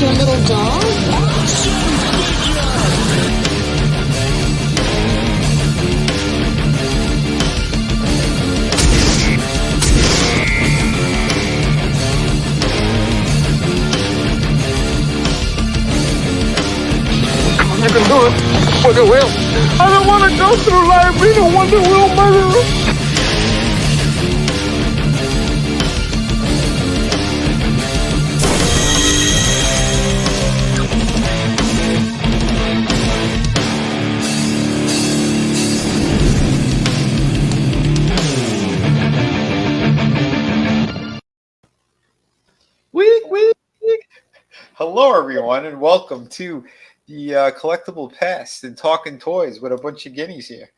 your little dog? You can do it. Wonder Wheel. I don't want to go through life being a Wonder Wheel murderer. Hello, everyone, and welcome to the Collectable Past and Talking Toys with a bunch of guineas here.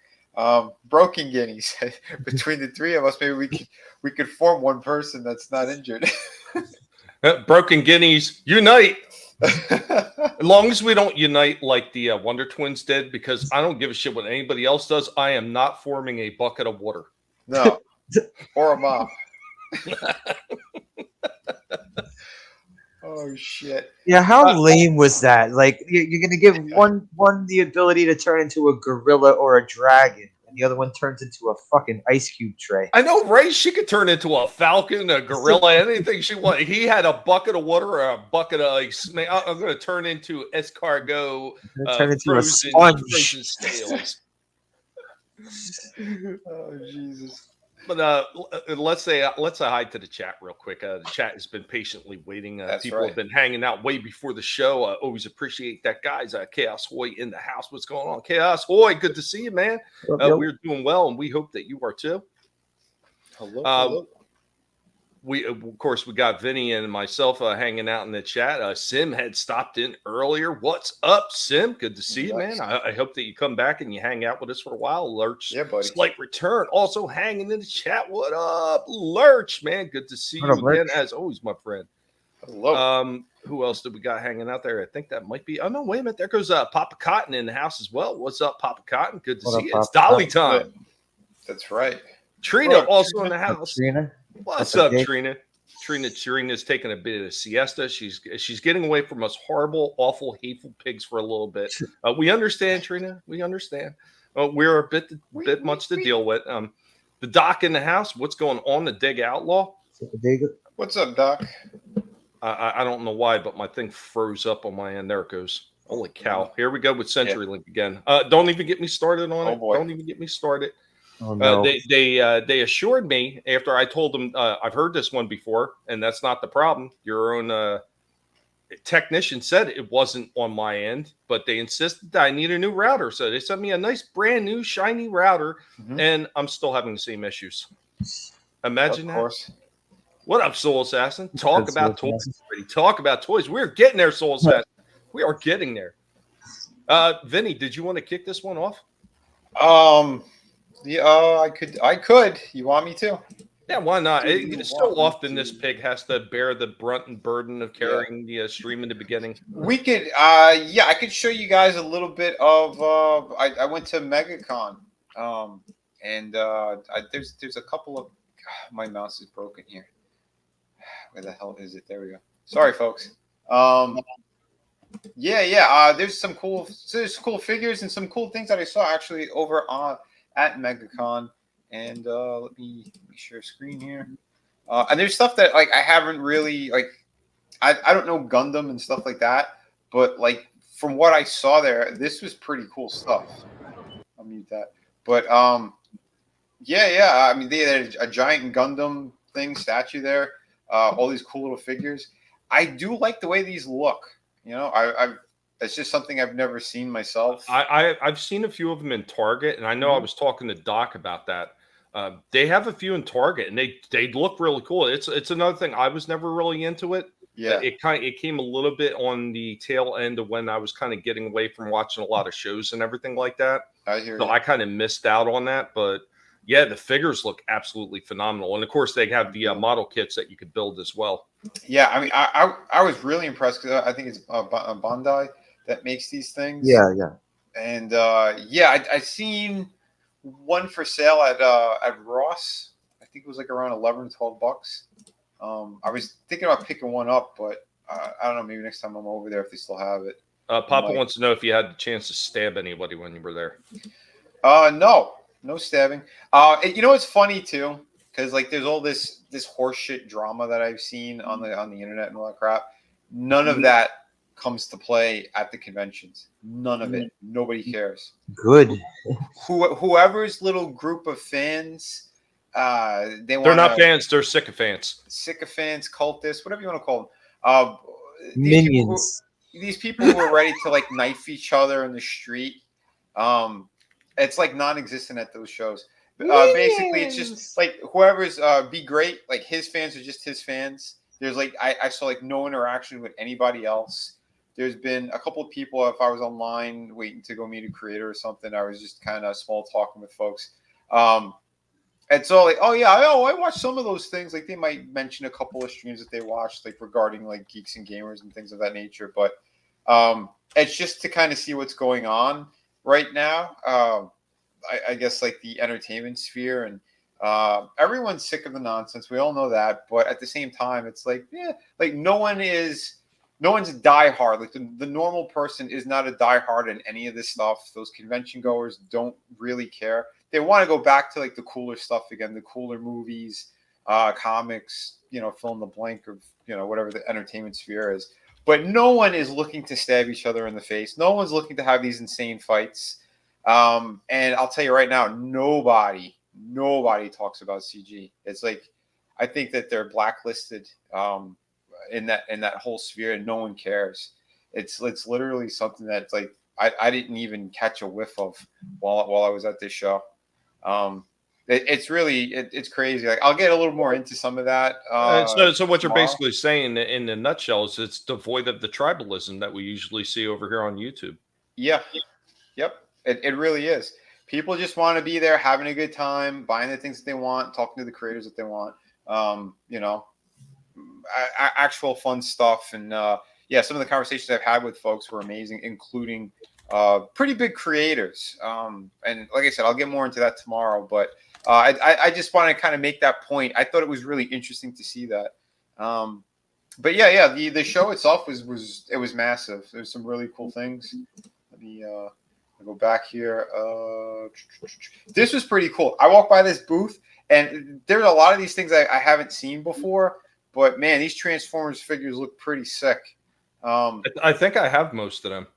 Broken guineas. Between the three of us, maybe we could form one person that's not injured. Broken guineas, unite! As long as we don't unite like the Wonder Twins did, because I don't give a shit what anybody else does. I am not forming a bucket of water. No. Or a mop. Oh shit! Yeah, how lame was that? Like, you're gonna give one the ability to turn into a gorilla or a dragon, and the other one turns into a fucking ice cube tray. I know, right? She could turn into a falcon, a gorilla, anything she wanted. He had a bucket of water or a bucket of like. I'm gonna turn into escargot. Turn into a frozen scales. Oh Jesus! But let's say hi to the chat real quick. The chat has been patiently waiting. People have been hanging out way before the show. Always appreciate that, guys. Chaos Hoy in the house. What's going on, Chaos Hoy? Good to see you, man. We're doing well, and we hope that you are too. Hello. Of course, we got Vinnie and myself hanging out in the chat. Sim had stopped in earlier. What's up, Sim? Good to see you, man. I hope that you come back and you hang out with us for a while. Lurch, buddy. Slight return. Also hanging in the chat. What up, Lurch, man? Good to see you again, as always, my friend. Hello. Who else did we got hanging out there? I think that might be. Oh no, wait a minute. There goes Papa Cotton in the house as well. What's up, Papa Cotton? Good to see you. It's Dolly time. That's right. Trina also in the house. Trina. What's up, Trina? Trina's taking a bit of a siesta. She's getting away from us horrible, awful, hateful pigs for a little bit. We understand, Trina. We understand. We're a bit much to deal with. The Doc in the house. What's going on? The Dig Outlaw. What's up, Doc? I don't know why, but my thing froze up on my end. There it goes. Holy cow! Here we go with CenturyLink again. Don't even get me started on it. Boy. Don't even get me started. Oh, no. They assured me after I told them I've heard this one before, and that's not the problem. Your own technician said it wasn't on my end, but they insisted that I need a new router. So they sent me a nice brand new shiny router, and I'm still having the same issues. Imagine that. Of course. What up, Soul Assassin? Talk about toys. Talk about toys. We're getting there, Soul Assassin. We are getting there. Vinnie, did you want to kick this one off? Yeah, I could. You want me to? Yeah, why not? So often this pig has to bear the brunt and burden of carrying the stream in the beginning. We could, yeah, I could show you guys a little bit of. I went to MegaCon, and there's a couple of. My mouse is broken here. Where the hell is it? There we go. Sorry, folks. Yeah. There's some cool figures and some cool things that I saw actually over at MegaCon, and let me share screen here. And there's stuff that like I haven't really like. I don't know Gundam and stuff like that, but like from what I saw there, this was pretty cool stuff. I'll mute that. But yeah. I mean, they had a giant Gundam statue there. All these cool little figures. I do like the way these look. You know, it's just something I've never seen myself. I've seen a few of them in Target, and I know I was talking to Doc about that. They have a few in Target, and they look really cool. It's another thing. I was never really into it. Yeah, it came a little bit on the tail end of when I was kind of getting away from watching a lot of shows and everything like that. I hear so you. I kind of missed out on that, but yeah, the figures look absolutely phenomenal, and of course they have the model kits that you could build as well. Yeah, I mean, I was really impressed because I think it's Bandai that makes these things. Yeah. And I seen one for sale at Ross. I think it was like around $11 to $12. I was thinking about picking one up, but I don't know. Maybe next time I'm over there, if they still have it. Papa wants to know if you had the chance to stab anybody when you were there. No stabbing. You know what's funny too, because like there's all this horseshit drama that I've seen on the internet and all that crap. None of that comes to play at the conventions. None of it. Nobody cares. Good. Whoever's little group of fans, they're not fans. They're sycophants. Sycophants, cultists, whatever you want to call them. Minions. These people who are ready to like knife each other in the street. It's like non-existent at those shows. Basically, it's just like whoever's be great. Like his fans are just his fans. There's like I saw like no interaction with anybody else. There's been a couple of people, if I was online waiting to go meet a creator or something, I was just kind of small talking with folks. And so like, I watched some of those things. Like they might mention a couple of streams that they watched, like regarding like geeks and gamers and things of that nature. But it's just to kind of see what's going on right now. I guess like the entertainment sphere, and everyone's sick of the nonsense. We all know that. But at the same time, it's like, like no one's diehard. Like the normal person is not a diehard in any of this stuff. Those convention goers don't really care. They want to go back to like the cooler stuff again, the cooler movies, comics, fill in the blank of, whatever the entertainment sphere is. But no one is looking to stab each other in the face. No one's looking to have these insane fights. And I'll tell you right now, nobody talks about CG. It's like, I think that they're blacklisted, in that whole sphere, and no one cares. It's literally something that's like I didn't even catch a whiff of while I was at this show. It's crazy. Like I'll get a little more into some of that. So what you're basically saying in a nutshell is it's devoid of the tribalism that we usually see over here on YouTube. Yeah. Yep. It really is. People just want to be there, having a good time, buying the things that they want, talking to the creators that they want. Actual fun stuff. And some of the conversations I've had with folks were amazing, including pretty big creators. And like I said, I'll get more into that tomorrow, but I just want to kind of make that point. I thought it was really interesting to see that. But the show itself was massive. There's some really cool things. Let me go back here. This was pretty cool. I walked by this booth, and there's a lot of these things I haven't seen before. But man, these Transformers figures look pretty sick. I think I have most of them.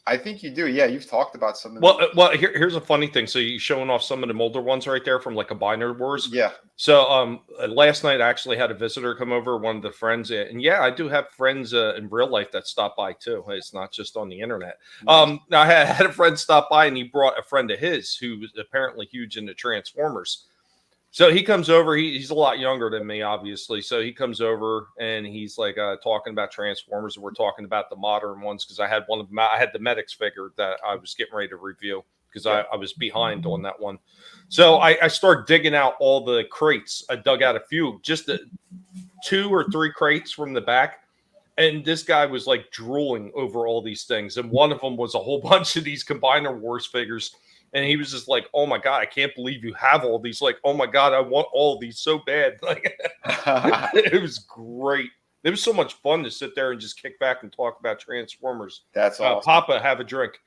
I think you do. Yeah, you've talked about some of them. Well, here's a funny thing. So you're showing off some of the older ones right there from like a Binary Wars. Yeah. So last night I actually had a visitor come over, one of the friends, and I do have friends in real life that stop by too. It's not just on the internet. Nice. I had a friend stop by, and he brought a friend of his who was apparently huge into Transformers. So he comes over. He's a lot younger than me, obviously. So he comes over and he's like talking about Transformers, and we're talking about the modern ones because I had one of them. I had the Medics figure that I was getting ready to review because I was behind on that one. So I started digging out all the crates. I dug out a few, just 2 or 3 crates from the back. And this guy was like drooling over all these things. And one of them was a whole bunch of these Combiner Wars figures. And he was just like, "Oh my God, I can't believe you have all these. Like, oh my God, I want all these so bad." Like, it was great. It was so much fun to sit there and just kick back and talk about Transformers. That's awesome. Papa, have a drink.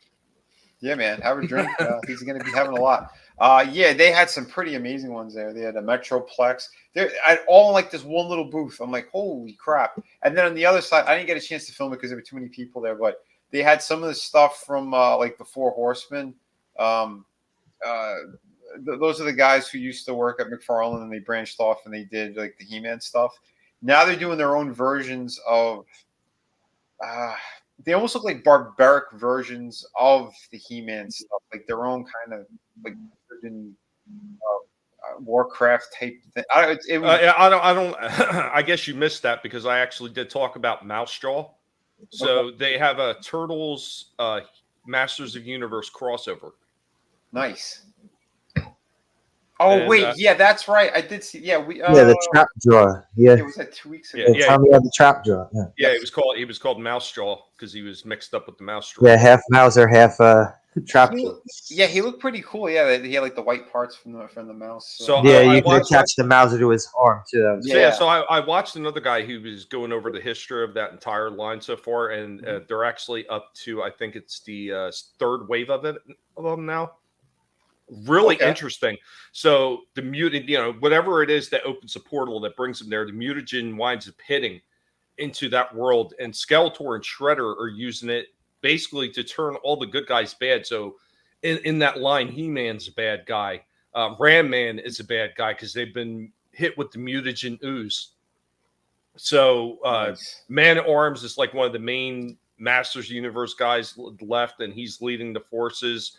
Yeah, man, have a drink. He's going to be having a lot. They had some pretty amazing ones there. They had a Metroplex. They're all like this one little booth. I'm like, holy crap. And then on the other side, I didn't get a chance to film it because there were too many people there, but they had some of the stuff from like the Four Horsemen. Those are the guys who used to work at McFarlane, and they branched off and they did like the He-Man stuff. Now they're doing their own versions of they almost look like barbaric versions of the He-Man stuff, like their own kind of like Warcraft type thing. I don't I guess you missed that because I actually did talk about Mousejaw. So they have a Turtles Masters of Universe crossover. Nice. Oh And, wait, yeah, that's right. I did see. Yeah, we. Yeah, the trap jaw. Yeah, It was that 2 weeks ago. Yeah, Tommy had the trap jaw. Yeah, yeah, Yes. he was called Mouse Jaw because he was mixed up with the mouse jaw. yeah, half Mauser, half trap jaw. Yeah, he looked pretty cool. Yeah, he had like the white parts from the mouse. So Yeah, I you can watched- attach the Mauser to his arm too. That was Yeah. So I watched another guy who was going over the history of that entire line so far, and they're actually up to, I think it's the third wave of them now. Really interesting. So the mutant, whatever it is that opens the portal that brings them there, the mutagen winds up hitting into that world, and Skeletor and Shredder are using it basically to turn all the good guys bad. So in that line, He-Man's a bad guy. Ram Man is a bad guy because they've been hit with the mutagen ooze. So Nice. Man at Arms is like one of the main Masters Universe guys left, and he's leading the forces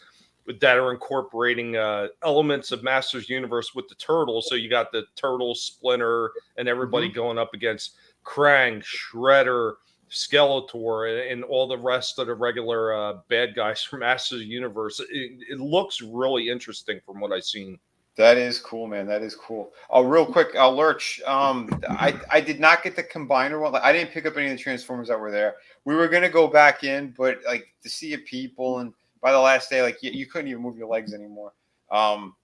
that are incorporating elements of Masters Universe with the Turtles. So you got the Turtles, Splinter, and everybody going up against Krang, Shredder, Skeletor, and all the rest of the regular bad guys from Masters Universe. It looks really interesting from what I've seen. That is cool, man. That is cool. Oh, real quick, Lurch. I did not get the combiner one. Like, I didn't pick up any of the Transformers that were there. We were gonna go back in, but like the sea of people, and by the last day, like you couldn't even move your legs anymore.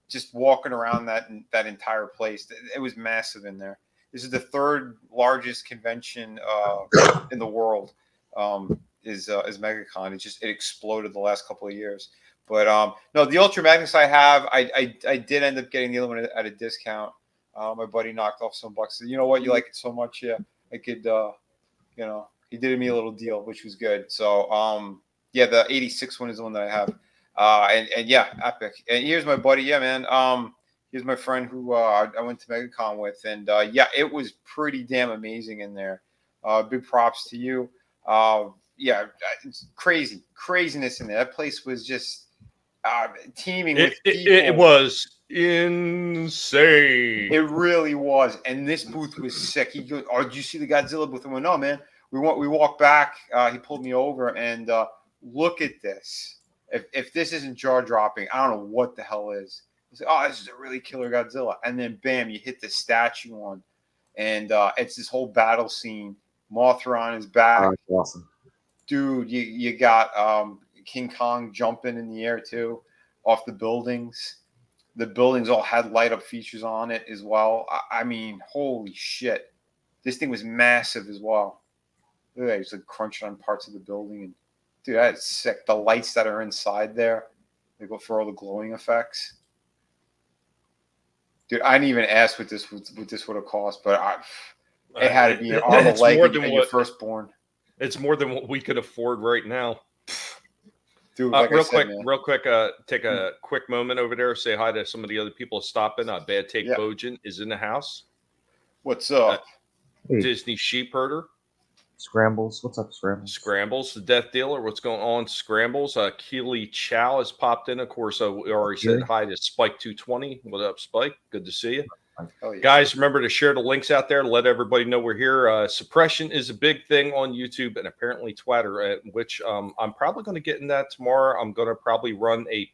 Just walking around that entire place, it was massive in there. This is the third largest convention in the world. Is MegaCon. It exploded the last couple of years. But no, the Ultra Magnus I have, I did end up getting the other one at a discount. My buddy knocked off some bucks. Said, you know what, you like it so much, yeah, I could, he did me a little deal, which was good. So yeah, the 86 one is the one that I have. And yeah, epic. And here's my buddy, yeah, man. Here's my friend who I went to MegaCon with, and yeah, it was pretty damn amazing in there. Big props to you. Yeah, it's craziness in there. That place was just teeming with people. It was insane. It really was. And this booth was sick. He goes, "Oh, did you see the Godzilla booth?" I went, "No, man." We walked back. He pulled me over, and look at this. If this isn't jaw dropping, I don't know what the hell is. I was like, "Oh, this is a really killer Godzilla." And then bam, you hit the statue one, and it's this whole battle scene. Mothra on his back. Oh, that's awesome. Dude, you got King Kong jumping in the air too, off the buildings. The buildings all had light up features on it as well. I mean, holy shit. This thing was massive as well. Look at that, it's like crunching on parts of the building. And dude, that's sick. The lights that are inside there, they go for all the glowing effects. Dude, I didn't even ask what this would have cost, but it had to be an arm and leg and your firstborn. It's more than what we could afford right now. Dude, like real quick, take a quick moment over there. Say hi to some of the other people stopping. Bad Take Bojan is in the house. What's up? Disney Sheep Herder. Scrambles. What's up, Scrambles? Scrambles, the Death Dealer. What's going on, Scrambles? Keely Chow has popped in. Of course, we already said hi to Spike 220. What up, Spike? Good to see you. Oh, yeah. Guys, remember to share the links out there to let everybody know we're here. Suppression is a big thing on YouTube and apparently Twitter, which I'm probably going to get in that tomorrow. I'm going to probably run a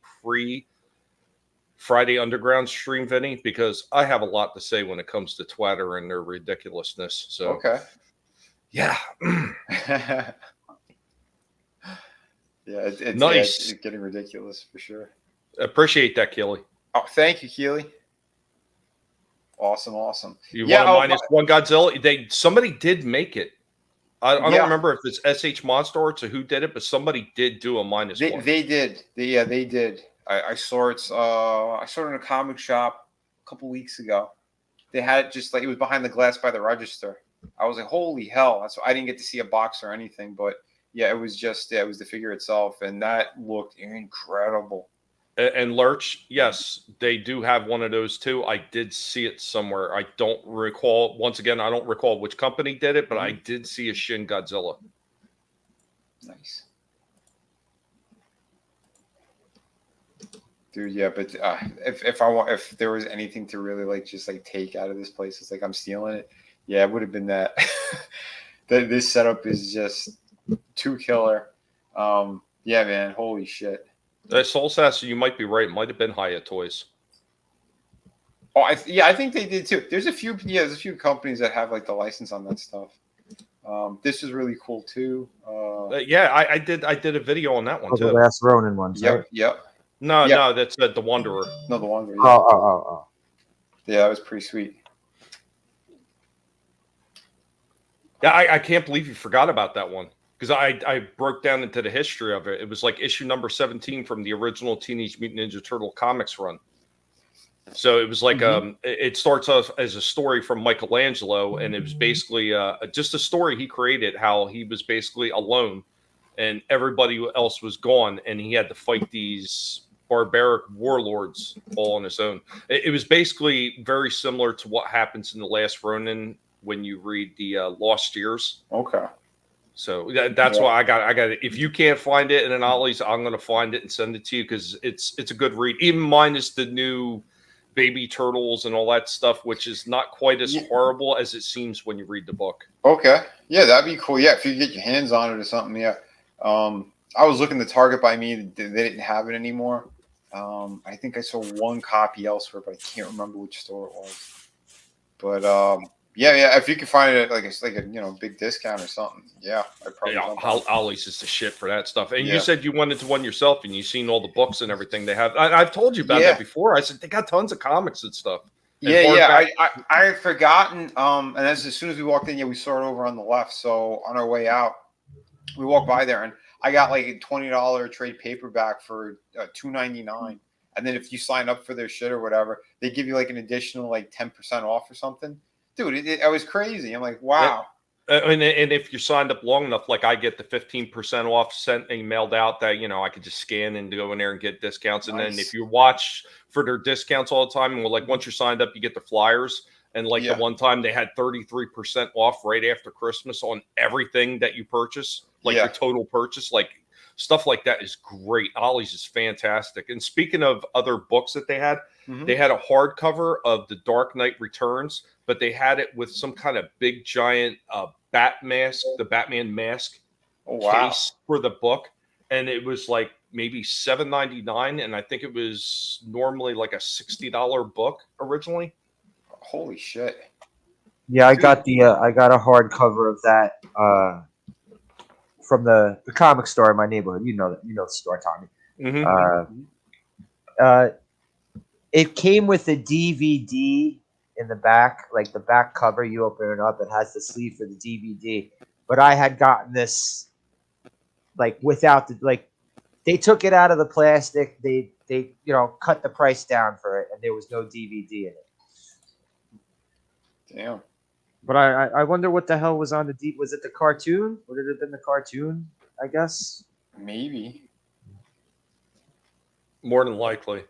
Friday Underground stream, Vinny, because I have a lot to say when it comes to Twitter and their ridiculousness. So, okay. Yeah. Yeah, it's nice. It's getting ridiculous for sure. Appreciate that, Keely. Oh, thank you, Keely. Awesome. You want a -1 Godzilla? Somebody did make it. I don't remember if it's SH Monster or who did it, but somebody did do a -1. They did. They did. I saw it. I saw it in a comic shop a couple weeks ago. They had it just like it was behind the glass by the register. I was like, holy hell! That's I didn't get to see a box or anything, but yeah, it was just it was the figure itself, and that looked incredible. And Lurch, yes, they do have one of those too. I did see it somewhere. I don't recall. Once again, I don't recall which company did it, but I did see a Shin Godzilla. Nice, dude. Yeah, but if there was anything to really like just like take out of this place, it's like I'm stealing it. Yeah, it would have been that. This setup is just too killer. Yeah, man. Holy shit. Soul Assassin, you might be right. It might have been Hyatt Toys. Oh, I think they did too. There's a few companies that have like the license on that stuff. This is really cool too. Yeah, I did a video on that one Oh, the too. last Ronin ones, right? Yep. No, that's the Wanderer. No, the Wanderer. Oh, Yeah. oh. Yeah, that was pretty sweet. Yeah, I can't believe you forgot about that one because I broke down into the history of it. It was like issue number 17 from the original Teenage Mutant Ninja Turtle comics run. So it was like it starts off as a story from Michelangelo, and it was basically just a story he created, how he was basically alone and everybody else was gone, and he had to fight these barbaric warlords all on his own. It was basically very similar to what happens in the Last Ronin when you read the Lost Years. Okay. So that's why I got it. If you can't find it in an Ollie's, I'm going to find it and send it to you because it's a good read. Even minus the new baby turtles and all that stuff, which is not quite as horrible as it seems when you read the book. Okay. Yeah, that'd be cool. Yeah, if you get your hands on it or something. Yeah. I was looking to Target by me. They didn't have it anymore. I think I saw one copy elsewhere, but I can't remember which store it was. But yeah. If you can find it at like a big discount or something, yeah, I'd probably. Yeah, Ollie's is the shit for that stuff. And you said you went into one yourself, and you've seen all the books and everything they have. I've told you about that before. I said they got tons of comics and stuff. And I had forgotten. And as soon as we walked in, we saw it over on the left. So on our way out, we walked by there, and I got like a $20 trade paperback for $2.99. And then if you sign up for their shit or whatever, they give you like an additional like 10% off or something. Dude, it was crazy. I'm like, wow. And if you signed up long enough, like I get the 15% off sent and mailed out that, I could just scan and go in there and get discounts. And then if you watch for their discounts all the time, and like once you're signed up, you get the flyers. And like the one time they had 33% off right after Christmas on everything that you purchase, like your total purchase, like stuff like that is great. Ollie's is fantastic. And speaking of other books that they had a hardcover of The Dark Knight Returns, but they had it with some kind of big giant bat mask, the Batman mask case for the book. And it was like maybe $7.99. And I think it was normally like a $60 book originally. Holy shit. Yeah, I got I got a hardcover of that from the comic store in my neighborhood. You know the store, Tommy. It came with a DVD in the back, like the back cover. You open it up, it has the sleeve for the DVD. But I had gotten this like without they took it out of the plastic. They cut the price down for it, and there was no DVD in it. Damn. But I wonder what the hell was on the deep. Was it the cartoon? Would it have been the cartoon? I guess. Maybe. More than likely.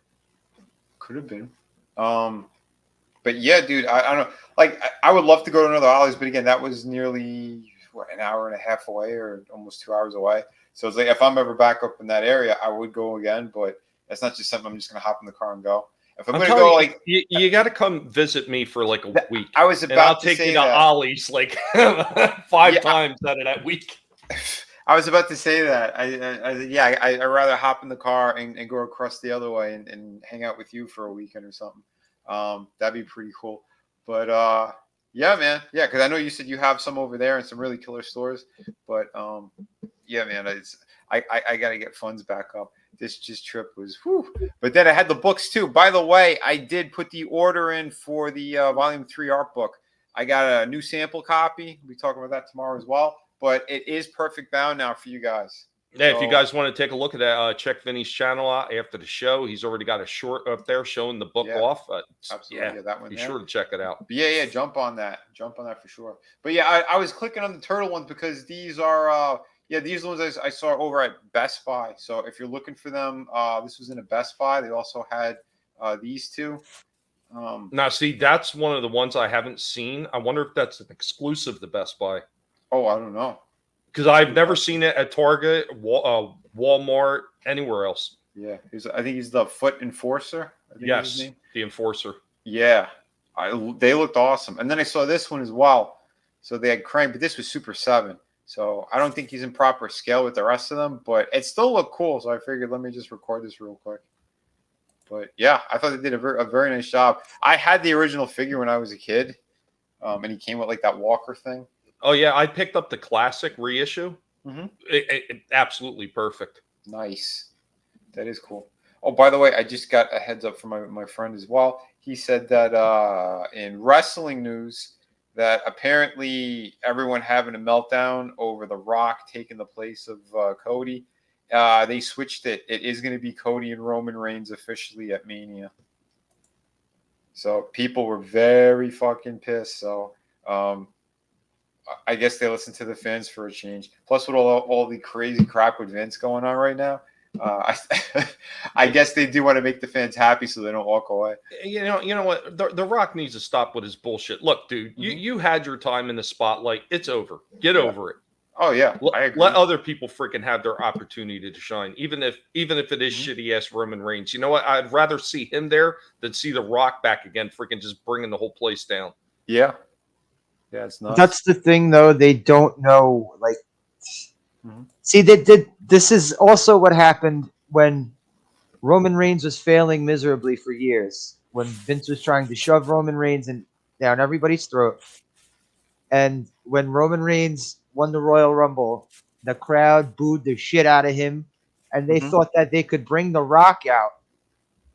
Could have been. But yeah, dude, I don't know. Like, I would love to go to another Ollie's, but again, that was nearly an hour and a half away, or almost 2 hours away. So it's like if I'm ever back up in that area, I would go again. But that's not just something I'm just gonna hop in the car and go. If I'm gonna go, like you got to come visit me for like a week. I was about I'll to take say you to that. Ollie's like 5 times out of that week. I was about to say that. I'd rather hop in the car and go across the other way and hang out with you for a weekend or something. That'd be pretty cool. But yeah, man, yeah, because I know you said you have some over there and some really killer stores. But yeah, man, I gotta get funds back up. This trip was whew. But then I had the books too. By the way, I did put the order in for the Volume 3 art book. I got a new sample copy. We'll be talking about that tomorrow as well. But it is perfect bound now for you guys. Yeah, so, if you guys want to take a look at that, check Vinnie's channel out after the show. He's already got a short up there showing the book off. Absolutely, that one. Be sure to check it out. But yeah, jump on that for sure. But yeah, I was clicking on the turtle ones because these are these are the ones I saw over at Best Buy. So if you're looking for them, this was in a Best Buy. They also had these two. Now, see, that's one of the ones I haven't seen. I wonder if that's an exclusive to Best Buy. Oh, I don't know. Because I've never seen it at Target, Walmart, anywhere else. Yeah, I think he's the Foot Enforcer. Yes, the Enforcer. Yeah, they looked awesome. And then I saw this one as well. So they had Crank, but this was Super 7. So I don't think he's in proper scale with the rest of them, but it still looked cool. So I figured let me just record this real quick. But yeah, I thought they did a very nice job. I had the original figure when I was a kid, and he came with like that walker thing. Oh yeah, I picked up the classic reissue. Mm-hmm. Absolutely perfect. Nice. That is cool. Oh, by the way, I just got a heads up from my friend as well. He said that in wrestling news, that apparently everyone having a meltdown over The Rock taking the place of Cody. They switched it. It is going to be Cody and Roman Reigns officially at Mania. So people were very fucking pissed. So I guess they listen to the fans for a change. Plus, with all the crazy crap with Vince going on right now, I guess they do want to make the fans happy so they don't walk away. You know what? The Rock needs to stop with his bullshit. Look, dude, you had your time in the spotlight. It's over. Get over it. Oh yeah, I agree. Let other people freaking have their opportunity to shine, even if it is shitty ass Roman Reigns. You know what? I'd rather see him there than see The Rock back again, freaking just bringing the whole place down. Yeah. Yeah, it's nuts. That's the thing, though. They don't know. Like, see, they did. This is also what happened when Roman Reigns was failing miserably for years. When Vince was trying to shove Roman Reigns down everybody's throat, and when Roman Reigns won the Royal Rumble, the crowd booed the shit out of him, and they thought that they could bring The Rock out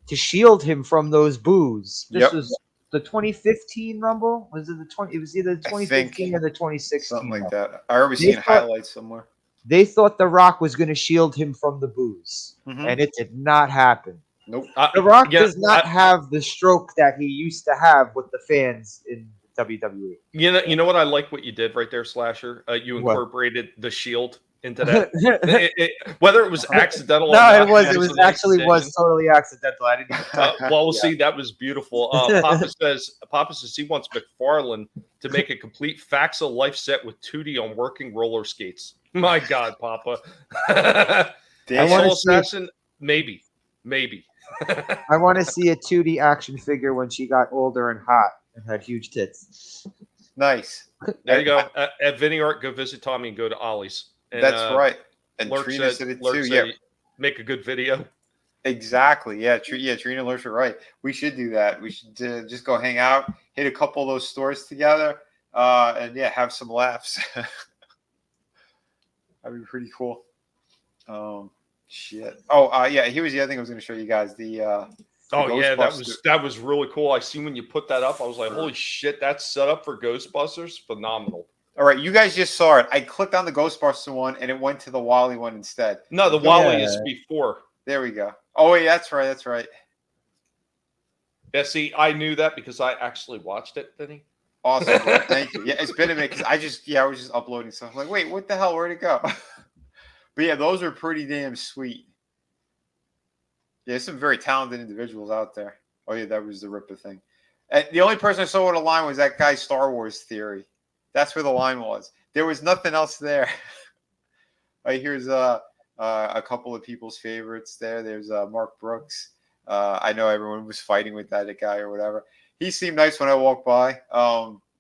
to shield him from those boos. This was the 2015 Rumble. Was it the 20? It was either the 2015 or the 2016. Something like Rumble. that. I remember seeing highlights somewhere. They thought The Rock was going to shield him from the boos, and it did not happen. Nope. The Rock does not have the stroke that he used to have with the fans in WWE. You know what I like what you did right there, Slasher. You incorporated the Shield into that. Whether it was accidental, or not, it was actually totally accidental. I didn't. Well, we'll see. That was beautiful. Papa says he wants McFarlane to make a complete Faxa life set with 2D on working roller skates. My God, Papa. Soul Assassin, maybe. I want to see a 2D action figure when she got older and hot and had huge tits. Nice. There you go. At Vinnieart, go visit Tommy and go to Ollie's. And, that's right. And Lurk Trina said it too. Yeah. Make a good video. Exactly. Yeah. Trina Lurch are right. We should do that. We should just go hang out, hit a couple of those stores together, and have some laughs. That'd be pretty cool. Shit. Here was the other thing I was going to show you guys. That was really cool. I seen when you put that up, I was like, holy shit, that's set up for Ghostbusters. Phenomenal. All right, you guys just saw it. I clicked on the Ghostbusters one, and it went to the Wally one instead. No, the Wally is before. There we go. Oh, wait, that's right. Yeah, see, I knew that because I actually watched it, Vinnie. Awesome. Thank you. Yeah, it's been a minute because I was just uploading stuff. I'm like, wait, what the hell? Where'd it go? But yeah, those are pretty damn sweet. Yeah, there's some very talented individuals out there. Oh, yeah, that was the Ripper thing. And the only person I saw with a line was that guy's Star Wars theory. That's where the line was. There was nothing else there. Right, here's a couple of people's favorites there. There's Mark Brooks. I know everyone was fighting with that guy or whatever. He seemed nice when I walked by.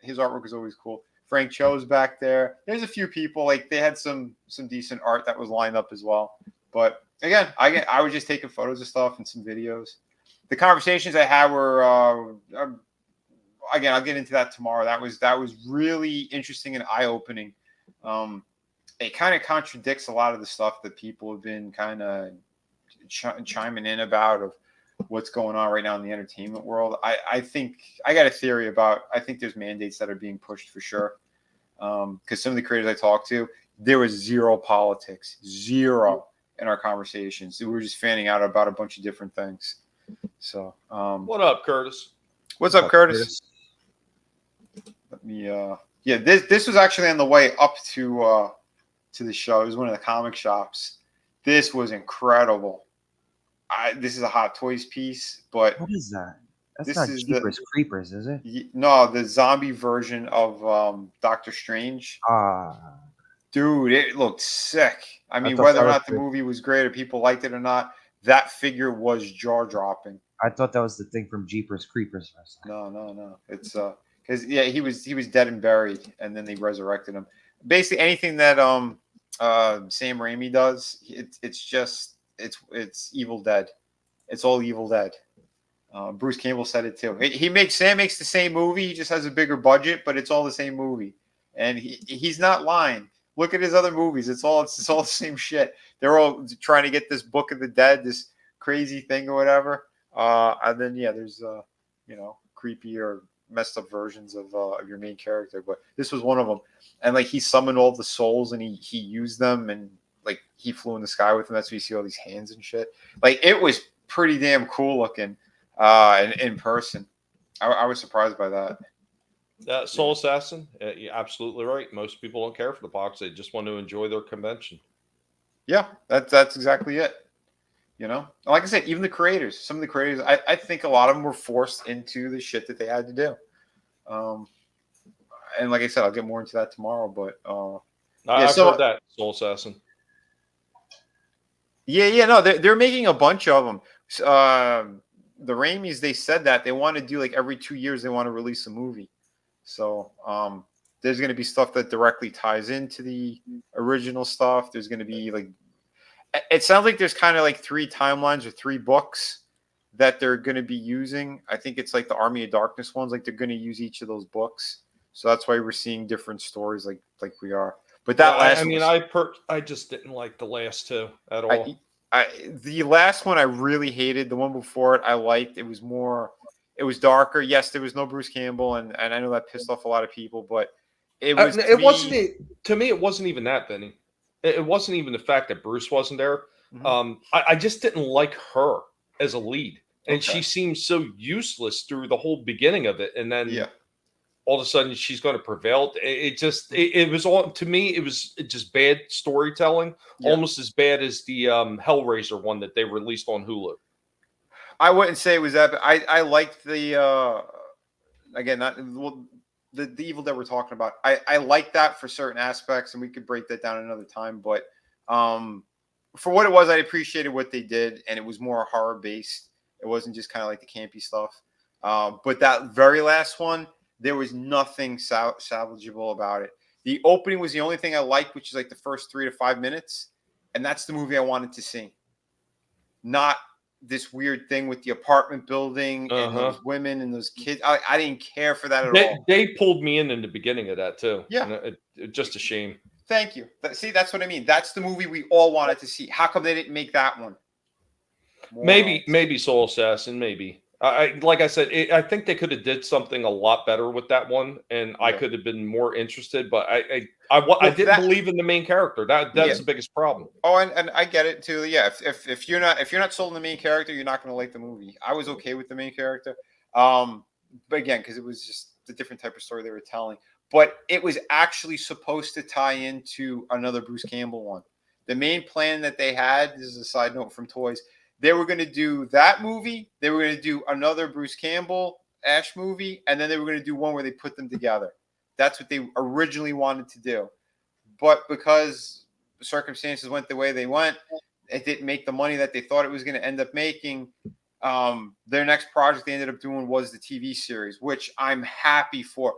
His artwork was always cool. Frank Cho's back there. There's a few people. Like, they had some decent art that was lined up as well. But again, I was just taking photos of stuff and some videos. The conversations I had were again, I'll get into that tomorrow. That was really interesting and eye-opening. It kind of contradicts a lot of the stuff that people have been kind of chiming in about of what's going on right now in the entertainment world. I think I got a theory about. I think there's mandates that are being pushed for sure. Because some of the creators I talked to, there was zero politics, zero in our conversations. We were just fanning out about a bunch of different things. So, what up, Curtis? What's up, Curtis? Let me. This was actually on the way up to the show. It was one of the comic shops. This was incredible. This is a Hot Toys piece, but what is that? That's not Jeepers Creepers, is it? No, the zombie version of Doctor Strange. Dude, it looked sick. I mean, whether or not the movie was great or people liked it or not, that figure was jaw-dropping. I thought that was the thing from Jeepers Creepers. No. It's because he was dead and buried, and then they resurrected him. Basically, anything that Sam Raimi does, it's Evil Dead. It's all Evil Dead. Bruce Campbell said it too. Sam makes the same movie. He just has a bigger budget, but it's all the same movie. And he's not lying. Look at his other movies. It's all the same shit. They're all trying to get this Book of the Dead, this crazy thing or whatever. And then there's creepy or messed up versions of your main character, but this was one of them. And like he summoned all the souls and he used them, and like he flew in the sky with them. That's why you see all these hands and shit. Like it was pretty damn cool looking in person. I was surprised by that. Soul Assassin, you're absolutely right. Most people don't care for the box; they just want to enjoy their convention. Yeah, that's exactly it. Like I said, even some of the creators, I think a lot of them were forced into the shit that they had to do. And like I said, I'll get more into that tomorrow. But I've heard that Soul Assassin. No, they're making a bunch of them. The Raimis, they said that they want to do like every 2 years they want to release a movie. So there's going to be stuff that directly ties into the original stuff. There's going to be like. It sounds like there's kind of like 3 timelines or 3 books that they're going to be using. I think it's like the Army of Darkness ones. Like they're going to use each of those books. So that's why we're seeing different stories like we are. But that I just didn't like the last 2 at all. The last one I really hated. The one before it I liked. It was darker. Yes, there was no Bruce Campbell, and I know that pissed off a lot of people, but it wasn't even that, Vinnie. It wasn't even the fact that Bruce wasn't there. Mm-hmm. I just didn't like her as a lead. And she seemed so useless through the whole beginning of it. And then all of a sudden she's going to prevail. It was all, to me, it was just bad storytelling, almost as bad as the Hellraiser one that they released on Hulu. I wouldn't say it was that, but I liked the, the Evil Dead we're talking about. I like that for certain aspects, and we could break that down another time. But for what it was, I appreciated what they did, and it was more horror based. It wasn't just kind of like the campy stuff. But that very last one, there was nothing salvageable about it. The opening was the only thing I liked, which is like the first 3 to 5 minutes, and that's the movie I wanted to see. Not this weird thing with the apartment building and those women and those kids. I didn't care for that at all. They pulled me in the beginning of that too. Yeah. Just a shame. Thank you. See, that's what I mean. That's the movie we all wanted to see. How come they didn't make that one? Maybe Soul Assassin, maybe. Like I said, I think they could have did something a lot better with that one, and I could have been more interested. But I didn't believe in the main character. That's the biggest problem. Oh, and I get it too. Yeah, if you're not sold on the main character, you're not going to like the movie. I was okay with the main character, but again, because it was just a different type of story they were telling. But it was actually supposed to tie into another Bruce Campbell one. The main plan that they had, this is a side note from Toys, they were going to do that movie. They were going to do another Bruce Campbell Ash movie, and then they were going to do one where they put them together. That's what they originally wanted to do. But because the circumstances went the way they went, it didn't make the money that they thought it was going to end up making. Their next project they ended up doing was the TV series, which I'm happy for.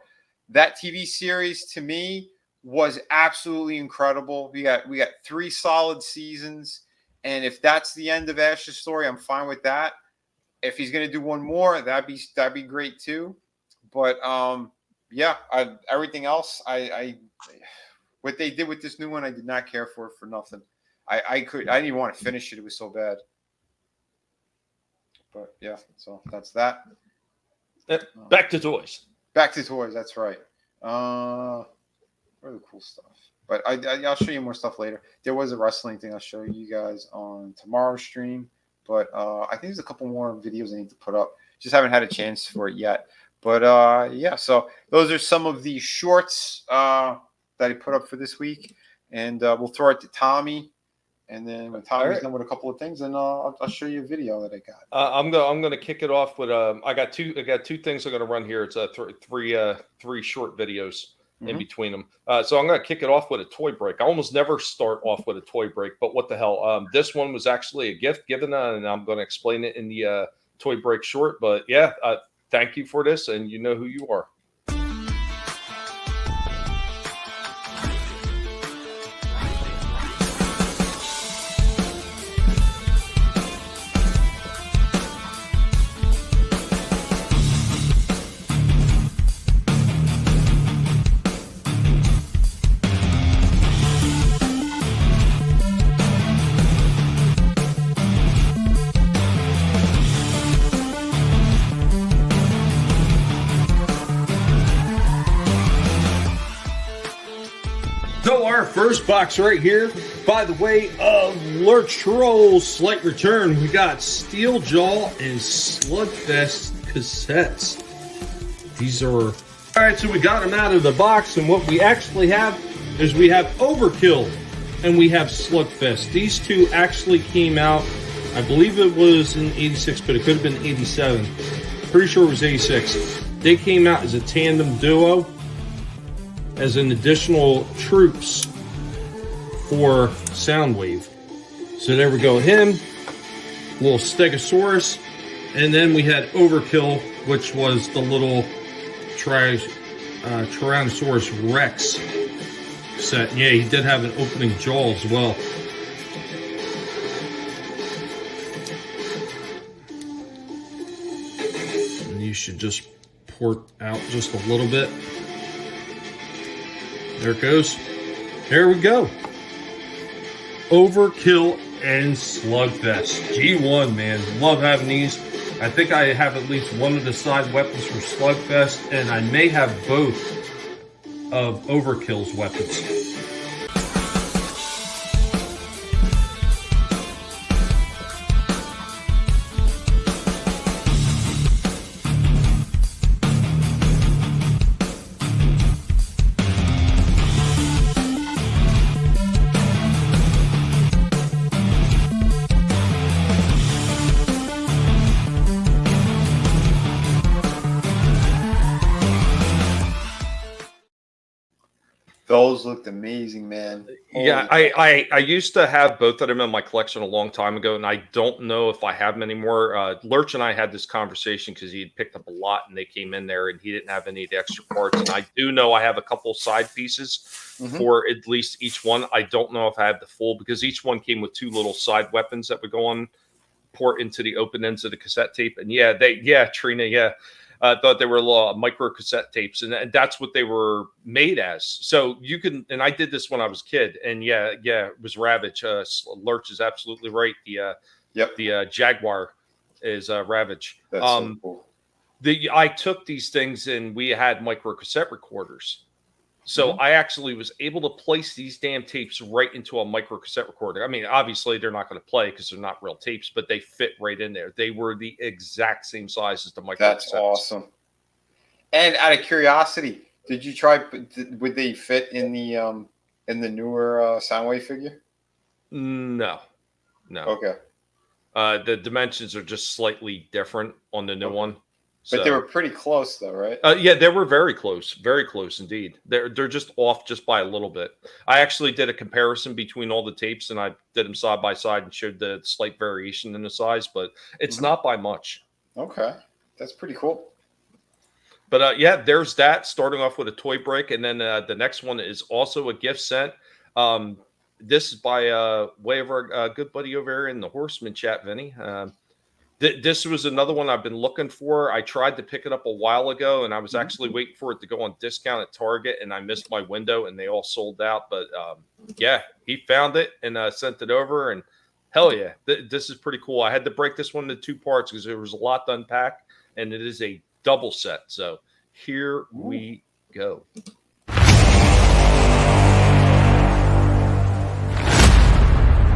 That TV series, to me, was absolutely incredible. We got 3 solid seasons. And if that's the end of Ash's story, I'm fine with that. If he's going to do one more, that'd be great too. But everything else, what they did with this new one, I did not care for nothing. I didn't even want to finish it. It was so bad. But yeah, so that's that. Back to toys. Back to toys. That's right. Really cool stuff. But I'll show you more stuff later. There was a wrestling thing I'll show you guys on tomorrow's stream. But I think there's a couple more videos I need to put up. Just haven't had a chance for it yet. But so those are some of the shorts that I put up for this week. And we'll throw it to Tommy. And then when Tommy's done with a couple of things, then I'll show you a video that I got. I'm gonna kick it off with I got two things I'm gonna run here. It's three short videos in between them. So I'm going to kick it off with a toy break. I almost never start off with a toy break, but what the hell? This one was actually a gift given, and I'm going to explain it in the toy break short. But yeah, thank you for this, and you know who you are. our first box right here, by the way of Lurch Trolls Slight Return, we got Steel Jaw and Slugfest cassettes. These are... Alright, so we got them out of the box, and what we actually have is we have Overkill and we have Slugfest. These two actually came out, I believe it was in 86, but it could have been 87. Pretty sure it was 86. They came out as a tandem duo, as an additional troops for Soundwave. So there we go, him, little Stegosaurus, and then we had Overkill, which was the little Tyrannosaurus Rex set. Yeah, he did have an opening jaw as well. And you should just port out just a little bit. There it goes. There we go. Overkill and Slugfest. G1, man. Love having these. I think I have at least one of the side weapons from Slugfest, and I may have both of Overkill's weapons. Those looked amazing, man. Yeah, I used to have both of them in my collection a long time ago, and I don't know if I have them anymore. Lurch and I had this conversation because he had picked up a lot, and they came in there, and he didn't have any of the extra parts. And I do know I have a couple side pieces for at least each one. I don't know if I have the full, because each one came with two little side weapons that would go on, port into the open ends of the cassette tape. And Trina, thought they were little micro cassette tapes, and that's what they were made as. So you can, and I did this when I was a kid, and it was Ravage. Lurch is absolutely right. The Jaguar is Ravage. That's so cool. I took these things, and we had micro cassette recorders. So I actually was able to place these damn tapes right into a micro cassette recorder. I mean, obviously they're not going to play because they're not real tapes, but they fit right in there. They were the exact same size as the micro. That's awesome. And out of curiosity, did you try? Would they fit in the newer Soundwave figure? No. Okay. The dimensions are just slightly different on the new one. But they were pretty close, though, right? Yeah, they were very close indeed. They're just off just by a little bit. I actually did a comparison between all the tapes, and I did them side by side and showed the slight variation in the size, but it's not by much. Okay, that's pretty cool. But there's that. Starting off with a toy break, and then the next one is also a gift sent. This is by way of our good buddy over here in the Horseman chat, Vinnie. This was another one I've been looking for. I tried to pick it up a while ago, and I was actually waiting for it to go on discount at Target, and I missed my window, and they all sold out. But he found it and sent it over, and hell yeah, this is pretty cool. I had to break this one into two parts because there was a lot to unpack, and it is a double set. So here we go.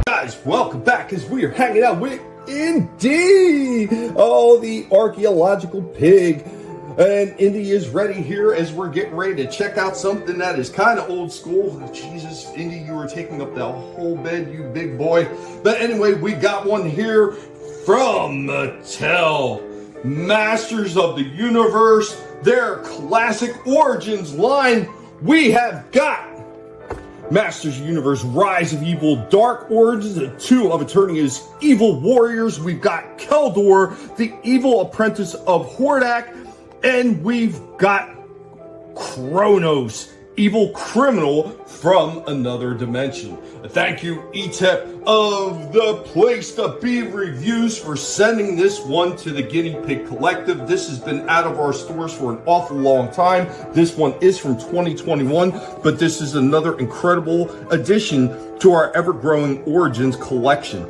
Guys, welcome back as we are hanging out with Indy, the archaeological pig. And Indy is ready here as we're getting ready to check out something that is kind of old school. Jesus, Indy, you were taking up that whole bed, you big boy. But anyway, we got one here from Mattel. Masters of the Universe, their classic Origins line. We have got Masters of the Universe, Rise of Evil, Dark Origins, the two of Eternia's evil warriors. We've got Keldor, the evil apprentice of Hordak, and we've got Kronos, evil criminal from another dimension. Thank you, ETEP of the Place to Be Reviews, for sending this one to the Guinea Pig Collective. This has been out of our stores for an awful long time. This one is from 2021, but this is another incredible addition to our ever-growing Origins collection.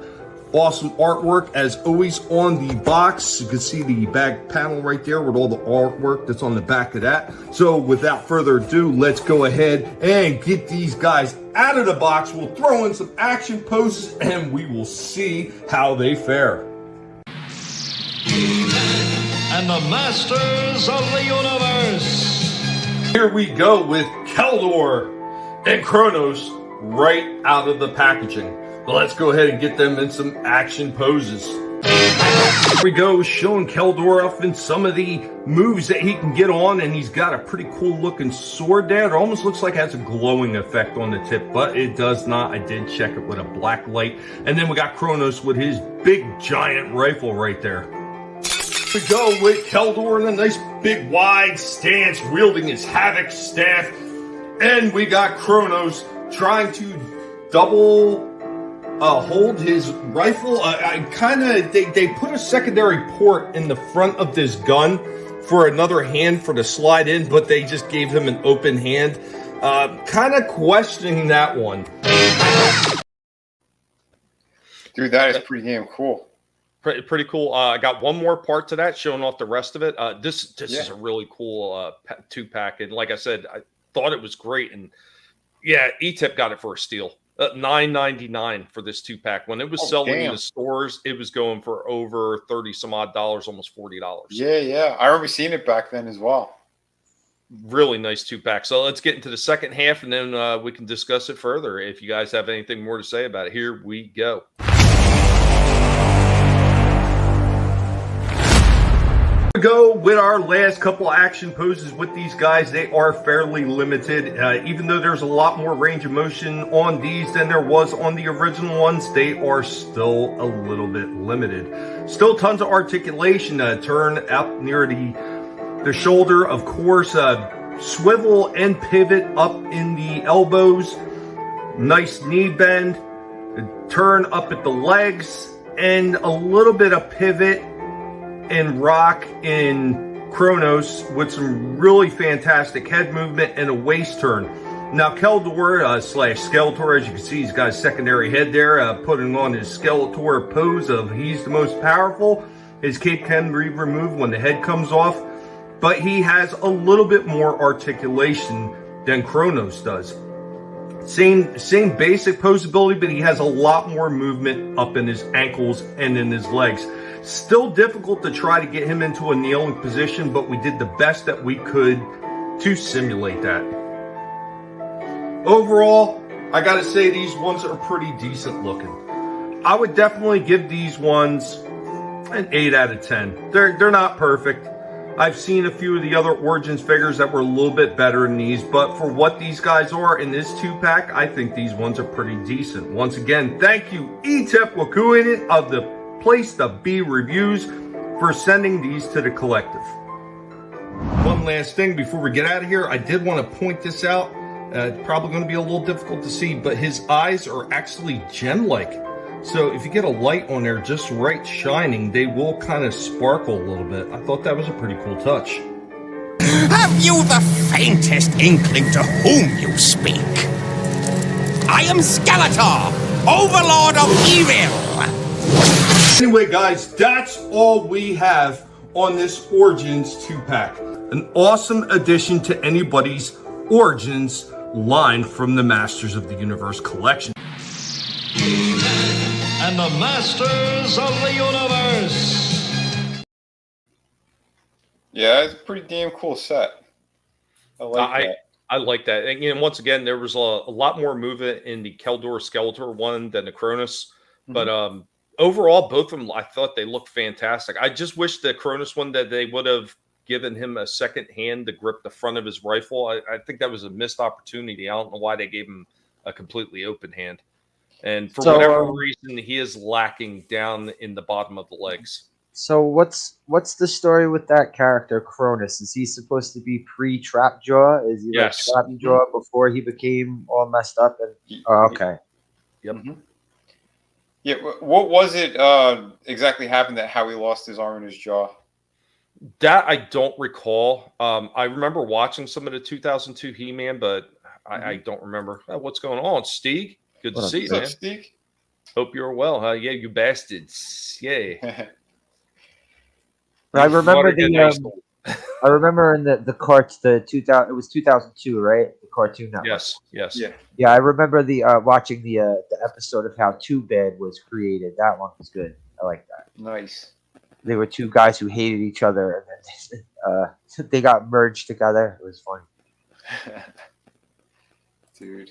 Awesome artwork as always on the box. You can see the back panel right there with all the artwork that's on the back of that. So without further ado, let's go ahead and get these guys out of the box. We'll throw in some action poses and we will see how they fare. And the Masters of the Universe. Here we go with Keldor and Kronos right out of the packaging. Let's go ahead and get them in some action poses. Here we go, showing Keldor off in some of the moves that he can get on, and he's got a pretty cool looking sword there. It almost looks like it has a glowing effect on the tip, but it does not. I did check it with a black light. And then we got Kronos with his big giant rifle right there. We go with Keldor in a nice big wide stance, wielding his Havoc staff. And we got Kronos trying to double hold his rifle. They put a secondary port in the front of this gun for another hand for to slide in, but they just gave him an open hand. Kind of questioning that one. Dude, that is pretty damn cool. Pretty cool. I got one more part to that, showing off the rest of it. This is a really cool 2-pack, and like I said, I thought it was great. And yeah, E-Tip got it for a steal. $9.99 for this 2-pack. When it was selling in the stores, it was going for over $30 some odd, almost $40. Yeah. I remember seeing it back then as well. Really nice 2-pack. So let's get into the second half, and then we can discuss it further. If you guys have anything more to say about it, here we go. Go with our last couple action poses with these guys. They are fairly limited, even though there's a lot more range of motion on these than there was on the original ones. They are still a little bit limited. Still tons of articulation. Turn up near the shoulder, of course. Swivel and pivot up in the elbows. Nice knee bend. Turn up at the legs, and a little bit of pivot and rock in Kronos with some really fantastic head movement and a waist turn. Now Keldor slash Skeletor, as you can see, he's got a secondary head there, putting on his Skeletor pose of he's the most powerful. His cape can be removed when the head comes off, but he has a little bit more articulation than Kronos does. Same basic posability, but he has a lot more movement up in his ankles and in his legs. Still difficult to try to get him into a kneeling position, but we did the best that we could to simulate that. Overall, I gotta say these ones are pretty decent looking. I would definitely give these ones an 8 out of 10. They're not perfect. I've seen a few of the other Origins figures that were a little bit better than these, but for what these guys are in this 2-pack, I think these ones are pretty decent. Once again, thank you E-Tip Wakuinen of the Place to Be Reviews for sending these to the collective. One last thing before we get out of here, I did want to point this out. It's probably going to be a little difficult to see, but his eyes are actually gem-like. So if you get a light on there just right shining, they will kind of sparkle a little bit. I thought that was a pretty cool touch. Have you the faintest inkling to whom you speak? I am Skeletor, Overlord of Evil! Anyway, guys, that's all we have on this Origins 2-pack. An awesome addition to anybody's Origins line from the Masters of the Universe collection. And the Masters of the Universe. Yeah, it's a pretty damn cool set. I like that. I like that. And once again, there was a lot more movement in the Keldor Skeletor one than the Kronos. But overall, both of them, I thought they looked fantastic. I just wish the Kronos one that they would have given him a second hand to grip the front of his rifle. I think that was a missed opportunity. I don't know why they gave him a completely open hand. And for whatever reason, he is lacking down in the bottom of the legs. So what's the story with that character, Kronos? Is he supposed to be pre-Trap Jaw? Is he like Trap Jaw before he became all messed up? And okay. Yep. Yeah, what was it exactly happened that how he lost his arm and his jaw? That I don't recall. I remember watching some of the 2002 He-Man, but I don't remember. What's going on, Stieg? Good to see you, man. Stieg? Hope you're well. Yeah, you bastards. Yay. I remember I remember in the carts, the 2000, it was 2002, right? The Cartoon Network. Yes, yes. Yeah. Yeah, I remember the watching the episode of how Two Bad was created. That one was good. I like that. Nice. They were two guys who hated each other, and then they got merged together. It was funny. Dude.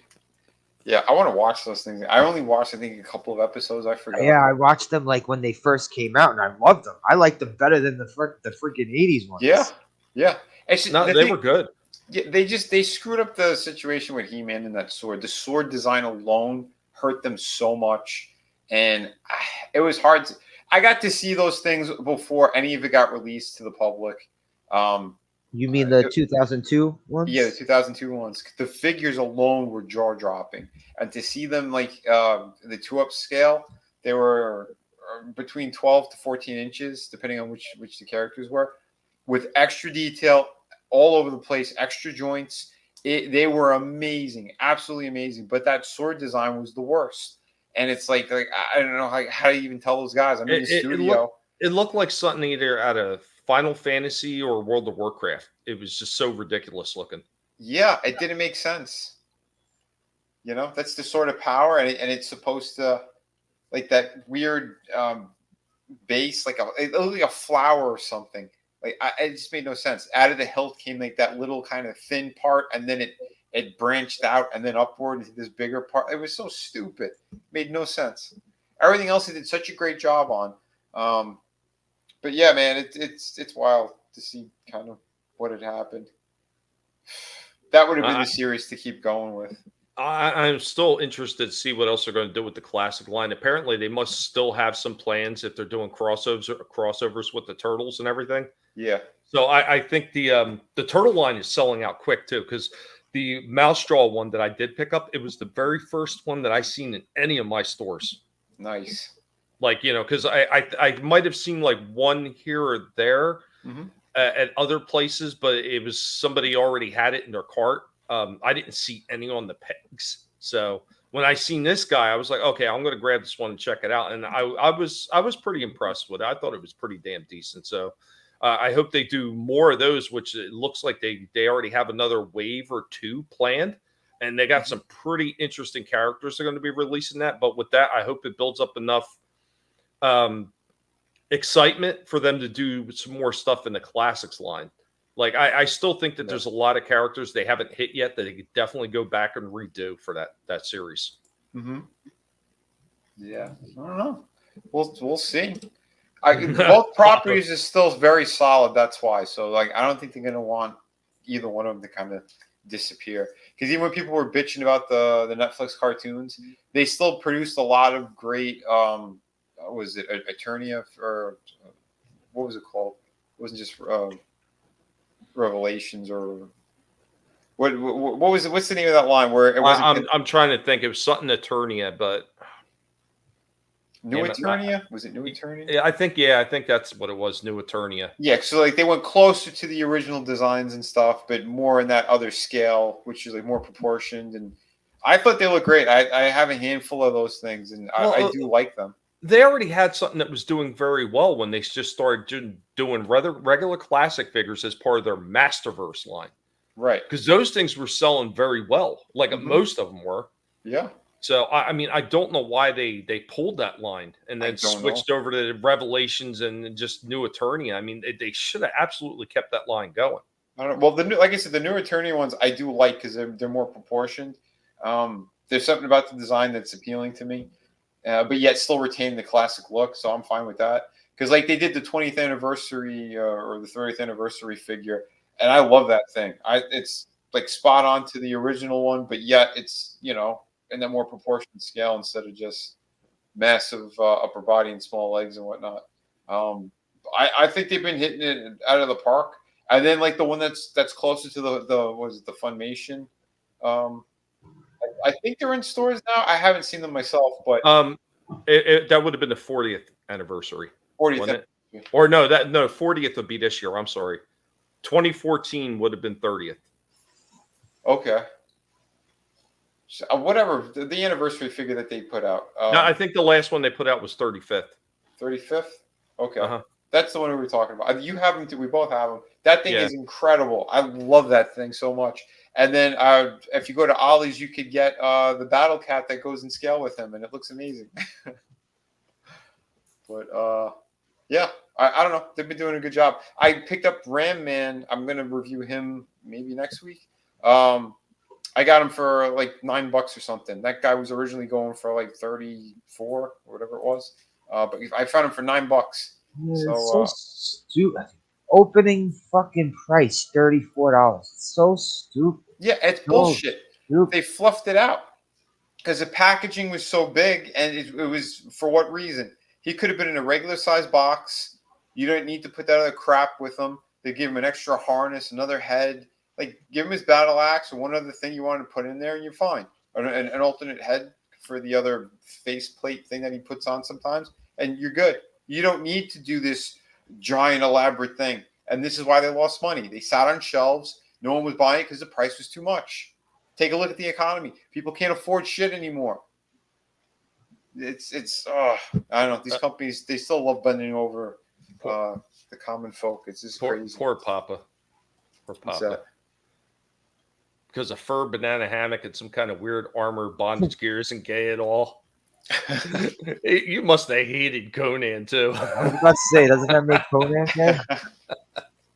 Yeah, I want to watch those things. I only watched, I think, a couple of episodes. I forgot. Yeah, I watched them like when they first came out, and I loved them. I liked them better than the freaking '80s ones. Yeah. Yeah. Actually, No, they were good. Yeah, they screwed up the situation with He-Man and that sword. The sword design alone hurt them so much, and it was hard. I got to see those things before any of it got released to the public. You mean the 2002 ones? Yeah, the 2002 ones. The figures alone were jaw-dropping, and to see them like the 2-up scale, they were between 12 to 14 inches, depending on which the characters were, with extra detail all over the place, extra joints. They were amazing, absolutely amazing. But that sword design was the worst. And it's like I don't know how do you even tell those guys? I'm in the studio. It looked like something either out of Final Fantasy or World of Warcraft. It was just so ridiculous looking. Yeah, it didn't make sense. You know, that's the sort of power, and it's supposed to, like that weird base, like it looked like a flower or something. Like it just made no sense. Out of the hilt came like that little kind of thin part, and then it branched out and then upward into this bigger part. It was so stupid. It made no sense. Everything else they did such a great job on. But yeah, man, it's wild to see kind of what had happened. That would have been the series to keep going with. I'm still interested to see what else they're going to do with the classic line. Apparently, they must still have some plans if they're doing crossovers with the Turtles and everything. Yeah. So I think the Turtle line is selling out quick too, because the Mousestraw one that I did pick up, it was the very first one that I seen in any of my stores. Nice. Like, you know, because I might have seen like one here or there at other places, but it was somebody already had it in their cart. I didn't see any on the pegs. So when I seen this guy, I was like, okay, I'm going to grab this one and check it out. And I was pretty impressed with it. I thought it was pretty damn decent. So I hope they do more of those, which it looks like they already have another wave or two planned. And they got some pretty interesting characters they're going to be releasing that. But with that, I hope it builds up enough excitement for them to do some more stuff in the classics line. Like I still think that there's a lot of characters they haven't hit yet that they could definitely go back and redo for that series. Yeah, I don't know. We'll see. Both properties is still very solid. That's why. So like, I don't think they're gonna want either one of them to kind of disappear. Because even when people were bitching about the Netflix cartoons, they still produced a lot of great. Was it Eternia or what was it called? It wasn't just Revelations or what was it? What's the name of that line where it wasn't? I'm trying to think. It was something Eternia, but New Eternia? Was it New Eternia? Yeah, I think that's what it was. New Eternia. Yeah, so like they went closer to the original designs and stuff, but more in that other scale, which is like more proportioned. And I thought they looked great. I have a handful of those things, and I do like them. They already had something that was doing very well when they just started doing regular classic figures as part of their Masterverse line. Right. Because those things were selling very well. Like most of them were. Yeah. So, I mean, I don't know why they pulled that line and then switched over to Revelations and just New Eternia. I mean, they should have absolutely kept that line going. I don't know. Well, like I said, the New Eternia ones I do like because they're more proportioned. There's something about the design that's appealing to me. But yet still retain the classic look, so I'm fine with that. Because like they did the 20th anniversary or the 30th anniversary figure, and I love that thing. It's like spot on to the original one, but yet it's in that more proportioned scale instead of just massive upper body and small legs and whatnot. I think they've been hitting it out of the park. And then like the one that's closer to the Funimation. I think they're in stores now. I haven't seen them myself, but that would have been the 40th anniversary. 40th, or no, 40th would be this year. I'm sorry, 2014 would have been 30th. Okay, so, whatever the anniversary figure that they put out. No, I think the last one they put out was 35th. 35th. Okay, That's the one we were talking about. You have them too. We both have them. That thing Yeah. is incredible. I love that thing so much. And then if you go to Ollie's, you could get the Battle Cat that goes in scale with him, and it looks amazing. But yeah, I don't know. They've been doing a good job. I picked up Ram Man. I'm gonna review him maybe next week. I got him for like $9 or something. That guy was originally going for like 34 or whatever it was. But I found him for $9. So stupid. Opening fucking price $34. So stupid. Yeah, it's bullshit. They fluffed it out because the packaging was so big, and it was for what reason? He could have been in a regular size box. You don't need to put that other crap with him. They give him an extra harness, another head. Like, give him his battle axe or one other thing you want to put in there, and you're fine. An alternate head for the other faceplate thing that he puts on sometimes, and you're good. You don't need to do this giant elaborate thing. And this is why they lost money. They sat on shelves. No one was buying it because the price was too much. Take a look at the economy. People can't afford shit anymore. It's I don't know. These companies, they still love bending over the common folk. It's just crazy. Poor Papa. Poor Papa. Because a fur banana hammock and some kind of weird armor bondage gear isn't gay at all. You must have hated Conan too. I was about to say, doesn't that make Conan gay?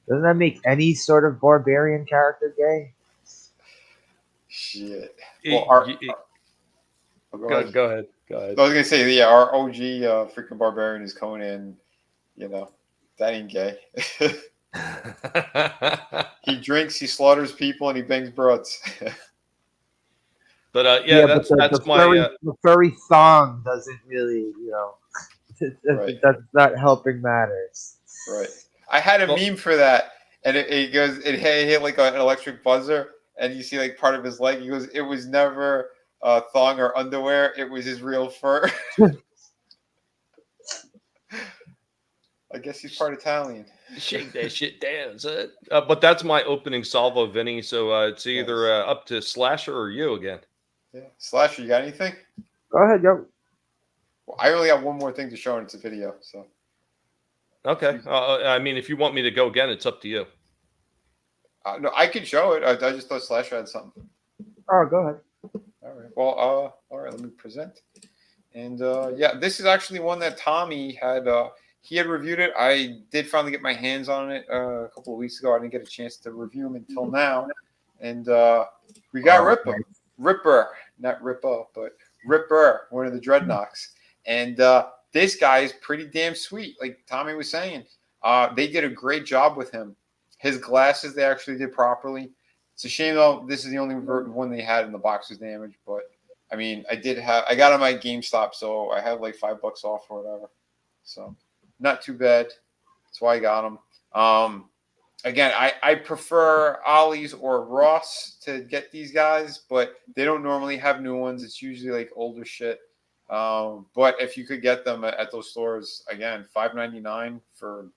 Doesn't that make any sort of barbarian character gay? Shit. Go ahead. I was gonna say, yeah, our OG freaking barbarian is Conan. You know, that ain't gay. He drinks, he slaughters people, and he bangs broads. But that's the furry thong doesn't really, Right. that's not helping matters. Right. I had a meme for that, and it goes, it hit like an electric buzzer, and you see like part of his leg. He goes, it was never thong or underwear, it was his real fur. I guess he's part Italian. Shake that shit down, son. But that's my opening salvo, Vinny. So it's either up to Slasher or you again. Yeah. Slasher, you got anything? Go ahead, go. Well, I only have one more thing to show, and it's a video. So. Okay. I mean, if you want me to go again, it's up to you. No, I could show it. I just thought Slasher had something. Oh, go ahead. All right. Well, all right. Let me present. And yeah, this is actually one that Tommy had. He had reviewed it. I did finally get my hands on it a couple of weeks ago. I didn't get a chance to review them until now. And we got Ripper, not Ripper, but Ripper, one of the Dreadnoks. And this guy is pretty damn sweet. Like Tommy was saying, they did a great job with him. His glasses, they actually did properly. It's a shame though. This is the only one they had, and the box was damaged. But I mean, I got on my GameStop, so I had like $5 off or whatever. So not too bad. That's why I got them. Again, I prefer Ollie's or Ross to get these guys, but they don't normally have new ones. It's usually like older shit. But if you could get them at those stores, again, $5.99 for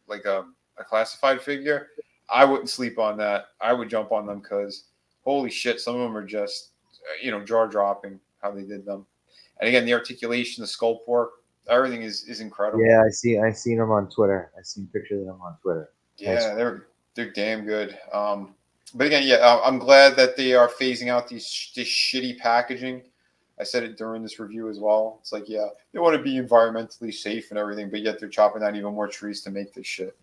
like a classified figure, I wouldn't sleep on that. I would jump on them because holy shit, some of them are just jaw dropping how they did them. And again, the articulation, the sculpt work, everything is incredible. Yeah, I seen them on Twitter. I seen pictures of them on Twitter. Yeah, they're damn good. But again, yeah, I'm glad that they are phasing out this shitty packaging. I said it during this review as well. It's like, yeah, they want to be environmentally safe and everything, but yet they're chopping down even more trees to make this shit.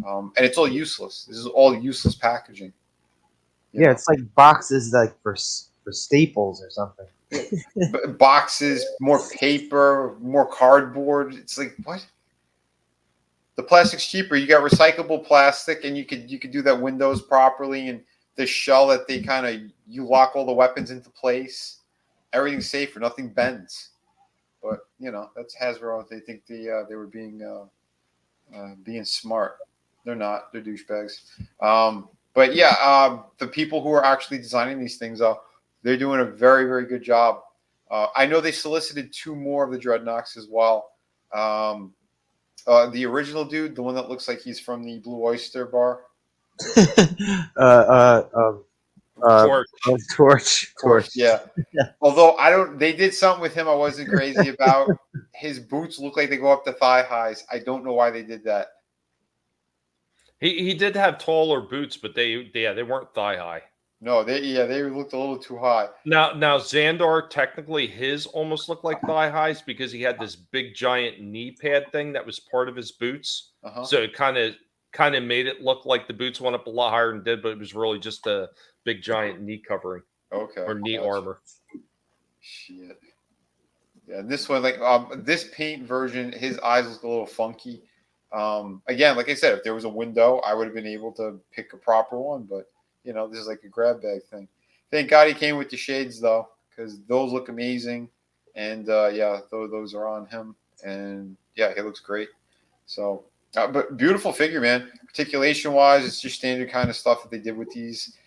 And it's all useless. This is all useless packaging. Yeah, it's like boxes like for Staples or something. Boxes, more paper, more cardboard. It's like, what? The plastic's cheaper. You got recyclable plastic, and you could do that windows properly, and the shell that they you lock all the weapons into place. Everything's safer. Nothing bends. But that's Hasbro. They think they were being smart. They're not. They're douchebags. But yeah, the people who are actually designing these things, they're doing a very, very good job. I know they solicited 2 more of the Dreadnoks as well. The original dude, the one that looks like he's from the Blue Oyster Bar. Torch. Yeah. Although they did something with him I wasn't crazy about. His boots look like they go up to thigh highs. I don't know why they did that. He did have taller boots, but they weren't thigh high. No, they looked a little too high. Now Xandar, technically his almost looked like thigh highs because he had this big giant knee pad thing that was part of his boots. So it kind of made it look like the boots went up a lot higher than did, but it was really just a big giant knee covering. Okay. Or knee armor. Shit. Yeah, this one, like this paint version, his eyes look a little funky. Again, like I said, if there was a window, I would have been able to pick a proper one, but you know, this is like a grab bag thing. Thank God he came with the shades though, because those look amazing, and those are on him, and yeah, he looks great. So, but beautiful figure, man. Articulation wise, it's just standard kind of stuff that they did with these.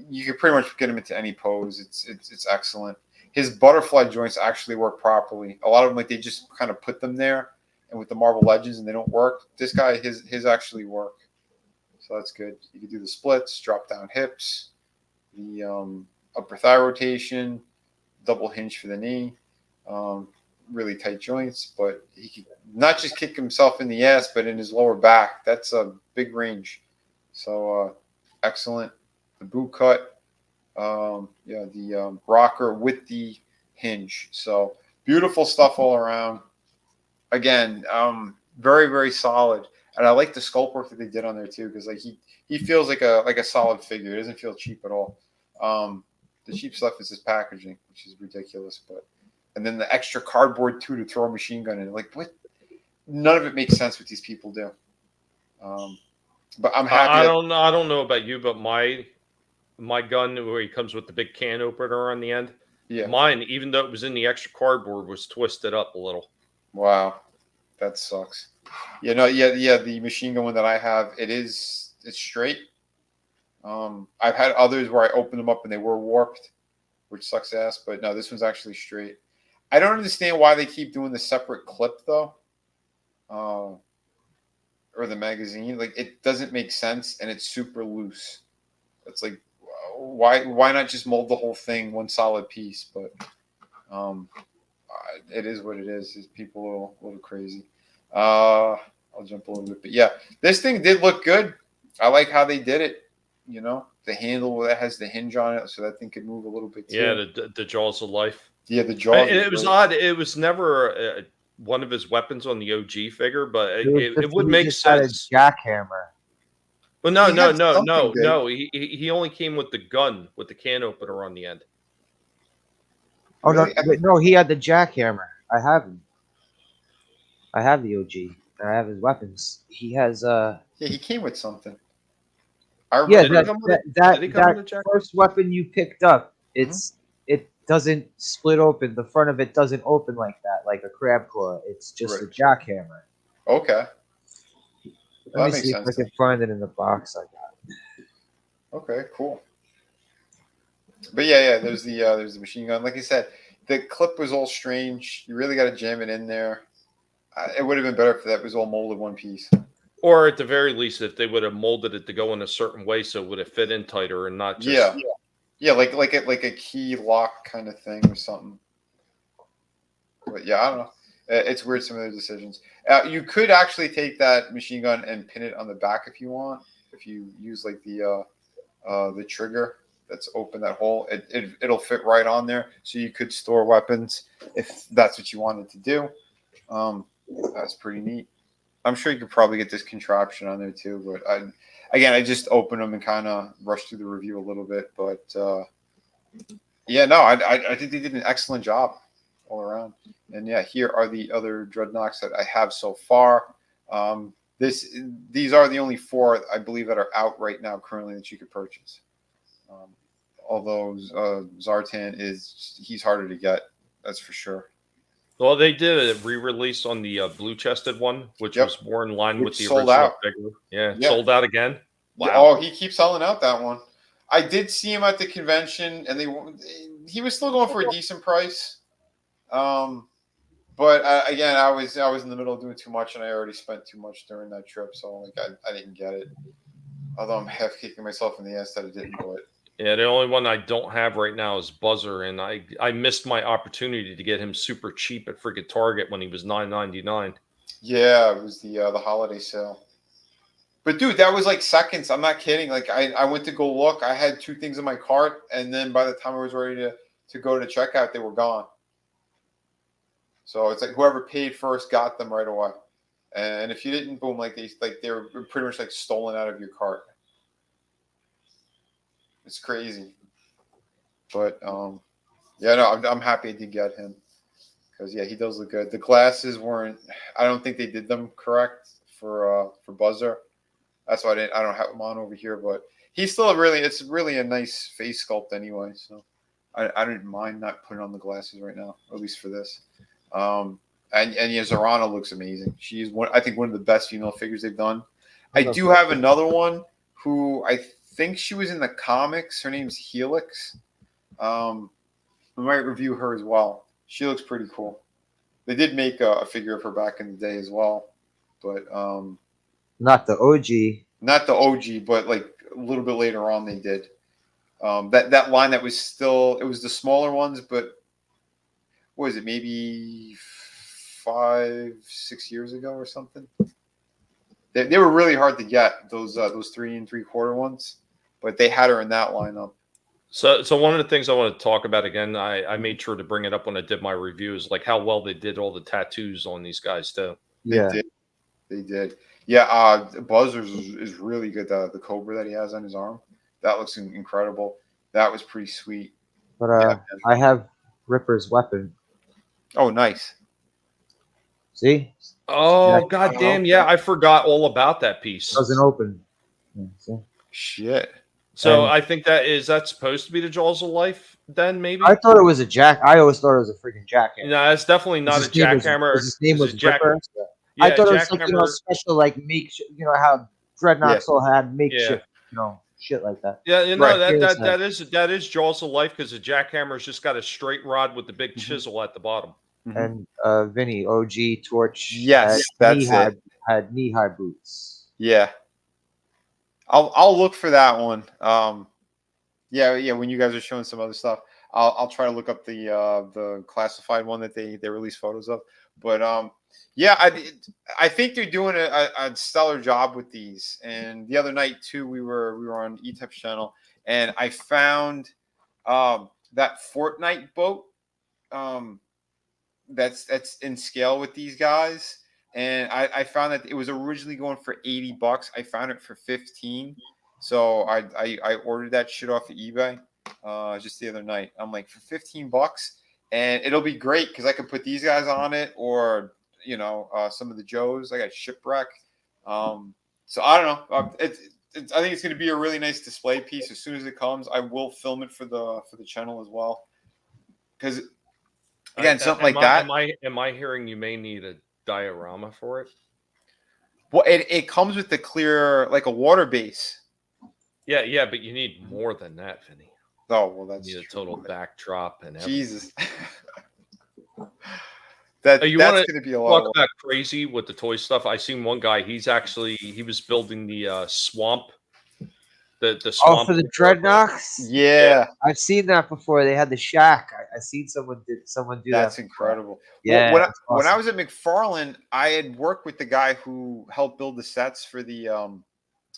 You could pretty much get him into any pose. It's excellent. His butterfly joints actually work properly. A lot of them, like they just kind of put them there, and with the Marvel Legends, and they don't work. This guy, his actually work. So that's good. You can do the splits, drop down hips, the upper thigh rotation, double hinge for the knee, really tight joints. But he can not just kick himself in the ass, but in his lower back. That's a big range. So excellent. The boot cut, the rocker with the hinge. So beautiful stuff all around. Again, very, very solid. And I like the sculpt work that they did on there too, because like he feels like a solid figure. It doesn't feel cheap at all. The cheap stuff is his packaging, which is ridiculous. And then the extra cardboard too to throw a machine gun in. Like what? None of it makes sense what these people do. But I'm happy. I don't know about you, but my gun where he comes with the big can opener on the end. Yeah. Mine, even though it was in the extra cardboard, was twisted up a little. Wow, that sucks. The machine gun one that I have, it's straight. I've had others where I opened them up and they were warped, which sucks ass. But no, this one's actually straight. I don't understand why they keep doing the separate clip though, or the magazine. Like it doesn't make sense, and it's super loose. It's like, why not just mold the whole thing one solid piece? But it is what it is. People a little crazy. I'll jump a little bit, but yeah, this thing did look good. I like how they did it. You know, the handle that has the hinge on it, so that thing could move a little bit too. Yeah, the jaws of life. Yeah, the jaws. It was odd. It was never one of his weapons on the OG figure, but it would make sense. Had a jackhammer. Well, no. He only came with the gun with the can opener on the end. Oh no, he had the jackhammer. I have him. I have the OG. I have his weapons. He has Yeah, he came with something. That first weapon you picked up, it doesn't split open. The front of it doesn't open like that, like a crab claw. It's just a jackhammer. Okay. Let me see if I can find it in the box I got. Okay, cool. But yeah, there's the machine gun. Like I said, the clip was all strange. You really got to jam it in there. It would have been better if that was all molded one piece. Or at the very least, if they would have molded it to go in a certain way, so it would have fit in tighter and not just like a key lock kind of thing or something. But yeah, I don't know. It's weird, some of their decisions. You could actually take that machine gun and pin it on the back if you want. If you use like the trigger that's open, that hole, it'll fit right on there. So you could store weapons if that's what you wanted to do. That's pretty neat. I'm sure you could probably get this contraption on there too. But I just opened them and kind of rushed through the review a little bit. But I think they did an excellent job all around. And yeah, here are the other Dreadnoks that I have so far. These are the only 4 I believe that are out right now currently that you could purchase. Although Zartan he's harder to get, that's for sure. Well, they did a re-release on the blue-chested one, which was more in line with the sold original out. figure. Yeah, sold out again. Wow. Oh, he keeps selling out that one. I did see him at the convention, and he was still going for a decent price. But again, I was in the middle of doing too much, and I already spent too much during that trip, so like I didn't get it. Although I'm half kicking myself in the ass that I didn't do it. Yeah, the only one I don't have right now is Buzzer, and I missed my opportunity to get him super cheap at freaking Target when he was $9.99. Yeah, it was the holiday sale. But dude, that was like seconds. I'm not kidding. Like I went to go look. I had 2 things in my cart, and then by the time I was ready to go to checkout, they were gone. So it's like whoever paid first got them right away. And if you didn't, boom, like they were pretty much like stolen out of your cart. It's crazy. But yeah, no, I'm happy I did get him. Because yeah, he does look good. The glasses weren't. I don't think they did them correct for Buzzer. That's why I don't have him on over here. But he's still really. It's really a nice face sculpt anyway. So I didn't mind not putting on the glasses right now, at least for this. And yeah, Zorana looks amazing. She's I think one of the best female figures they've done. I do have another one who I think she was in the comics. Her name's Helix. We might review her as well. She looks pretty cool. They did make a figure of her back in the day as well, but not the OG. Not the OG, but like a little bit later on they did. That line that was still, it was the smaller ones, but what was it, maybe 5-6 years ago or something? They were really hard to get, those 3 3/4 ones, but they had her in that lineup. So one of the things I want to talk about again, I made sure to bring it up when I did my review, is like how well they did all the tattoos on these guys too. Yeah, they did. Yeah, Buzzers is really good. The cobra that he has on his arm, that looks incredible. That was pretty sweet. But yeah, I have Ripper's weapon. Oh, nice. See? Oh, goddamn! Yeah, I forgot all about that piece. Doesn't open. Yeah, see? Shit. So I think that's supposed to be the Jaws of Life. Then maybe I thought it was a jack. I always thought it was a freaking jackhammer. No, it's definitely not a jackhammer. His name was Jack. Ripper. Yeah, I thought it was like special, like makeshift. You know how Dreadnoughts all had makeshift, shit like that. Yeah, that is Jaws of Life, because the jackhammer's just got a straight rod with the big chisel at the bottom. And Vinnie, OG Torch. Yes, that's it. Had knee-high boots. Yeah. I'll look for that one. Yeah. When you guys are showing some other stuff, I'll try to look up the classified one that they released photos of. But yeah, I think they're doing a stellar job with these. And the other night too, we were on E-Type's channel, and I found that Fortnite boat that's in scale with these guys. And I found that it was originally going for $80. I found it for 15. So I ordered that shit off of eBay just the other night. I'm like, for $15, and it'll be great because I can put these guys on it, or some of the Joes. I got Shipwreck. So I don't know. I think it's going to be a really nice display piece. As soon as it comes, I will film it for the channel as well. Because again, something like that. Am I hearing you may need a diorama for it? Well, it comes with the clear, like a water base. Yeah, but you need more than that, Vinny. Oh, well, that's you need a total backdrop and everything. Jesus. That's going to be a lot. Talk about crazy with the toy stuff. I seen one guy. He was building the swamp. The swamp for the Dreadnoughts. Yeah, I've seen that before. They had the shack. I seen someone do that. That's incredible. Yeah. Well, when I was at McFarlane, I had worked with the guy who helped build the sets for the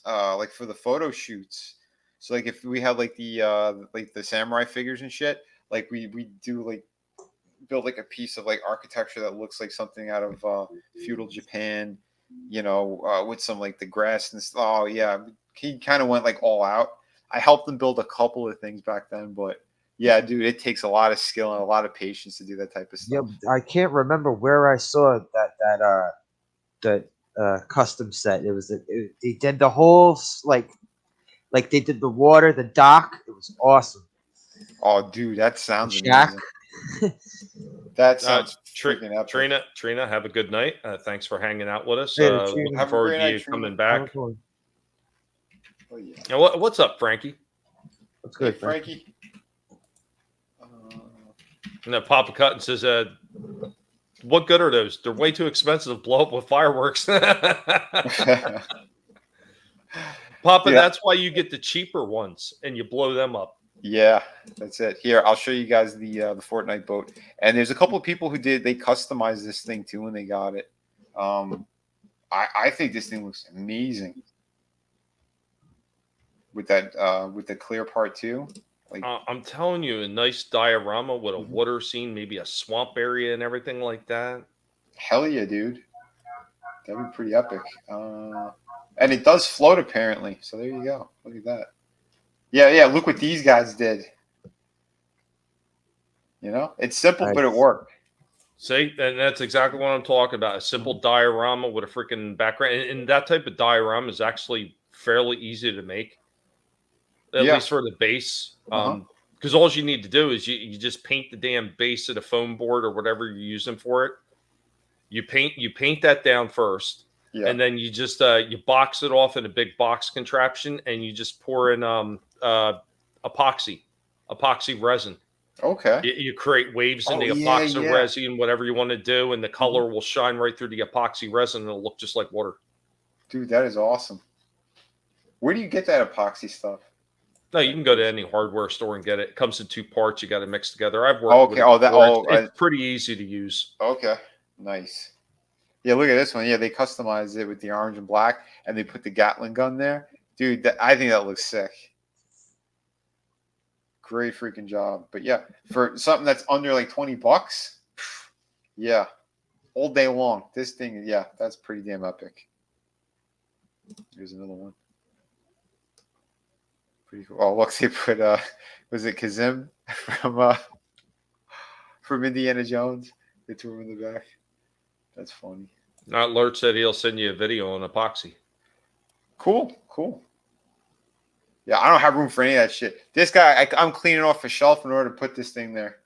like for the photo shoots. So like if we had like the samurai figures and shit, like we do like build like a piece of like architecture that looks like something out of feudal Japan, with some like the grass and stuff. Oh yeah, he kind of went like all out. I helped them build a couple of things back then, but yeah, dude, it takes a lot of skill and a lot of patience to do that type of stuff. Yeah, I can't remember where I saw that custom set. It was they did the whole like they did the water, the dock. It was awesome. Oh, dude, that sounds amazing. That sounds freaking epic. Trina, have a good night. Thanks for hanging out with us. Hey, Looking forward to you coming back. Oh, yeah. And what's up, Frankie? What's good, hey, Frankie? And Papa Cutton says, what good are those? They're way too expensive to blow up with fireworks. Papa, yeah. That's why you get the cheaper ones and you blow them up. Yeah, that's it. Here, I'll show you guys the Fortnite boat. And there's a couple of people who they customized this thing too when they got it. I think this thing looks amazing. with the clear part too. Like I'm telling you, a nice diorama with a Mhm. water scene, maybe a swamp area and everything like that. hell yeah, dude. That'd be pretty epic. And it does float apparently. So there you go. Look at that. Yeah. Look what these guys did. You know, it's simple, but it Nice. worked. See, and that's exactly what I'm talking about. A simple diorama with a freaking background. And that type of diorama is actually fairly easy to make, at Yeah. least for the base. Uh-huh. Because all you need to do is you just paint the damn base of the foam board or whatever you're using for it. You paint that down first. Yeah. And then you just you box it off in a big box contraption, and you just pour in epoxy resin. Okay. You create waves in Oh, the yeah, epoxy yeah. resin, whatever you want to do, and the color will shine right through the epoxy resin, and it'll look just like water. Dude, that is awesome. Where do you get that epoxy stuff? No, you can go to any hardware store and get it. It comes in 2 parts. You got to mix together. I've worked. Oh, with okay. it Oh, that. before. Oh, It's pretty easy to use. okay. Nice. Yeah, look at this one. Yeah, they customized it with the orange and black, and they put the Gatling gun there. Dude, I think that looks sick. Great freaking job. But yeah, for something that's under like $20, yeah, all day long. This thing, yeah, that's pretty damn epic. Here's another one. Pretty cool. Oh, look, they put was it Kazim from Indiana Jones? They threw him in the back. That's funny. Not Lurch said he'll send you a video on epoxy. Cool. Yeah, I don't have room for any of that shit. This guy, I'm cleaning off a shelf in order to put this thing there.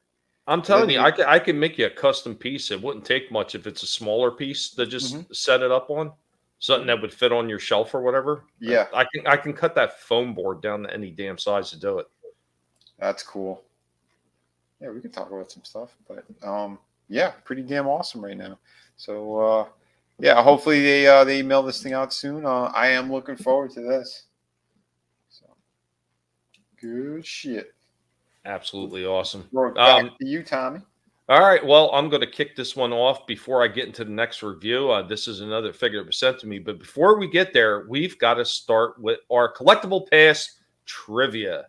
I'm telling you, I can make you a custom piece. It wouldn't take much if it's a smaller piece to just set it up on. Something that would fit on your shelf or whatever. Yeah. I can cut that foam board down to any damn size to do it. That's cool. Yeah, we could talk about some stuff, but yeah, pretty damn awesome right now. So yeah, hopefully they mail this thing out soon. I am looking forward to this. So good shit. Absolutely awesome. Back to you, Tommy. All right. Well, I'm going to kick this one off before I get into the next review. This is another figure that was sent to me. But before we get there, we've got to start with our Collectable Past trivia.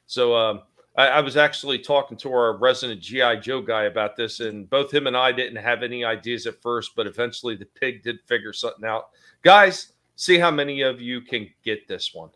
So I was actually talking to our resident G.I. Joe guy about this, and both him and I didn't have any ideas at first, but eventually the pig did figure something out. Guys, see how many of you can get this one.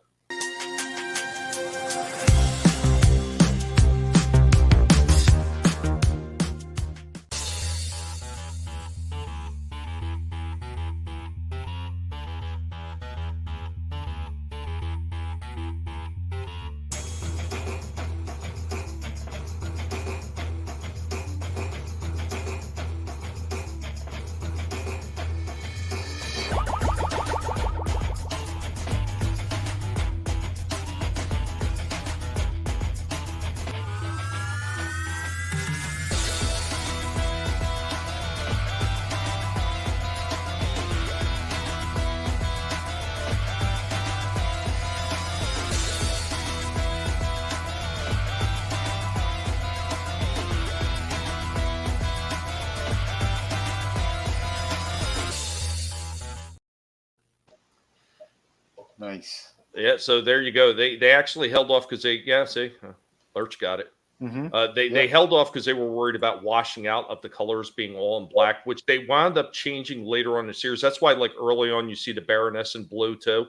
Nice. Yeah, so there you go. They actually held off because Lurch got it. They held off because they were worried about washing out of the colors being all in black, which they wound up changing later on in the series. That's why, like early on, you see the Baroness in blue too,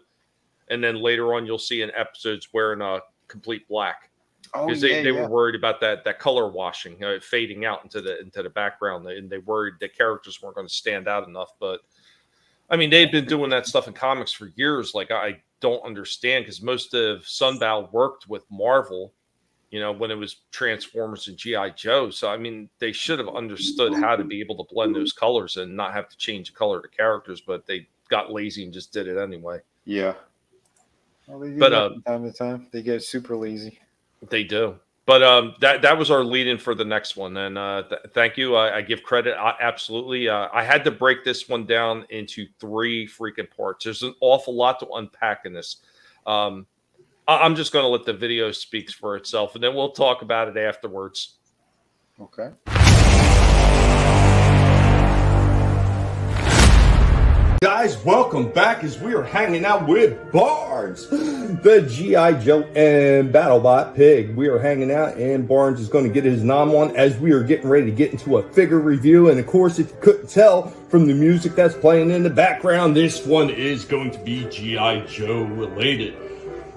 and then later on you'll see in episodes wearing a complete black because they were worried about that color washing, fading out into the background, and they worried the characters weren't going to stand out enough. But I mean, they've been doing that stuff in comics for years. Like, I don't understand because most of Sunbow worked with Marvel, you know, when it was Transformers and G.I. Joe. So, I mean, they should have understood how to be able to blend those colors and not have to change the color of the characters, but they got lazy and just did it anyway. Yeah. Well, they do that from time to time. They get super lazy. They do. But that was our lead-in for the next one, and thank you. I give credit, absolutely. I had to break this one down into 3 freaking parts. There's an awful lot to unpack in this. I'm just going to let the video speak for itself, and then we'll talk about it afterwards. Okay. Guys, welcome back as we are hanging out with Barnes, the G.I. Joe and BattleBot pig. We are hanging out and Barnes is going to get his nom on as we are getting ready to get into a figure review. And of course, if you couldn't tell from the music that's playing in the background, this one is going to be G.I. Joe related.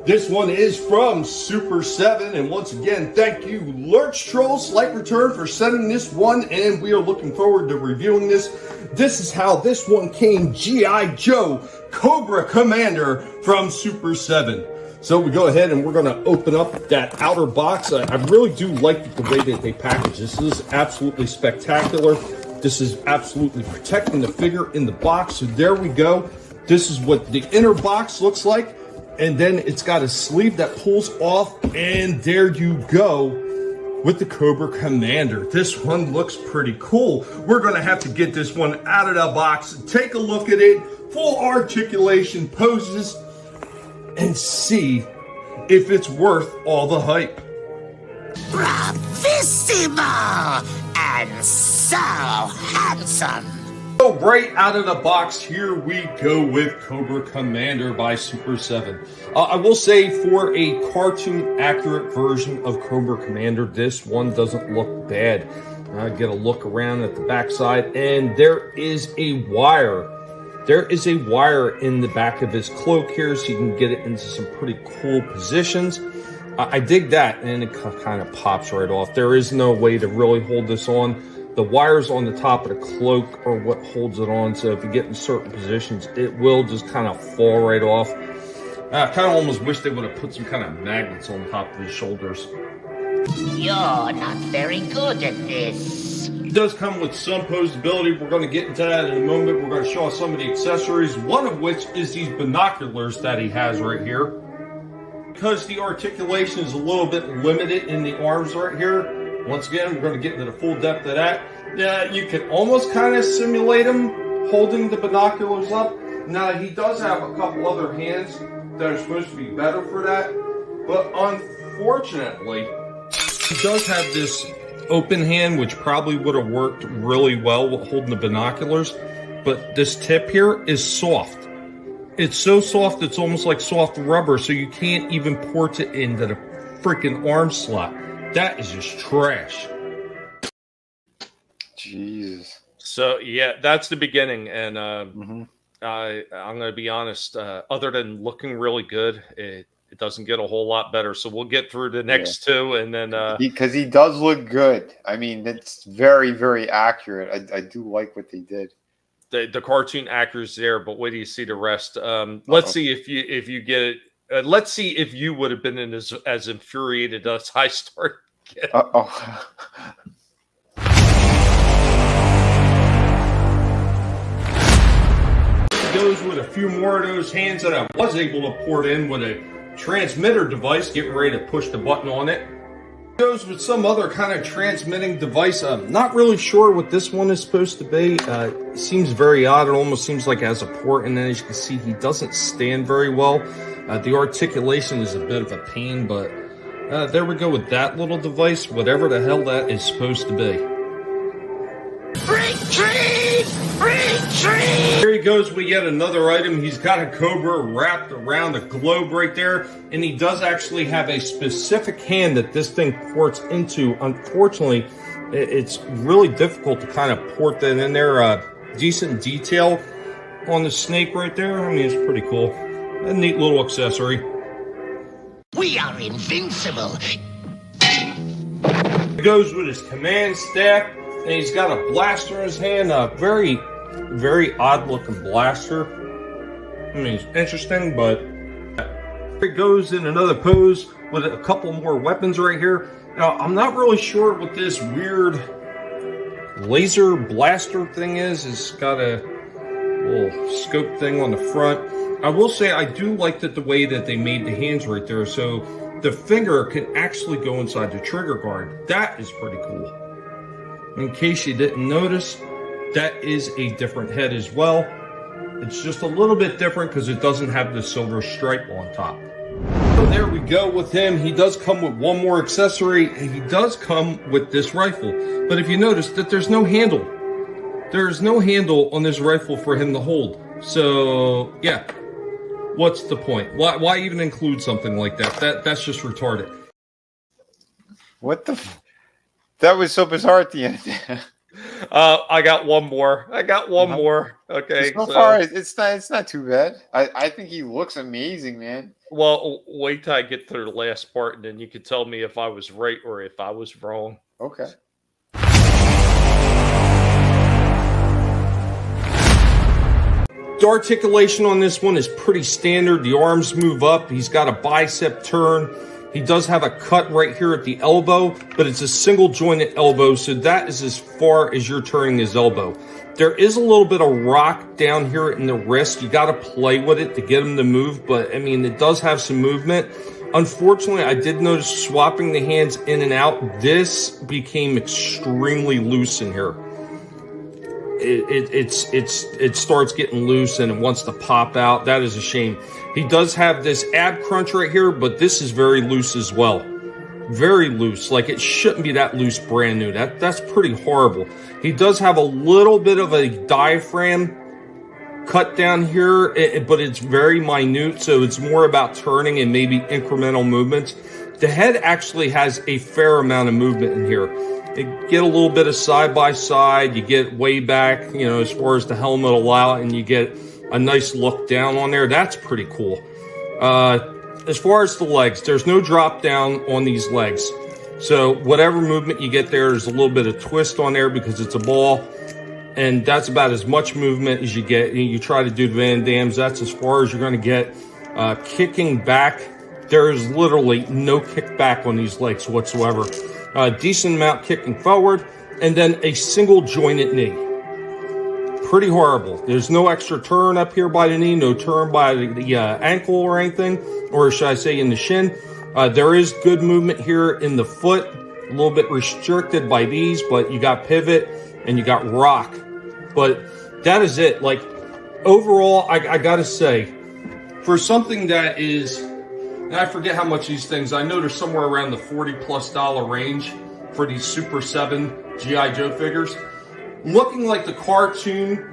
This one is from Super 7, and once again, thank you, Lurch Troll Slight Return, for sending this one, and we are looking forward to reviewing this. This is how this one came, G.I. Joe Cobra Commander from Super 7. So we go ahead and we're going to open up that outer box. I really do like the way that they package this. This is absolutely spectacular. This is absolutely protecting the figure in the box. So there we go. This is what the inner box looks like. And then it's got a sleeve that pulls off, and there you go with the Cobra Commander. This one looks pretty cool. We're going to have to get this one out of the box, take a look at it, full articulation poses, and see if it's worth all the hype. Bravissimo! And so handsome! So right out of the box, here we go with Cobra Commander by Super 7. I will say, for a cartoon accurate version of Cobra Commander, this one doesn't look bad. Get a look around at the backside, and there is a wire. There is a wire in the back of his cloak here, so you can get it into some pretty cool positions. I dig that, and it kind of pops right off. There is no way to really hold this on. The wires on the top of the cloak are what holds it on, so if you get in certain positions, it will just kind of fall right off. I kind of almost wish they would have put some kind of magnets on top of his shoulders. You're not very good at this. It does come with some posability. We're going to get into that in a moment. We're going to show off some of the accessories, one of which is these binoculars that he has right here. Because the articulation is a little bit limited in the arms right here, once again, we're going to get into the full depth of that. Yeah, you can almost kind of simulate him holding the binoculars up. Now, he does have a couple other hands that are supposed to be better for that. But unfortunately, he does have this open hand, which probably would have worked really well with holding the binoculars. But this tip here is soft. It's so soft, it's almost like soft rubber, so you can't even port it into the freaking arm slot. That is just trash. Jesus. So yeah, that's the beginning, and I'm going to be honest. Other than looking really good, it doesn't get a whole lot better. So we'll get through the next two, and then because he does look good. I mean, it's very, very accurate. I do like what they did. The cartoon actors there, but wait till you see the rest. Let's see if you get it. Let's see if you would have been as infuriated as I started. It goes with a few more of those hands that I was able to port in with a transmitter device, getting ready to push the button on it. It goes with some other kind of transmitting device. I'm not really sure what this one is supposed to be. It seems very odd. It almost seems like it has a port, and then as you can see, he doesn't stand very well. The articulation is a bit of a pain, but there we go with that little device, whatever the hell that is supposed to be. Retreat! Retreat! Here he goes with yet another item. He's got a Cobra wrapped around a globe right there, and he does actually have a specific hand that this thing ports into. Unfortunately, it's really difficult to kind of port that in there. Decent detail on the snake right there. I mean, it's pretty cool. A neat little accessory. We are invincible. He goes with his command staff, and he's got a blaster in his hand. A very, very odd looking blaster. I mean, it's interesting, but it goes in another pose with a couple more weapons right here. Now, I'm not really sure what this weird laser blaster thing is. It's got a little scope thing on the front. I will say I do like the way that they made the hands right there, so the finger can actually go inside the trigger guard. That is pretty cool. In case you didn't notice, that is a different head as well. It's just a little bit different because it doesn't have the silver stripe on top. So there we go with him. He does come with one more accessory, and he does come with this rifle. But if you notice that there's no handle. There is no handle on this rifle for him to hold. So yeah, what's the point? Why even include something like that? That's just retarded. What the? That was so bizarre at the end. I got one more. Okay, So far, it's not too bad. I think he looks amazing, man. Well, wait till I get to the last part, and then you can tell me if I was right or if I was wrong. Okay. The articulation on this one is pretty standard. The arms move up. He's got a bicep turn. He does have a cut right here at the elbow, but it's a single jointed elbow, so that is as far as you're turning his elbow. There is a little bit of rock down here in the wrist. You got to play with it to get him to move, but I mean, it does have some movement. Unfortunately, I did notice swapping the hands in and out, this became extremely loose in here. It starts getting loose and it wants to pop out. That is a shame. He does have this ab crunch right here, but this is very loose as well. Very loose. Like, it shouldn't be that loose brand new. That's pretty horrible. He does have a little bit of a diaphragm cut down here, but it's very minute, so it's more about turning and maybe incremental movements. The head actually has a fair amount of movement in here. You get a little bit of side by side, you get way back, as far as the helmet will allow, and you get a nice look down on there. That's pretty cool. As far as the legs, there's no drop down on these legs. So whatever movement you get there's a little bit of twist on there because it's a ball. And that's about as much movement as you get. You try to do the Van Dams, that's as far as you're going to get. Kicking back, there is literally no kickback on these legs whatsoever. Decent amount kicking forward, and then a single jointed knee. Pretty horrible. There's no extra turn up here by the knee, no turn by the ankle or anything, or should I say in the shin. There is good movement here in the foot, a little bit restricted by these, but you got pivot and you got rock. But that is it. Like, overall, I gotta say, for something that is, and I forget how much these things, I know they're somewhere around the $40+ range for these Super 7 G.I. Joe figures. Looking like the cartoon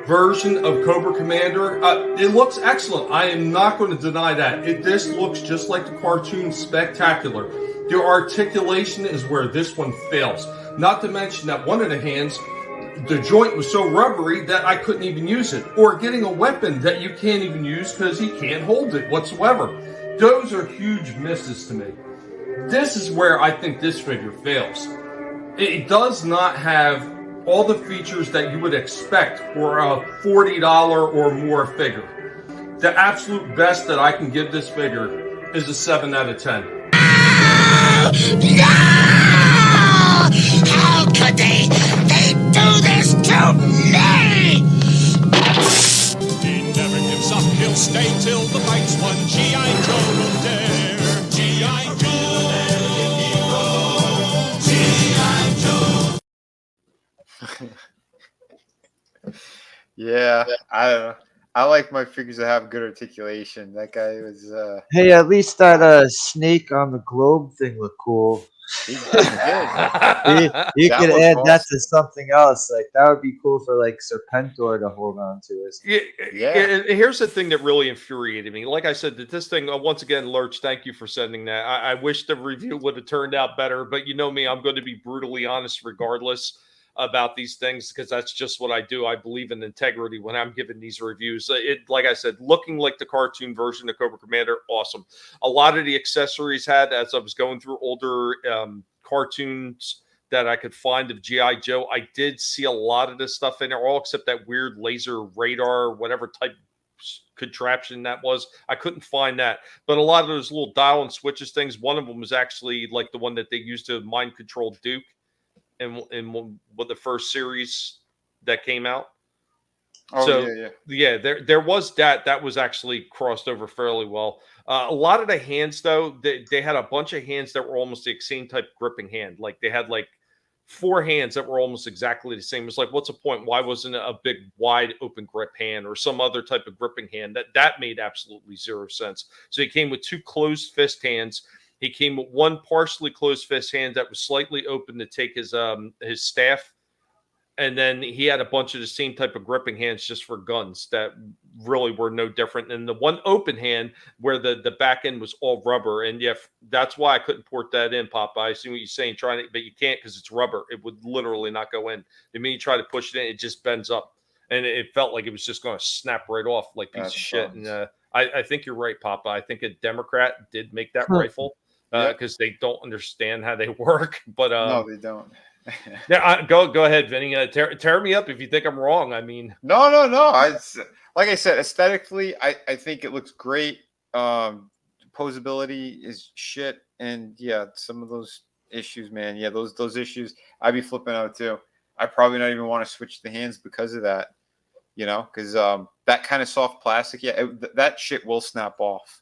version of Cobra Commander, it looks excellent. I am not going to deny that. This looks just like the cartoon, spectacular. The articulation is where this one fails. Not to mention that one of the hands, the joint was so rubbery that I couldn't even use it. Or getting a weapon that you can't even use because he can't hold it whatsoever. Those are huge misses to me. This is where I think this figure fails. It does not have all the features that you would expect for a $40 or more figure. The absolute best that I can give this figure is a 7 out of 10. No! How could they? They do this to me! He never gives up, he'll stay till the fight's won. G.I. Joe will dare. G.I. Joe, G.I. Joe. Yeah, I don't know. I like my figures that have good articulation. That guy was. Hey, at least that snake on the globe thing looked cool. He's good. You That could was add that awesome. to something else. Like, that would be cool for like Serpentor to hold on to. Yeah. And here's the thing that really infuriated me. Like I said, that this thing, once again, Lurch, thank you for sending that. I wish the review would have turned out better, but you know me, I'm going to be brutally honest regardless about these things because that's just what I do. I believe in integrity when I'm giving these reviews. Like I said, looking like the cartoon version of Cobra Commander, awesome. A lot of the accessories had, as I was going through older cartoons that I could find of G.I. Joe, I did see a lot of this stuff in there, all except that weird laser radar, whatever type contraption that was. I couldn't find that. But a lot of those little dial and switches things, one of them was actually like the one that they used to mind control Duke in the first series that came out. Oh, so there was that was actually crossed over fairly well. A lot of the hands though, they had a bunch of hands that were almost the same type gripping hand. Like they had like 4 hands that were almost exactly the same. It's like, what's the point? Why wasn't it a big wide open grip hand or some other type of gripping hand? That made absolutely zero sense. So he came with 2 closed fist hands. He came with 1 partially closed fist hand that was slightly open to take his staff And then he had a bunch of the same type of gripping hands just for guns that really were no different. And the one open hand where the back end was all rubber. And yeah, that's why I couldn't port that in, Papa. I see what you're saying, trying to, but you can't because it's rubber. It would literally not go in. The minute you try to push it in, it just bends up. And it felt like it was just going to snap right off like piece of shit. And I think you're right, Papa. I think a Democrat did make that rifle because they don't understand how they work. But no, they don't. Yeah, go ahead, Vinny. Tear me up if you think I'm wrong. I mean, no. Like I said, aesthetically, I think it looks great. Posability is shit, and yeah, some of those issues, man. Yeah, those issues, I'd be flipping out too. I probably not even want to switch the hands because of that. You know, because that kind of soft plastic, that shit will snap off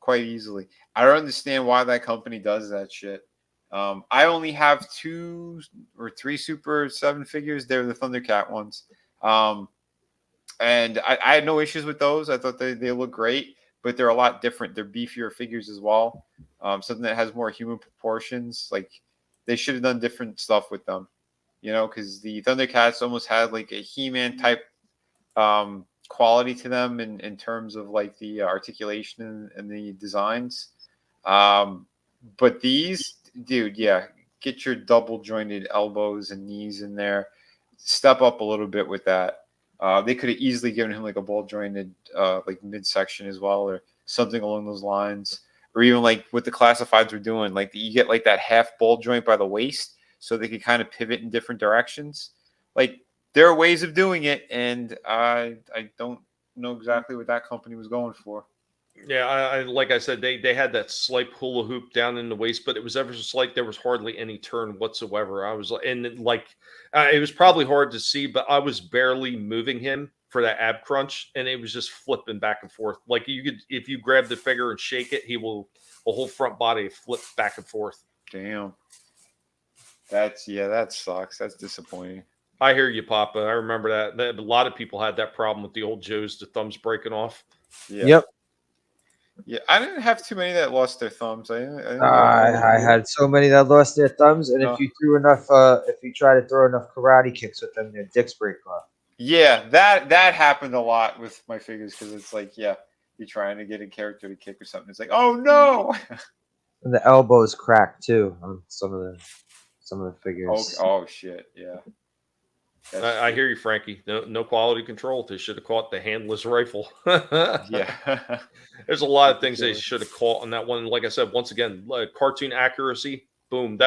quite easily. I don't understand why that company does that shit. I only have 2 or 3 Super 7 figures. They're the Thundercat ones. And I had no issues with those. I thought they look great, but they're a lot different. They're beefier figures as well. Something that has more human proportions. Like, they should have done different stuff with them, you know, because the Thundercats almost had like a He-Man type quality to them in terms of like the articulation and the designs. But these, dude, get your double jointed elbows and knees in there. Step up a little bit with that. They could have easily given him like a ball jointed like midsection as well, or something along those lines. Or even like what the classifieds were doing, like you get like that half ball joint by the waist, so they could kind of pivot in different directions. Like, there are ways of doing it, and I don't know exactly what that company was going for. Yeah, I like I said, they had that slight hula hoop down in the waist, but it was ever so slight. There was hardly any turn whatsoever. I was and like it was probably hard to see, but I was barely moving him for that ab crunch, and it was just flipping back and forth. Like, you could, if you grab the figure and shake it, the whole front body flip back and forth. Damn, that sucks. That's disappointing. I hear you, Papa. I remember that. A lot of people had that problem with the old Joes, the thumbs breaking off. Yeah. Yep. Yeah, I didn't have too many that lost their thumbs. I had so many that lost their thumbs, and if you try to throw enough karate kicks with them, their dicks break off. Yeah, that happened a lot with my figures, because it's like, you're trying to get a character to kick or something. It's like, oh no. And the elbows crack too on some of the figures. Oh shit, yeah. I hear you, Frankie. No quality control. They should have caught the handless rifle. Yeah. There's a lot of things they should have caught on that one. Like I said, once again, cartoon accuracy. Boom.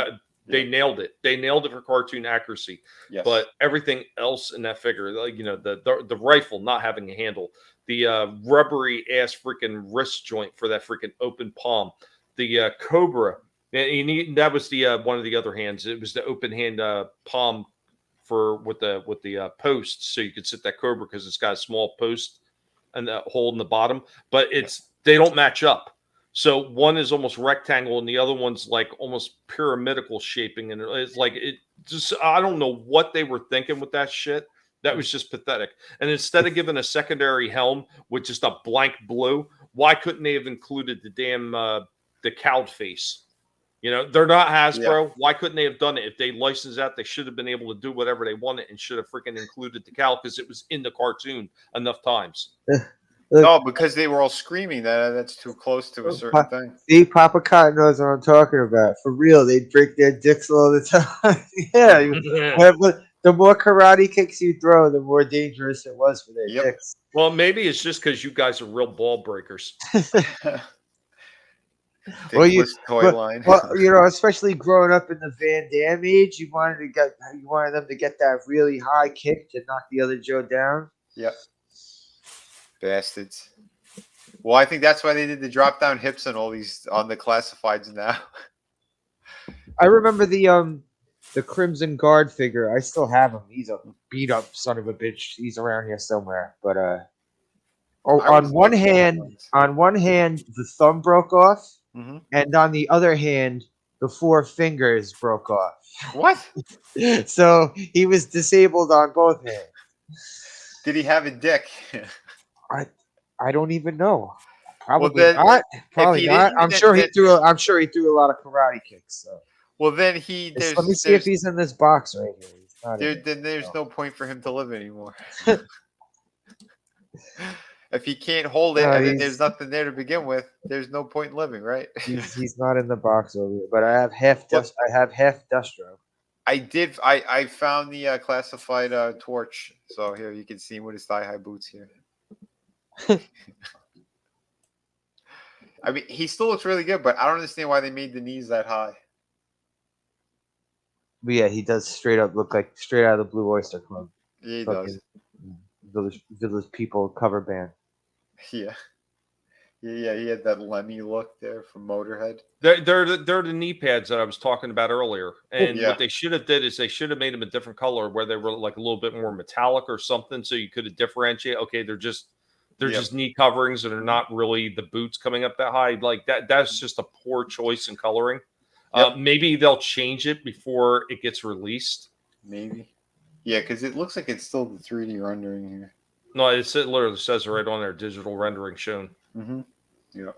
They nailed it. They nailed it for cartoon accuracy. Yes. But everything else in that figure, like, you know, the rifle not having a handle, the rubbery ass freaking wrist joint for that freaking open palm, the Cobra. That was the one of the other hands. It was the open hand palm with the posts, so you could sit that Cobra, because it's got a small post and that hole in the bottom, but they don't match up. So one is almost rectangle and the other one's like almost pyramidical shaping, and it's like, it just, I don't know what they were thinking with that shit. That was just pathetic. And instead of giving a secondary helm with just a blank blue, why couldn't they have included the damn the cowed face? You know, they're not Hasbro. Yeah. Why couldn't they have done it? If they licensed that, they should have been able to do whatever they wanted, and should have freaking included the cowl, because it was in the cartoon enough times. No, because they were all screaming that's too close to a certain thing. See, Papa Cotton knows what I'm talking about. For real, they'd break their dicks all the time. Yeah. But the more karate kicks you throw, the more dangerous it was for their dicks. Well, maybe it's just because you guys are real ball breakers. Well, you know, especially growing up in the Van Damme age, you wanted them to get that really high kick to knock the other Joe down. Yep. Bastards. Well, I think that's why they did the drop down hips and all these on the classifieds now. I remember the Crimson Guard figure. I still have him. He's a beat up son of a bitch. He's around here somewhere. But on one hand, the thumb broke off. Mm-hmm. And on the other hand, the 4 fingers broke off. What? So he was disabled on both hands. Did he have a dick? I don't even know. Probably not. Probably not. I'm sure he threw a lot of karate kicks. So. Well, then let me see if he's in this box right here. Then there's no point for him to live anymore. If he can't hold it, No, and then there's nothing there to begin with, there's no point in living, right? he's not in the box over here. But I have half dust. I have half Destro. I found the classified torch. So here you can see him with his thigh high boots here. I mean, he still looks really good, but I don't understand why they made the knees that high. But yeah, he does straight up look like straight out of the Blue Oyster Club. Yeah, he Fucking does. Village People cover band. Yeah. Yeah, he had that Lemmy look there from Motorhead. They're the knee pads that I was talking about earlier. And what they should have did is they should have made them a different color where they were like a little bit more metallic or something, so you could have differentiate. Okay, they're just knee coverings and they're not really the boots coming up that high. Like that's just a poor choice in coloring. Maybe they'll change it before it gets released. Maybe. Yeah, because it looks like it's still the 3D rendering here. No, it literally says right on there, digital rendering shown. Mm-hmm. Yep.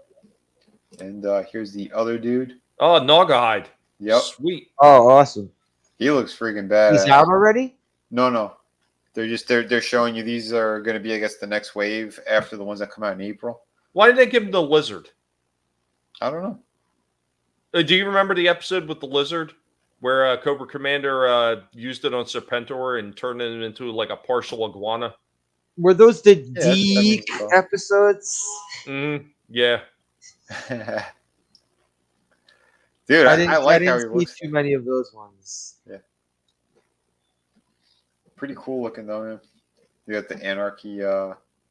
And here's the other dude. Oh, Naugahyde. Yep. Sweet. Oh, awesome. He looks freaking bad. He's out already? No. They're showing you these are going to be, I guess, the next wave after the ones that come out in April. Why did they give him the lizard? I don't know. Do you remember the episode with the lizard where Cobra Commander used it on Serpentor and turned it into like a partial iguana? Were those the Deke episodes? Yeah. Dude, I like I how he didn't looks. see too many of those ones. Yeah. Pretty cool looking though, man. You got the anarchy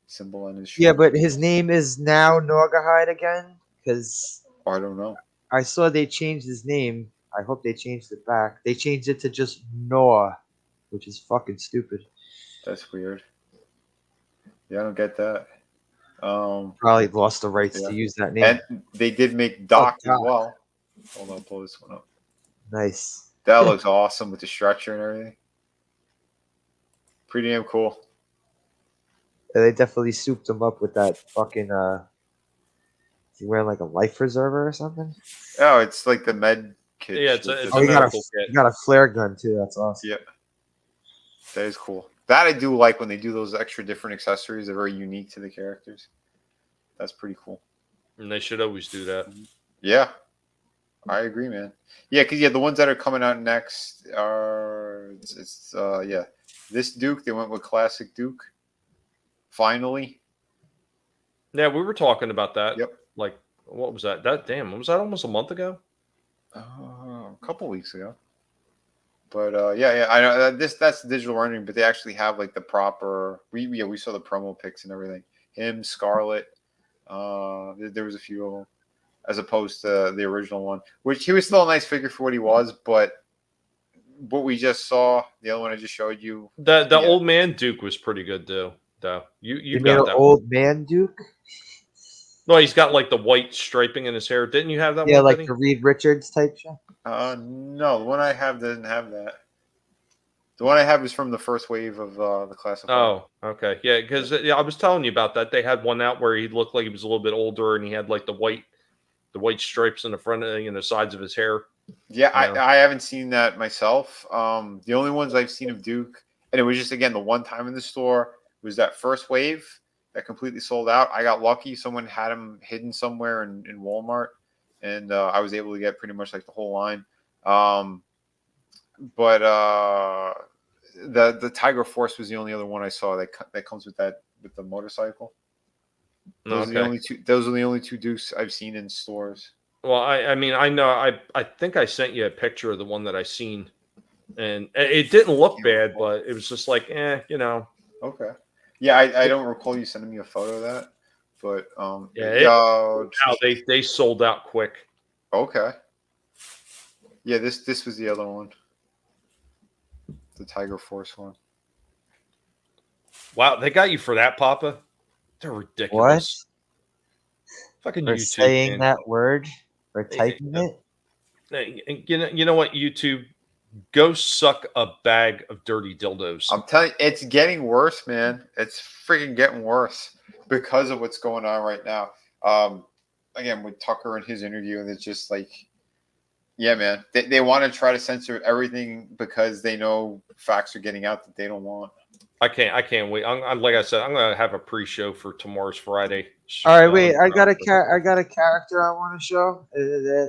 symbol on his shirt. Yeah, but his name is now Naugahyde again? Because I don't know. I saw they changed his name. I hope they changed it back. They changed it to just Noah, which is fucking stupid. That's weird. Yeah, I don't get that. Probably lost the rights to use that name. And they did make Doc as well. Hold on, pull this one up. Nice. That looks awesome with the stretcher and everything. Pretty damn cool. Yeah, they definitely souped him up with that fucking he wearing like a life preserver or something? Oh, it's like the med kit. Yeah, it's a he got a flare gun too. That's awesome. Yeah. That is cool. That I do like when they do those extra different accessories. They're very unique to the characters. That's pretty cool. And they should always do that. Yeah. I agree, man. Yeah, because the ones that are coming out next are this Duke. They went with classic Duke. Finally. Yeah, we were talking about that. Yep. Like, what was that? Was that almost a month ago? A couple weeks ago. But I know that's digital rendering, but they actually have like the proper. We saw the promo pics and everything. Him, Scarlet. There was a few of them, as opposed to the original one, which he was still a nice figure for what he was. But what we just saw, the other one I just showed you, the old man Duke was pretty good though. You made got an that old man Duke. No, he's got like the white striping in his hair. Didn't you have that? Yeah, one, like Vinnie? the Reed Richards type shit. No, the one I have doesn't have that. The one I have is from the first wave of the classified. Oh, okay, yeah, because I was telling you about that. They had one out where he looked like he was a little bit older, and he had like the white stripes in the front and the sides of his hair. Yeah, I haven't seen that myself. The only ones I've seen of Duke, and it was just again the one time in the store, was that first wave that completely sold out. I got lucky; someone had them hidden somewhere in Walmart, and I was able to get pretty much like the whole line. But the Tiger Force was the only other one I saw that comes with the motorcycle. Those are the only two. Those are the only two Dukes I've seen in stores. Well, I mean, I know. I think I sent you a picture of the one that I seen, and it didn't look bad, but it was just like, Okay. Yeah, I don't recall you sending me a photo of that, but they sold out quick. Okay. Yeah, this was the other one, the Tiger Force one. Wow, they got you for that, Papa. They're ridiculous. What? Fucking for YouTube, saying man. that word or typing it. You know what, YouTube? Go suck a bag of dirty dildos. I'm telling you, it's getting worse, man. It's freaking getting worse because of what's going on right now. Again, with Tucker and his interview, and it's just like, Yeah, man. They want to try to censor everything because they know facts are getting out that they don't want. I can't wait. I'm like I said, I'm gonna have a pre-show for tomorrow's Friday. All right, wait. I got a character I want to show.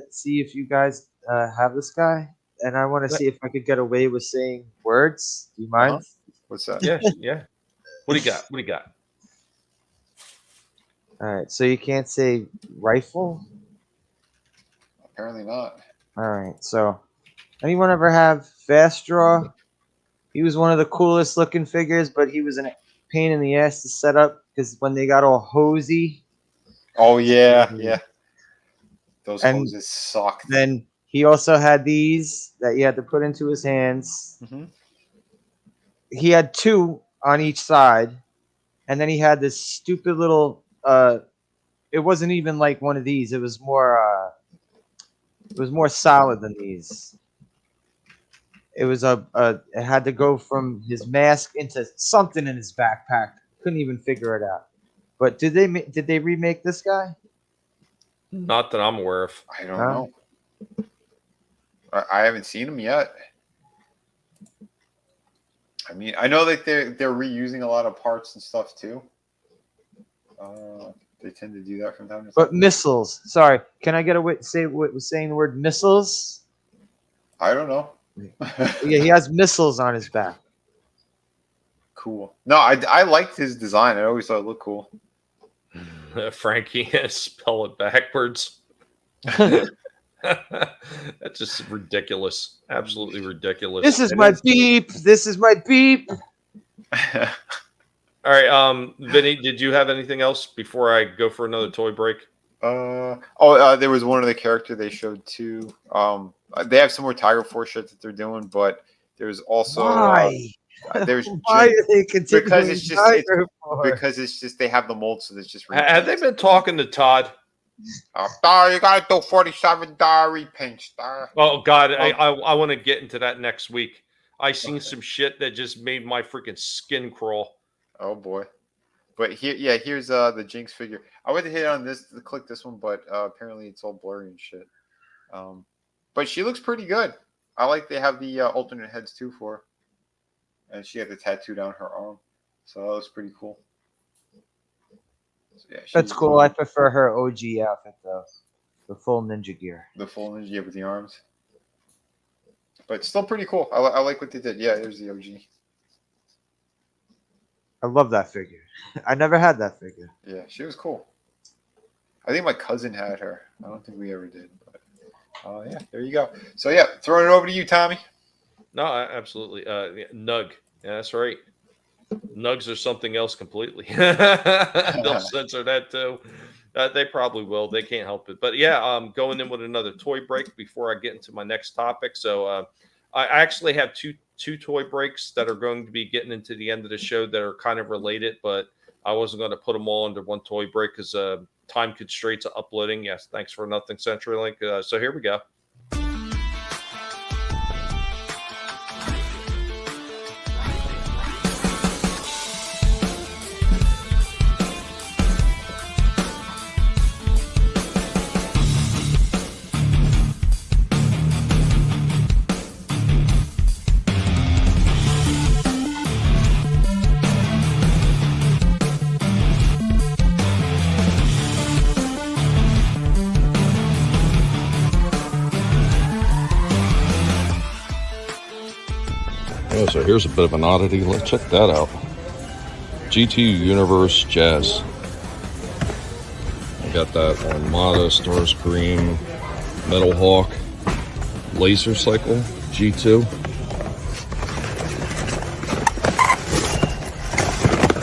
See if you guys have this guy, and I want to see if I could get away with saying words. Do you mind? What's that? Yeah. What do you got? All right. So you can't say rifle. Apparently not. All right. So, anyone ever have Fast Draw? He was one of the coolest looking figures, but he was a pain in the ass to set up because when they got all hosey. Oh yeah. Those hoses sucked. Then he also had these that you had to put into his hands. Mm-hmm. He had two on each side, and then he had this stupid little. It wasn't even like one of these. It was more. It was more solid than these. It was it had to go from his mask into something in his backpack. Couldn't even figure it out. But did they remake this guy? Not that I'm aware of. I don't know. I haven't seen him yet. I mean, I know that they're reusing a lot of parts and stuff too. They tend to do that from time to time. But missiles. Sorry, can I get saying the word missiles? I don't know. Yeah, he has missiles on his back. Cool. No, I liked his design. I always thought it looked cool. Frankie, spell it backwards. That's just ridiculous. Absolutely ridiculous. This is my beep. This is my beep. All right, Vinny, did you have anything else before I go for another toy break? There was one other character they showed too. They have some more Tiger Force shit that they're doing, but there's also there's why are they continuing? Because it's just they have the mold, so there's just have they been talking to Todd? You gotta do 47 repaints. Oh God, I want to get into that next week. I seen some shit that just made my freaking skin crawl. Oh boy. But here's the Jinx figure. I went to hit on this to click this one, but apparently it's all blurry and shit. But she looks pretty good. I like they have the alternate heads too for her. And she had the tattoo down her arm. So that was pretty cool. So, that's cool. I prefer her OG outfit though. The full ninja gear. The full ninja gear with the arms. But still pretty cool. I like what they did. Yeah, there's the OG. I love that figure. I never had that figure. Yeah, she was cool. I think my cousin had her. I don't think we ever did. But yeah, there you go. So yeah, throwing it over to you, Tommy. No, absolutely. Nug. Yeah, that's right. Nugs are something else completely. They'll censor that too. They probably will. They can't help it. But yeah, going in with another toy break before I get into my next topic. So I actually have two toy breaks that are going to be getting into the end of the show that are kind of related, but I wasn't going to put them all under one toy break because time constraints of uploading. Yes, thanks for nothing, CenturyLink. So here we go. Yeah, so here's a bit of an oddity. Let's check that out. G2 Universe Jazz. I got that Armada, Starscream, Metal Hawk, Laser Cycle, G2.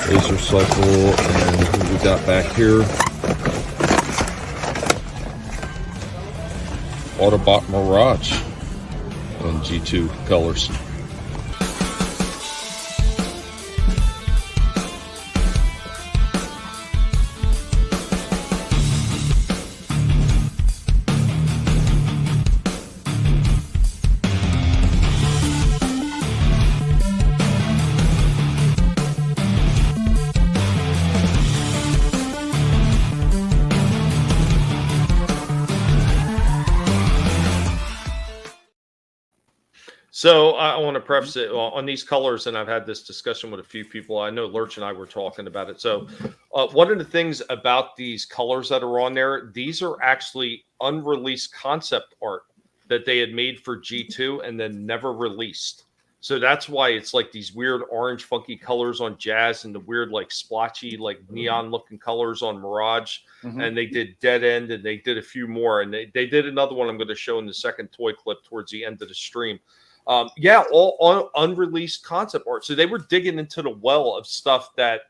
Laser Cycle, and who we got back here? Autobot Mirage in G2 colors. So I want to preface it on these colors, and I've had this discussion with a few people. I know Lurch and I were talking about it. So one of the things about these colors that are on there, these are actually unreleased concept art that they had made for G2 and then never released. So that's why it's like these weird orange funky colors on Jazz and the weird like splotchy like neon looking colors on Mirage. And they did Dead End and they did a few more. And they did another one I'm going to show in the second toy clip towards the end of the stream. All unreleased concept art. So they were digging into the well of stuff that,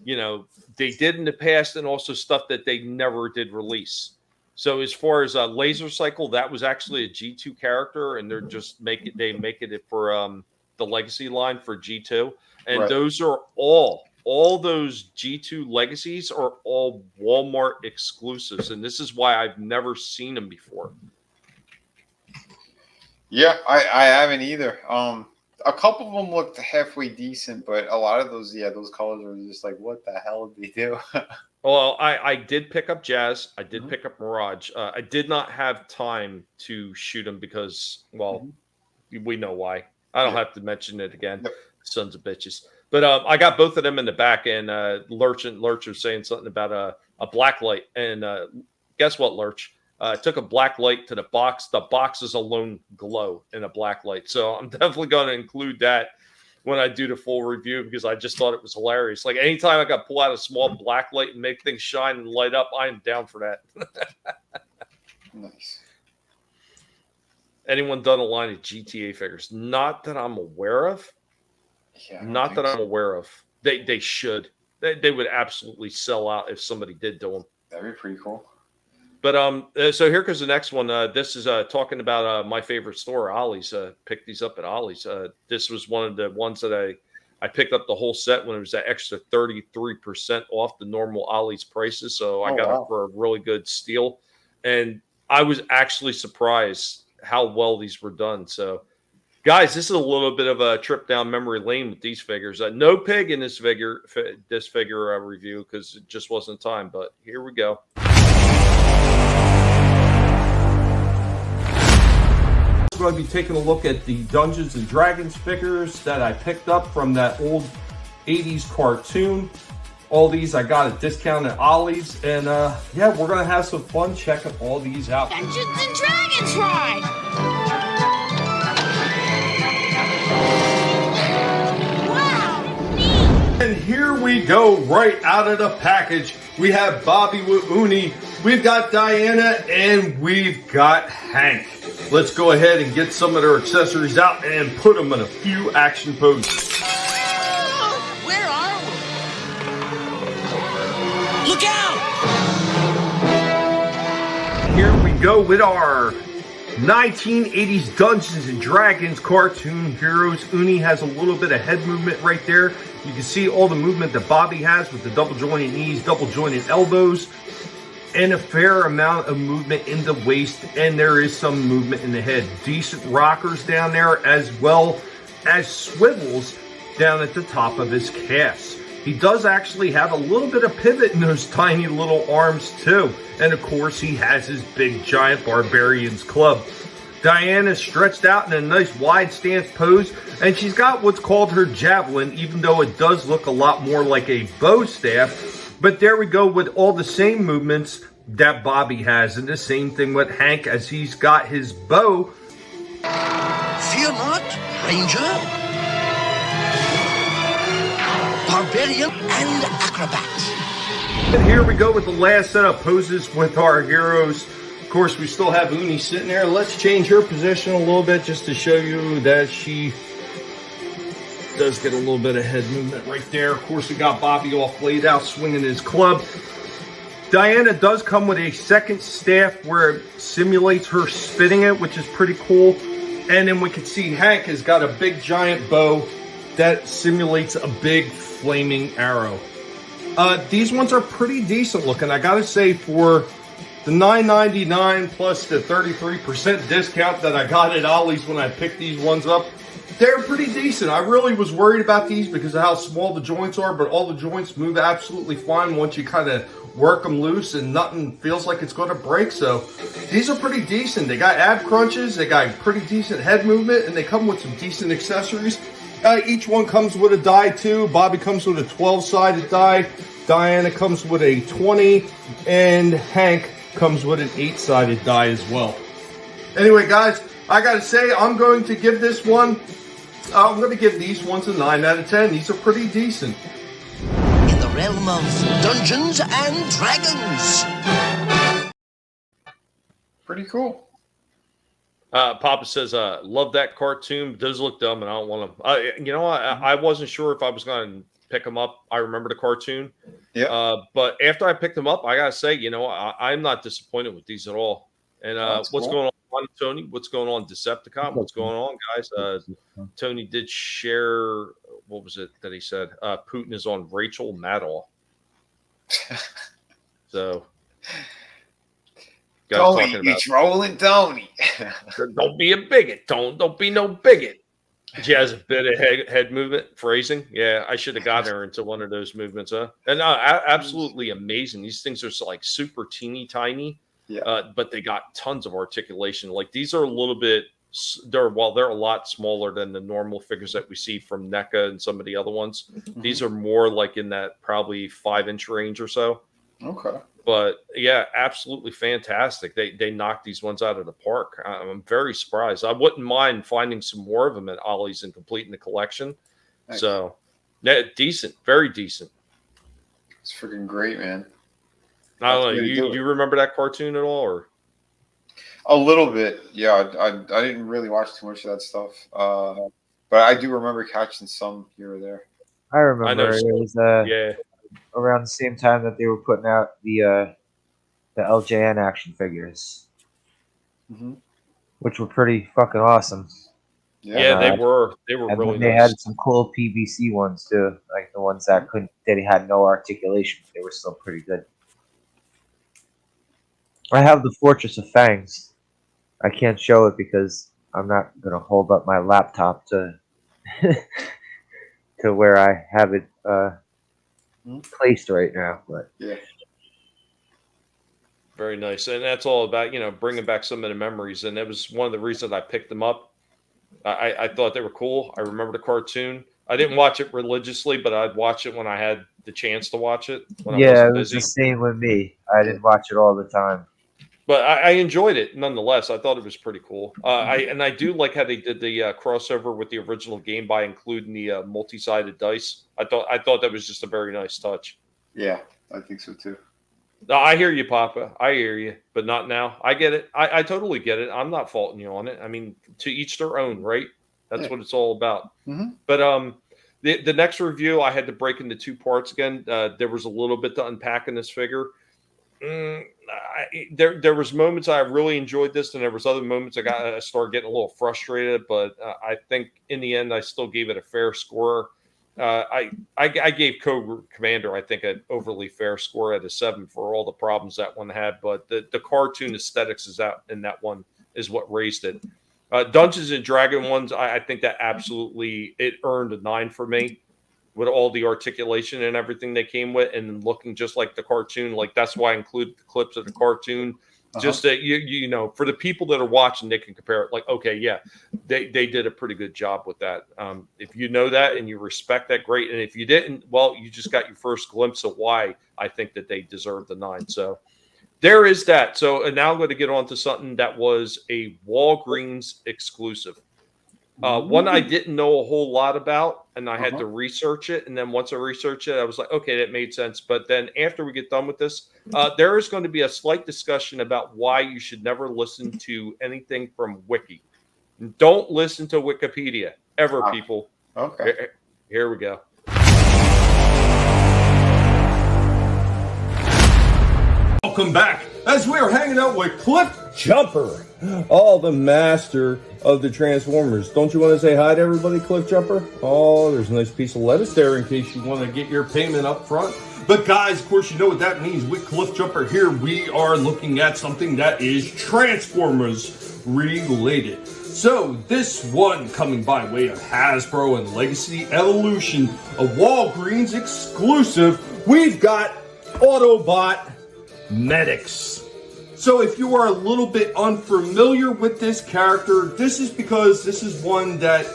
you know, they did in the past and also stuff that they never did release. So as far as Laser Cycle, that was actually a G2 character, and they're just making it for the Legacy line for G2, and those are all those G2 legacies are all Walmart exclusives, and this is why I've never seen them before. Yeah, I haven't either. A couple of them looked halfway decent, but a lot of those, those colors are just like, what the hell did they do? Well, I did pick up Jazz. I did pick up Mirage. I did not have time to shoot them because, well, we know why. I don't have to mention it again. Sons of bitches. But I got both of them in the back, and Lurch was saying something about a black light. And guess what, Lurch? I took a black light to the box. The boxes alone glow in a black light. So I'm definitely going to include that when I do the full review because I just thought it was hilarious. Like anytime I got pull out a small black light and make things shine and light up, I am down for that. Nice. Anyone done a line of GTA figures? Not that I'm aware of. Yeah, Not that I'm aware of. They should. They would absolutely sell out if somebody did do them. That'd be pretty cool. But so here goes the next one. This is talking about my favorite store, Ollie's. Picked these up at Ollie's. This was one of the ones that I picked up the whole set when it was that extra 33% off the normal Ollie's prices. So I got it for a really good steal. And I was actually surprised how well these were done. So, guys, this is a little bit of a trip down memory lane with these figures. No pig in this figure review because it just wasn't time. But here we go. We're going to be taking a look at the Dungeons and Dragons figures that I picked up from that old 80s cartoon. All these I got at discount at Ollie's, and yeah, we're going to have some fun checking all these out. Dungeons and Dragons ride! Wow, neat! And here we go, right out of the package. We have Bobby with Uni, we've got Diana, and we've got Hank. Let's go ahead and get some of their accessories out and put them in a few action poses. Where are we? Look out! Here we go with our 1980s Dungeons and Dragons cartoon heroes. Uni has a little bit of head movement right there. You can see all the movement that Bobby has with the double jointed knees, double jointed elbows, and a fair amount of movement in the waist, and there is some movement in the head. Decent rockers down there, as well as swivels down at the top of his calves. He does actually have a little bit of pivot in those tiny little arms too. And of course, he has his big giant barbarian's club. Diana's stretched out in a nice wide stance pose, and she's got what's called her javelin, even though it does look a lot more like a bow staff. But there we go with all the same movements that Bobby has, and the same thing with Hank as he's got his bow. Fear not, Ranger, Barbarian, and Acrobat. And here we go with the last set of poses with our heroes. Of course, we still have Uni sitting there. Let's change her position a little bit just to show you that she does get a little bit of head movement right there. Of course, we got Bobby all laid out, swinging his club. Diana does come with a second staff where it simulates her spitting it, which is pretty cool. And then we can see Hank has got a big giant bow that simulates a big flaming arrow. These ones are pretty decent looking. I gotta say, for the $9.99 plus the 33% discount that I got at Ollie's when I picked these ones up, they're pretty decent. I really was worried about these because of how small the joints are, but all the joints move absolutely fine once you kind of work them loose, and nothing feels like it's going to break. So these are pretty decent. They got ab crunches, they got pretty decent head movement, and they come with some decent accessories. Each one comes with a die too. Bobby comes with a 12-sided die. Diana comes with a 20, and Hank comes with an 8-sided die as well. Anyway, guys, I gotta say, I'm going to give this one, I'm going to give these ones a 9 out of 10. These are pretty decent. In the realm of Dungeons and Dragons. Pretty cool. Papa says, love that cartoon. Does look dumb, and I don't want to. I wasn't sure if I was going to pick them up. I remember the cartoon. Yeah. But after I picked them up, I got to say, I'm not disappointed with these at all. And what's going on, Tony? What's going on, Decepticon? What's going on, guys? Tony did share, what was it that he said? Putin is on Rachel Maddow. So, guys Tony, talking about, it's rolling Tony. Don't be a bigot, Don't be no bigot. She has a bit of head movement, phrasing. Yeah, I should have gotten her into one of those movements, huh? And absolutely amazing. These things are like super teeny tiny. Yeah. But they got tons of articulation. Like these are a little bit, they're a lot smaller than the normal figures that we see from NECA and some of the other ones. Mm-hmm. These are more like in that probably 5-inch range or so. Okay. But yeah, absolutely fantastic. They knocked these ones out of the park. I'm very surprised. I wouldn't mind finding some more of them at Ollie's and completing the collection. Thanks. So yeah, decent, very decent. It's freaking great, man. I don't know. You remember that cartoon at all, or a little bit? Yeah, I didn't really watch too much of that stuff, but I do remember catching some here or there. I remember it was around the same time that they were putting out the LJN action figures, which were pretty fucking awesome. Yeah, they were really. They had some cool PVC ones too, like the ones that had no articulation. They were still pretty good. I have the Fortress of Fangs. I can't show it because I'm not going to hold up my laptop to to where I have it placed right now. But yeah, very nice, and that's all about bringing back some of the memories. And that was one of the reasons I picked them up. I thought they were cool. I remember the cartoon. I didn't watch it religiously, but I'd watch it when I had the chance to watch it. When I it was the same with me. I didn't watch it all the time. But I enjoyed it nonetheless. I thought it was pretty cool. I do like how they did the crossover with the original game by including the multi-sided dice. I thought that was just a very nice touch. Yeah, I think so too. No, I hear you, Papa. I hear you, but not now. I get it. I totally get it. I'm not faulting you on it. I mean, to each their own, right? That's what it's all about. Mm-hmm. But the next review, I had to break into 2 parts again. There was a little bit to unpack in this figure. There was moments I really enjoyed this, and there was other moments I started getting a little frustrated. But I think in the end, I still gave it a fair score. I gave Code Commander, I think, an overly fair score at a 7 for all the problems that one had. But the cartoon aesthetics is out in that one is what raised it. Dungeons and Dragon ones, I think that absolutely it earned a 9 for me. With all the articulation and everything they came with, and looking just like the cartoon, like that's why I include the clips of the cartoon, just that you know, for the people that are watching, they can compare it. Like, okay, yeah, they did a pretty good job with that. If you know that and you respect that, great. And if you didn't, well, you just got your first glimpse of why I think that they deserve the 9. So there is that. So now I'm going to get on to something that was a Walgreens exclusive. One I didn't know a whole lot about, and I had to research it. And then once I researched it, I was like, okay, that made sense. But then after we get done with this, there is going to be a slight discussion about why you should never listen to anything from Wiki. Don't listen to Wikipedia ever, people. Okay. Here we go. Welcome back as we are hanging out with Cliff Jumper, the master of the Transformers. Don't you want to say hi to everybody, Cliff Jumper? Oh, there's a nice piece of lettuce there in case you want to get your payment up front. But guys, of course, you know what that means. With Cliff Jumper here, we are looking at something that is Transformers related. So this one coming by way of Hasbro and Legacy Evolution, a Walgreens exclusive, we've got Autobot Medics. So if you are a little bit unfamiliar with this character, this is because this is one that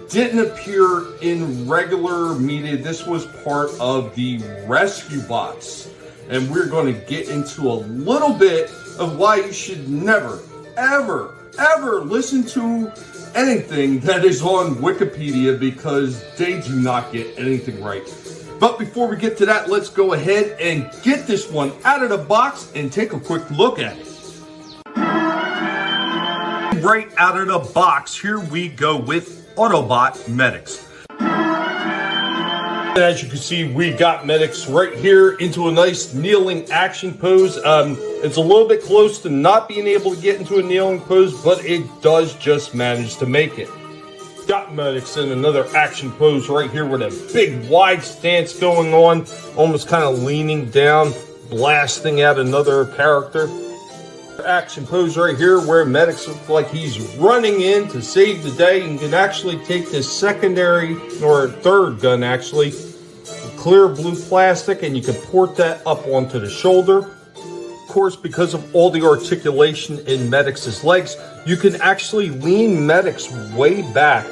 didn't appear in regular media. This was part of the Rescue Bots. And we're going to get into a little bit of why you should never, ever, ever listen to anything that is on Wikipedia, because they do not get anything right. But before we get to that, let's go ahead and get this one out of the box and take a quick look at it. Right out of the box, here we go with Autobot Medics. As you can see, we got Medics right here into a nice kneeling action pose. It's a little bit close to not being able to get into a kneeling pose, but it does just manage to make it. Got Medics in another action pose right here with a big wide stance going on, almost kind of leaning down, blasting at another character. Action pose right here where Medics looks like he's running in to save the day. You can actually take this secondary or third gun, actually, clear blue plastic, and you can port that up onto the shoulder. Of course, because of all the articulation in Medics' legs, you can actually lean Medics way back,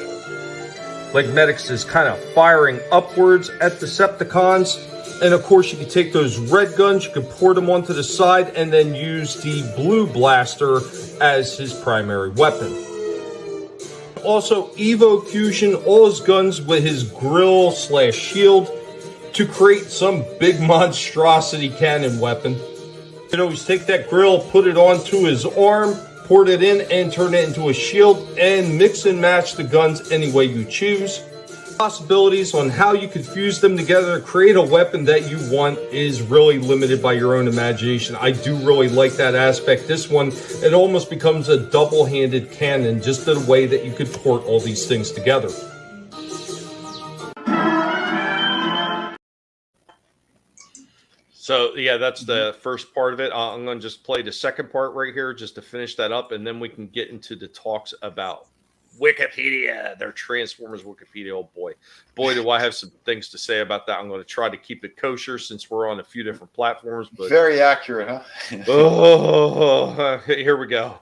like Medics is kind of firing upwards at Decepticons. And of course, you can take those red guns, you can port them onto the side, and then use the blue blaster as his primary weapon. Also, evocution all his guns with his grill / shield to create some big monstrosity cannon weapon. You can always take that grill, put it onto his arm, port it in, and turn it into a shield, and mix and match the guns any way you choose. Possibilities on how you could fuse them together to create a weapon that you want is really limited by your own imagination. I do really like that aspect. This one, it almost becomes a double-handed cannon, just the way that you could port all these things together. So yeah, that's the first part of it. I'm going to just play the second part right here just to finish that up, and then we can get into the talks about Wikipedia, their Transformers Wikipedia. Oh boy, do I have some things to say about that. I'm going to try to keep it kosher since we're on a few different platforms. But very accurate, huh? Here we go.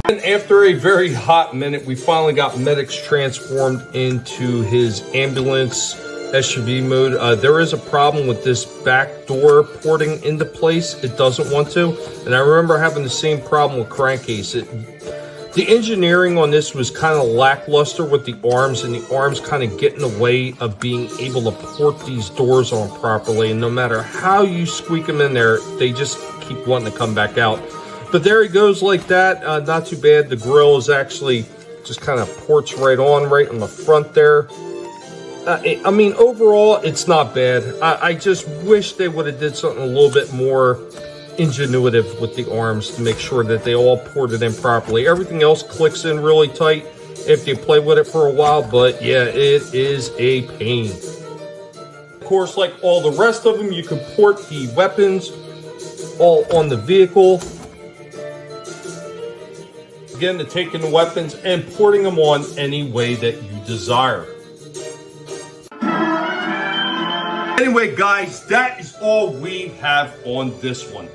And after a very hot minute, we finally got Medics transformed into his ambulance SUV mode. There is a problem with this back door porting into place. It doesn't want to. And I remember having the same problem with Crankcase. The engineering on this was kind of lackluster with the arms, and the arms kind of get in the way of being able to port these doors on properly. And no matter how you squeak them in there, they just keep wanting to come back out. But there he goes like that. Not too bad. The grill is actually just kind of ports right on the front there. I mean, overall, it's not bad. I just wish they would have did something a little bit more ingenuitive with the arms to make sure that they all ported in properly. Everything else clicks in really tight if you play with it for a while, but yeah, it is a pain. Of course, like all the rest of them, you can port the weapons all on the vehicle. Again, to taking the weapons and porting them on any way that you desire. Anyway, guys, that is all we have on this one.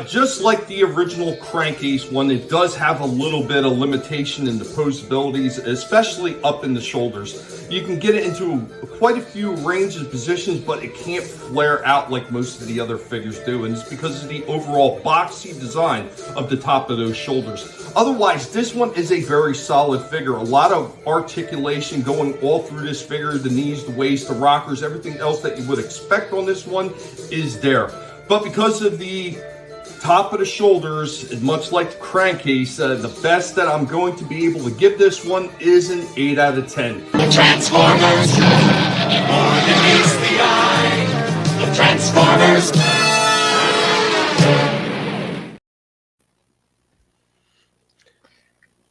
Just like the original Crankcase one, it does have a little bit of limitation in the posabilities, especially up in the shoulders. You can get it into quite a few ranges of positions, but it can't flare out like most of the other figures do, and it's because of the overall boxy design of the top of those shoulders. Otherwise, this one is a very solid figure. A lot of articulation going all through this figure, the knees, the waist, the rockers, everything else that you would expect on this one is there. But because of the top of the shoulders, much like the Crankcase, the best that I'm going to be able to give this one is an 8 out of 10. The Transformers, more than meets the eye. The Transformers.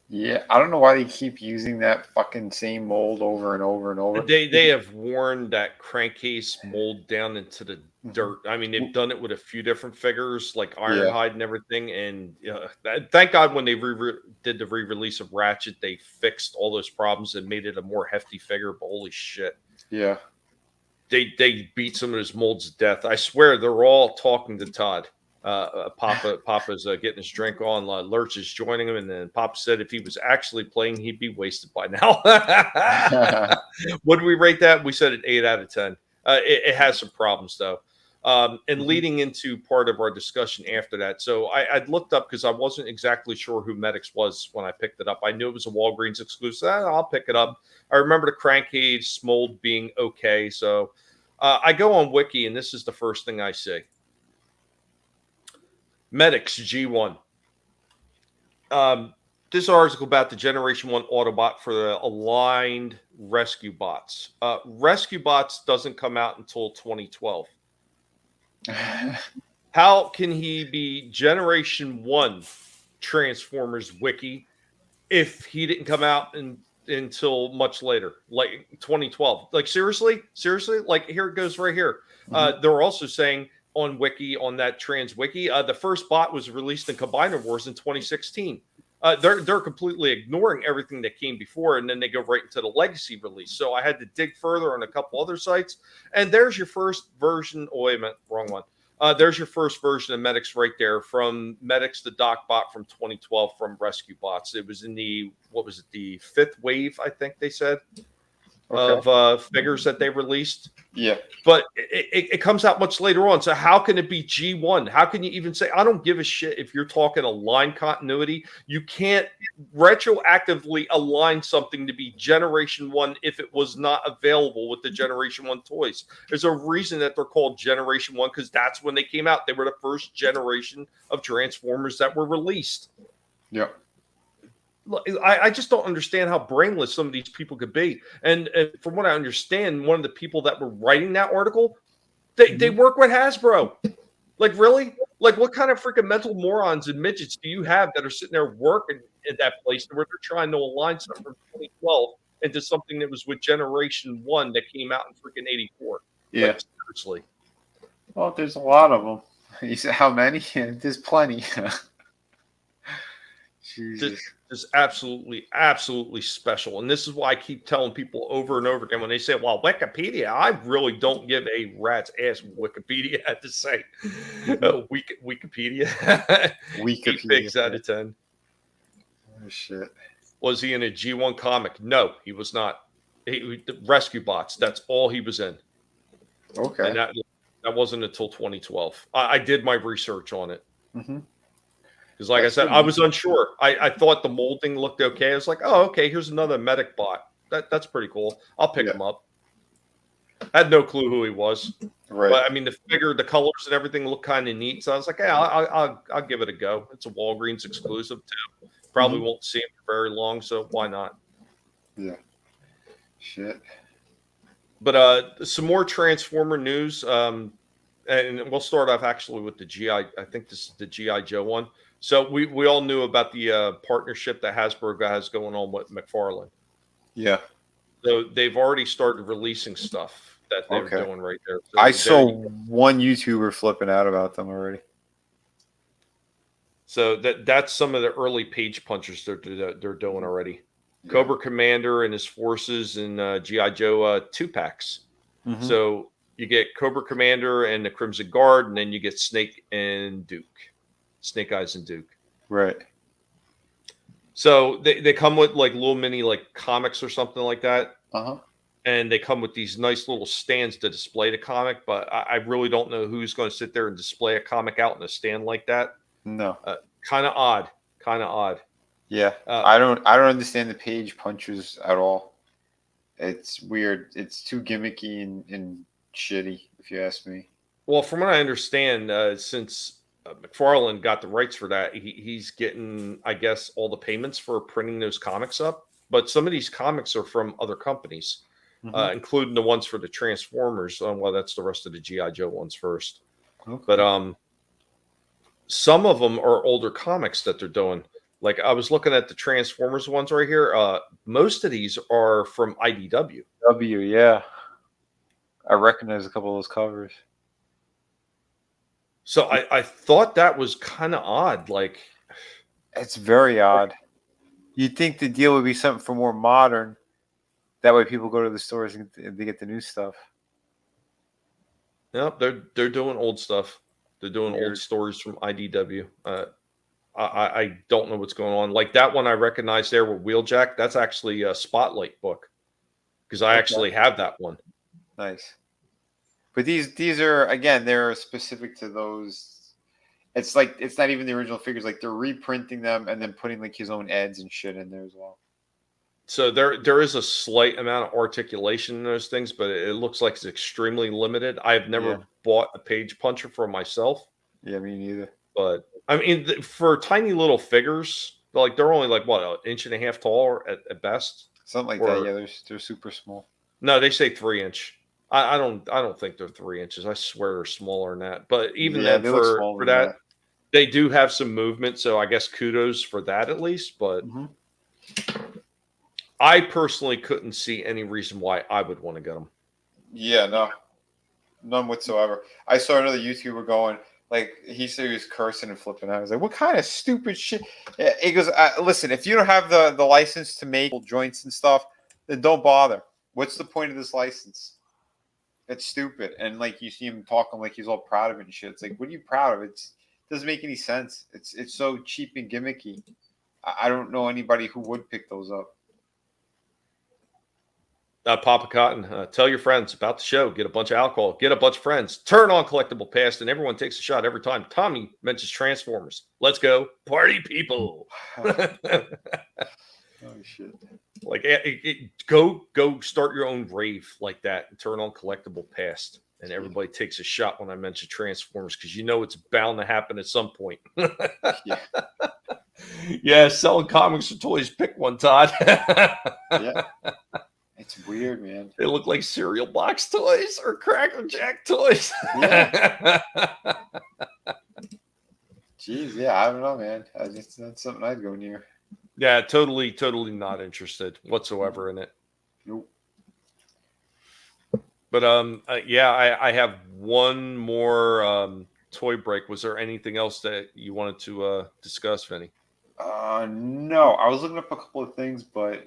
Yeah, I don't know why they keep using that fucking same mold over and over and over. They have worn that Crankcase mold down into the dirt. I mean, they've done it with a few different figures like Ironhide and everything. And thank God when they did the re-release of Ratchet, they fixed all those problems and made it a more hefty figure. But holy shit. Yeah. They beat some of those molds to death. I swear they're all talking to Todd. Papa's getting his drink on. Lurch is joining him, and then Papa said if he was actually playing, he'd be wasted by now. What did we rate that? We said an 8 out of 10. It has some problems though. And leading into part of our discussion after that, so I'd looked up because I wasn't exactly sure who Medics was when I picked it up. I knew it was a Walgreens exclusive. I'll pick it up. I remember the crankcase mold being okay, so I go on Wiki, and this is the first thing I see. Medics G1. This article about the Generation 1 Autobot for the aligned Rescue Bots. Rescue Bots doesn't come out until 2012. How can he be Generation 1 Transformers Wiki if he didn't come out until much later, like 2012? Like, seriously? Like, here it goes right here. They're also saying on Wiki, on that Trans Wiki, the first bot was released in Combiner Wars in 2016. They're completely ignoring everything that came before, and then they go right into the legacy release. So I had to dig further on a couple other sites, and there's your first version. Oh, wait a minute, wrong one. There's your first version of Medics right there, from Medics the DocBot from 2012 from Rescue Bots. It was in the, what was it, the 5th wave, I think they said, of figures that they released. Yeah. But it comes out much later on. So how can it be G1? How can you even say, I don't give a shit if you're talking a line continuity? You can't retroactively align something to be Generation 1 if it was not available with the Generation 1 toys. There's a reason that they're called Generation 1, because that's when they came out. They were the first generation of Transformers that were released. Yeah. I just don't understand how brainless some of these people could be. And from what I understand, one of the people that were writing that article, they work with Hasbro. Like, really? Like, what kind of freaking mental morons and midgets do you have that are sitting there working at that place where they're trying to align something from 2012 into something that was with Generation 1 that came out in freaking 84? Yeah. Like, seriously. Well, there's a lot of them. You said how many? There's plenty. Jesus. Is absolutely special. And this is why I keep telling people over and over again when they say, well, Wikipedia, I really don't give a rat's ass what Wikipedia had to say. Wikipedia. 8 pigs out of 10. Oh, shit. Was he in a G1 comic? No, he was not. Rescue Bots, that's all he was in. Okay. And that wasn't until 2012. I did my research on it. Mm-hmm. Because, like I said, I was unsure. I thought the molding looked okay. I was like, oh, okay, here's another Medic bot. That's pretty cool. I'll pick him up. I had no clue who he was. Right. But, I mean, the figure, the colors and everything looked kind of neat. So I was like, yeah, I'll give it a go. It's a Walgreens exclusive, too. Probably won't see him for very long, so why not? Yeah. Shit. But some more Transformer news. And we'll start off, actually, with the GI. I think this is the G.I. Joe one. So we all knew about the partnership that Hasbro has going on with McFarlane. Yeah. So they've already started releasing stuff that they're doing right there. So I saw one YouTuber flipping out about them already. So that's some of the early page punchers they're doing already. Yeah. Cobra Commander and his forces and G.I. Joe 2-packs. Mm-hmm. So you get Cobra Commander and the Crimson Guard, and then you get Snake and Duke. Snake Eyes and Duke. Right. So they come with like little mini like comics or something like that. Uh-huh. And they come with these nice little stands to display the comic, but I really don't know who's going to sit there and display a comic out in a stand like that. No. Kind of odd. Yeah. I don't understand the page punches at all. It's weird. It's too gimmicky and shitty, if you ask me. Well, from what I understand, since McFarlane got the rights for that, he's getting, I guess, all the payments for printing those comics up. But some of these comics are from other companies, including the ones for the Transformers. Well, that's the rest of the G.I. Joe ones first. Okay. But some of them are older comics that they're doing. Like, I was looking at the Transformers ones right here. Most of these are from IDW. Yeah. I recognize a couple of those covers. So I thought that was kind of odd. Like, It's very odd. You'd think the deal would be something for more modern. That way, people go to the stores and they get the new stuff. Yep, they're doing old stuff. They're doing Weird. old stories from IDW. I don't know what's going on. Like that one I recognized there with Wheeljack. That's actually a Spotlight book because I actually have that one. Nice. But these are, again, they're specific to those. It's like it's not even the original figures. Like they're reprinting them and then putting like his own eds and shit in there as well. So there is a slight amount of articulation in those things, but it looks like it's extremely limited. I've never bought a page puncher for myself. Yeah, me neither. But I mean, for tiny little figures, like they're only like what, an inch and a half tall at best, something like that. Yeah, they're super small. No, they say 3-inch. I don't think they're 3 inches. I swear they're smaller than that. But even then, for that, they do have some movement. So I guess kudos for that at least. But I personally couldn't see any reason why I would want to get them. Yeah, no, none whatsoever. I saw another YouTuber going, like, he said he was cursing and flipping out. I was like, what kind of stupid shit? He goes, listen, if you don't have the license to make joints and stuff, then don't bother. What's the point of this license? It's stupid. And like you see him talking like he's all proud of it and shit. It's like, what are you proud of? It doesn't make any sense. It's so cheap and gimmicky. I don't know anybody who would pick those up. Papa Cotton, tell your friends about the show. Get a bunch of alcohol. Get a bunch of friends. Turn on Collectible Past, and everyone takes a shot every time Tommy mentions Transformers. Let's go, party people! Oh shit! Like, go start your own rave like that, and turn on Collectible Past, and everybody takes a shot when I mention Transformers because you know it's bound to happen at some point. Yeah. Yeah, selling comics or toys. Pick one, Todd. Yeah. It's weird, man. They look like cereal box toys or Cracker Jack toys. Yeah. Jeez, yeah, I don't know, man. That's something I'd go near. Yeah, totally not interested whatsoever in it. Nope. But yeah, I have one more toy break. Was there anything else that you wanted to discuss, Vinny? No, I was looking up a couple of things, but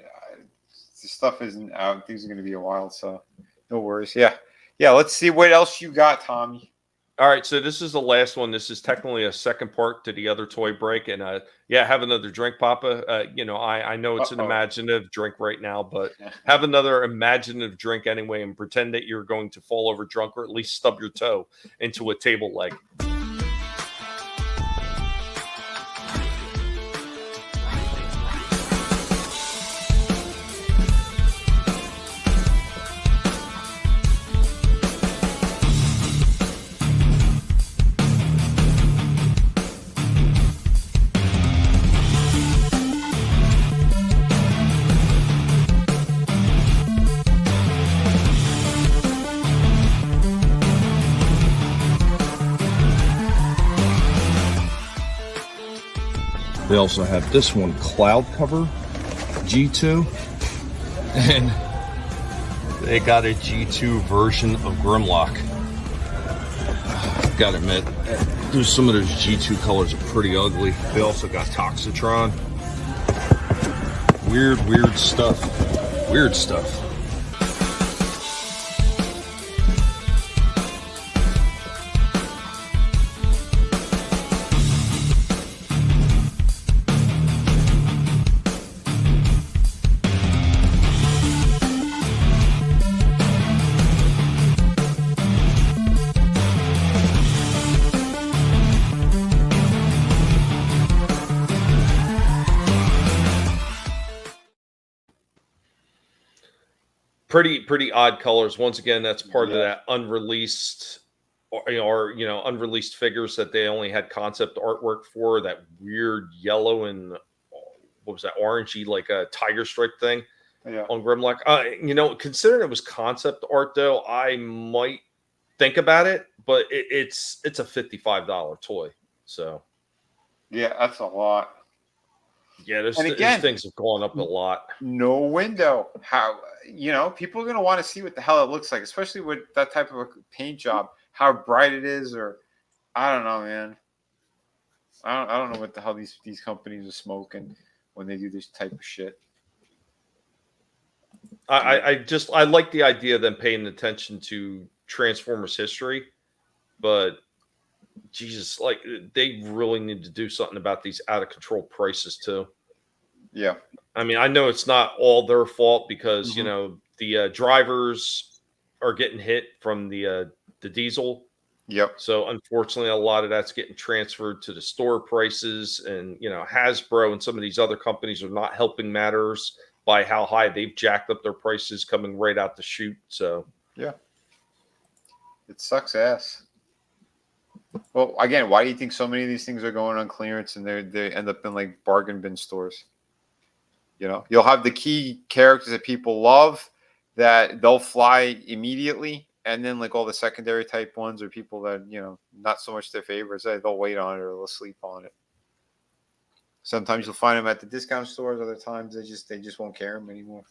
the stuff isn't out. Things are going to be a while, so no worries. Yeah. Let's see what else you got, Tommy. All right, so this is the last one. This is technically a second part to the other toy break, and yeah, have another drink, Papa. You know, I know it's an imaginative drink right now, but have another imaginative drink anyway, and pretend that you're going to fall over drunk or at least stub your toe into a table leg. They also have this one, Cloud Cover G2, and they got a G2 version of Grimlock. Gotta admit, some of those G2 colors are pretty ugly. They also got Toxitron. Weird stuff. Weird stuff. Pretty odd colors. Once again, that's part of that unreleased or unreleased figures that they only had concept artwork for. That weird yellow and what was that, orangey, like a tiger stripe thing on Grimlock. Considering it was concept art though, I might think about it, but it's a $55 toy. So yeah, that's a lot. Yeah, those things have gone up a lot. No window. How, people are going to want to see what the hell it looks like, especially with that type of a paint job, how bright it is, or I don't know, man. I don't know what the hell these companies are smoking when they do this type of shit. I like the idea of them paying attention to Transformers history, but Jesus, like they really need to do something about these out of control prices too. Yeah. I mean, I know it's not all their fault because you know the drivers are getting hit from the diesel. Yep. So unfortunately, a lot of that's getting transferred to the store prices, and you know Hasbro and some of these other companies are not helping matters by how high they've jacked up their prices coming right out the chute. So yeah, it sucks ass. Well, again, why do you think so many of these things are going on clearance and they end up in like bargain bin stores? You know, you'll have the key characters that people love that they'll fly immediately. And then like all the secondary type ones or people that, you know, not so much their favorites, they'll wait on it or they'll sleep on it. Sometimes you'll find them at the discount stores. Other times they just won't carry them anymore.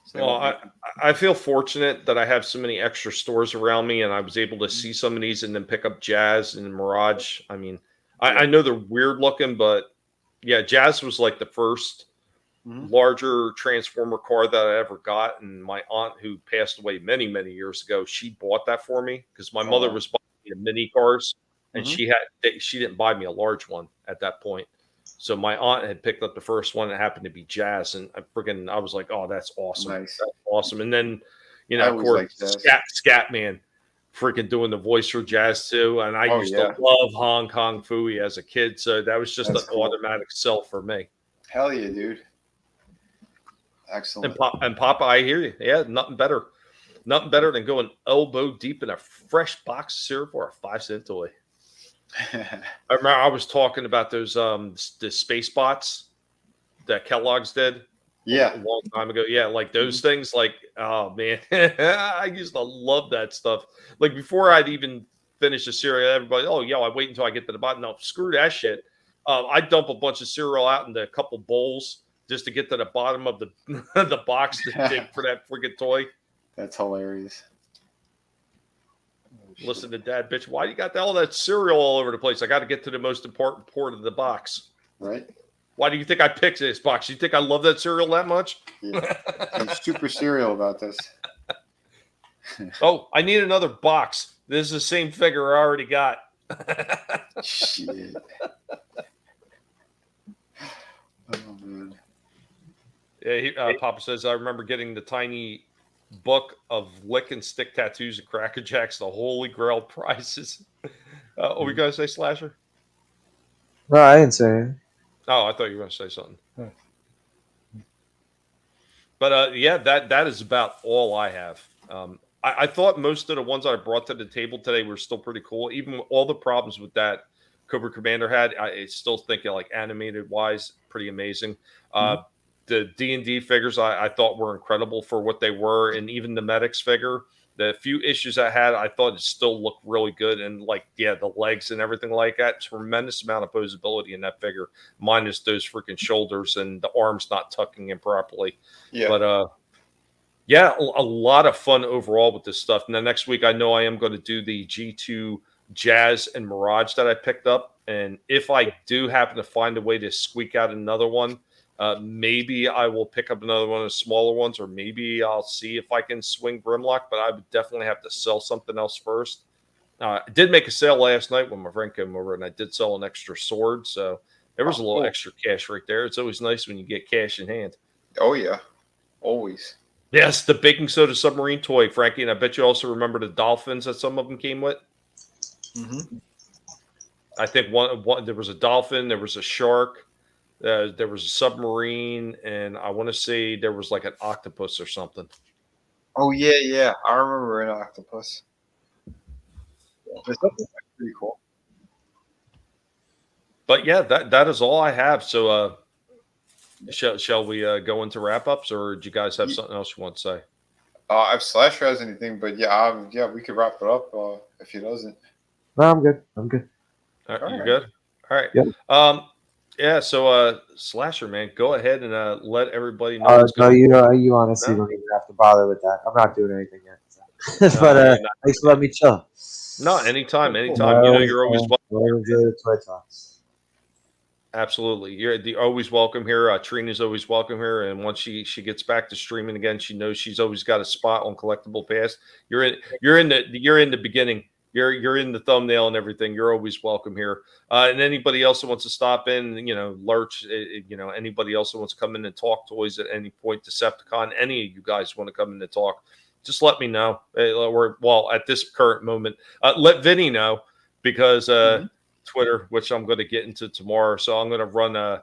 So well, I feel fortunate that I have so many extra stores around me and I was able to see some of these and then pick up Jazz and Mirage. I mean, I know they're weird looking, but yeah, Jazz was like the first larger Transformer car that I ever got, and my aunt, who passed away many years ago, she bought that for me because my mother was buying the mini cars, and she didn't buy me a large one at that point. So my aunt had picked up the first one. It happened to be Jazz, and I was like, "Oh, that's awesome! Nice. That's awesome!" And then, you know, of course, Scat Man, freaking doing the voice for Jazz too. And I used to love Hong Kong Phooey as a kid, so that was just an automatic sell for me. Hell yeah, dude! Excellent. And Papa, I hear you. Yeah, nothing better than going elbow deep in a fresh box of cereal for a 5-cent toy. I remember I was talking about those the space bots that Kellogg's did a long time ago. Yeah, like those things. Like, oh man, I used to love that stuff. Like before I'd even finish the cereal, everybody, oh yeah, I wait until I get to the bottom. No, screw that shit. I dump a bunch of cereal out into a couple bowls just to get to the bottom of the the box to dig for that freaking toy. That's hilarious. Listen to Dad, bitch. Why you got all that cereal all over the place? I got to get to the most important part of the box. Right. Why do you think I picked this box? You think I love that cereal that much? Yeah. I'm super serial about this. Oh, I need another box. This is the same figure I already got. Shit. Oh, man. Yeah, Papa says, I remember getting the tiny book of lick and stick tattoos and Cracker Jacks, the holy grail prizes. What were you going to say, Slasher? No, I didn't say anything. Oh, I thought you were going to say something. But yeah, that is about all I have. I thought most of the ones I brought to the table today were still pretty cool. Even with all the problems with that Cobra Commander had, I still think like animated wise, pretty amazing. The D&D figures I thought were incredible for what they were, and even the Medics figure, the few issues I had, I thought it still looked really good, and like the legs and everything like that, tremendous amount of posability in that figure, minus those freaking shoulders and the arms not tucking in properly. Yeah, but yeah, a lot of fun overall with this stuff. And then next week, I know I am going to do the G2 Jazz and Mirage that I picked up, and if I do happen to find a way to squeak out another one. Maybe I will pick up another one of the smaller ones, or maybe I'll see if I can swing Grimlock, but I would definitely have to sell something else first. I did make a sale last night when my friend came over, and I did sell an extra sword, so there was a little extra cash right there. It's always nice when you get cash in hand. Oh, yeah. Always. Yes, the baking soda submarine toy, Frankie, and I bet you also remember the dolphins that some of them came with. I think one there was a dolphin, there was a shark. There was a submarine, and I want to say there was like an octopus or something. Oh, yeah. I remember an octopus. There's something pretty cool. But yeah, that is all I have. So shall we go into wrap-ups, or do you guys have something else you want to say? If Slasher has anything, but yeah, we could wrap it up if he doesn't. No, I'm good. All right, you're good? All right. Yep. Yeah, so Slasher, man, go ahead and let everybody know. No, you honestly don't even have to bother with that. I'm not doing anything yet. So. But thanks for letting me chill. No, anytime. You know, you're always welcome. Enjoy the Toy Talks. Absolutely, you're always welcome here. Trina's always welcome here, and once she gets back to streaming again, she knows she's always got a spot on Collectible Past. You're in the beginning. You're in the thumbnail and everything. You're always welcome here. And anybody else that wants to stop in, you know, Lurch, you know, anybody else that wants to come in and talk toys at any point, Decepticon, any of you guys want to come in and talk, just let me know. Or well, at this current moment, let Vinnie know because. Twitter, which I'm going to get into tomorrow. So I'm going to run a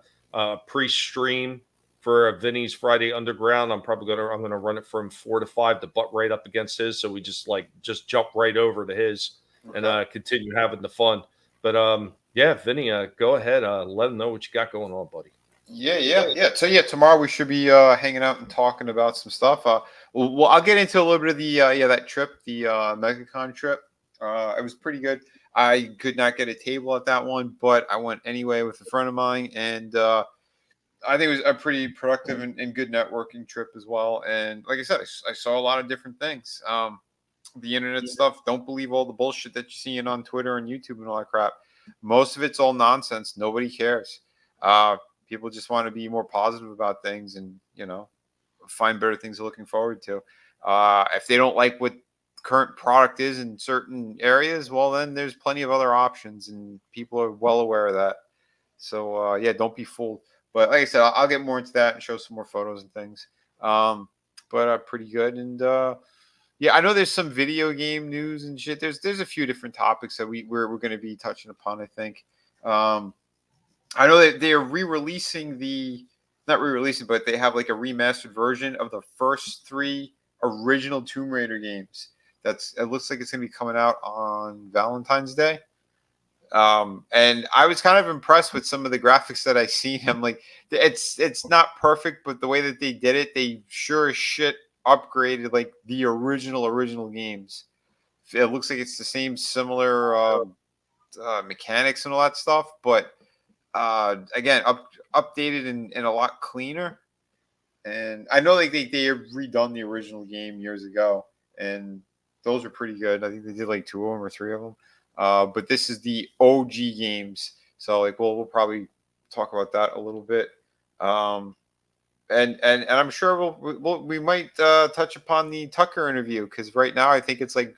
pre-stream for Vinnie's Friday Underground. I'm going to run it from 4 to 5 to butt right up against his. So we just jump right over to his and continue having the fun. But yeah, Vinnie, go ahead. Let them know what you got going on, buddy. Yeah. So tomorrow we should be hanging out and talking about some stuff. Well, I'll get into a little bit of the that trip, the MegaCon trip. It was pretty good. I could not get a table at that one, but I went anyway with a friend of mine, and I think it was a pretty productive and good networking trip as well. And like I said, I saw a lot of different things. The internet stuff, don't believe all the bullshit that you're seeing on Twitter and YouTube and all that crap. Most of it's all nonsense. Nobody cares. People just want to be more positive about things and, you know, find better things they're looking forward to. If they don't like what current product is in certain areas, well, then there's plenty of other options, and people are well aware of that. So don't be fooled. But like I said, I'll get more into that and show some more photos and things. But pretty good. And I know there's some video game news and shit. There's a few different topics that we're going to be touching upon, I think. I know that they're re-releasing not re-releasing, but they have like a remastered version of the first 3 original Tomb Raider games. It looks like it's going to be coming out on Valentine's Day. And I was kind of impressed with some of the graphics that I seen. I'm like, it's not perfect, but the way that they did it, they sure as shit upgraded like the original games. It looks like it's the same similar mechanics and all that stuff, but again, updated and a lot cleaner. And I know like they redone the original game years ago, and those are pretty good. I think they did like 2 of them or 3 of them. But this is the OG games, so like we'll probably talk about that a little bit. And I'm sure we might touch upon the Tucker interview, because right now I think it's like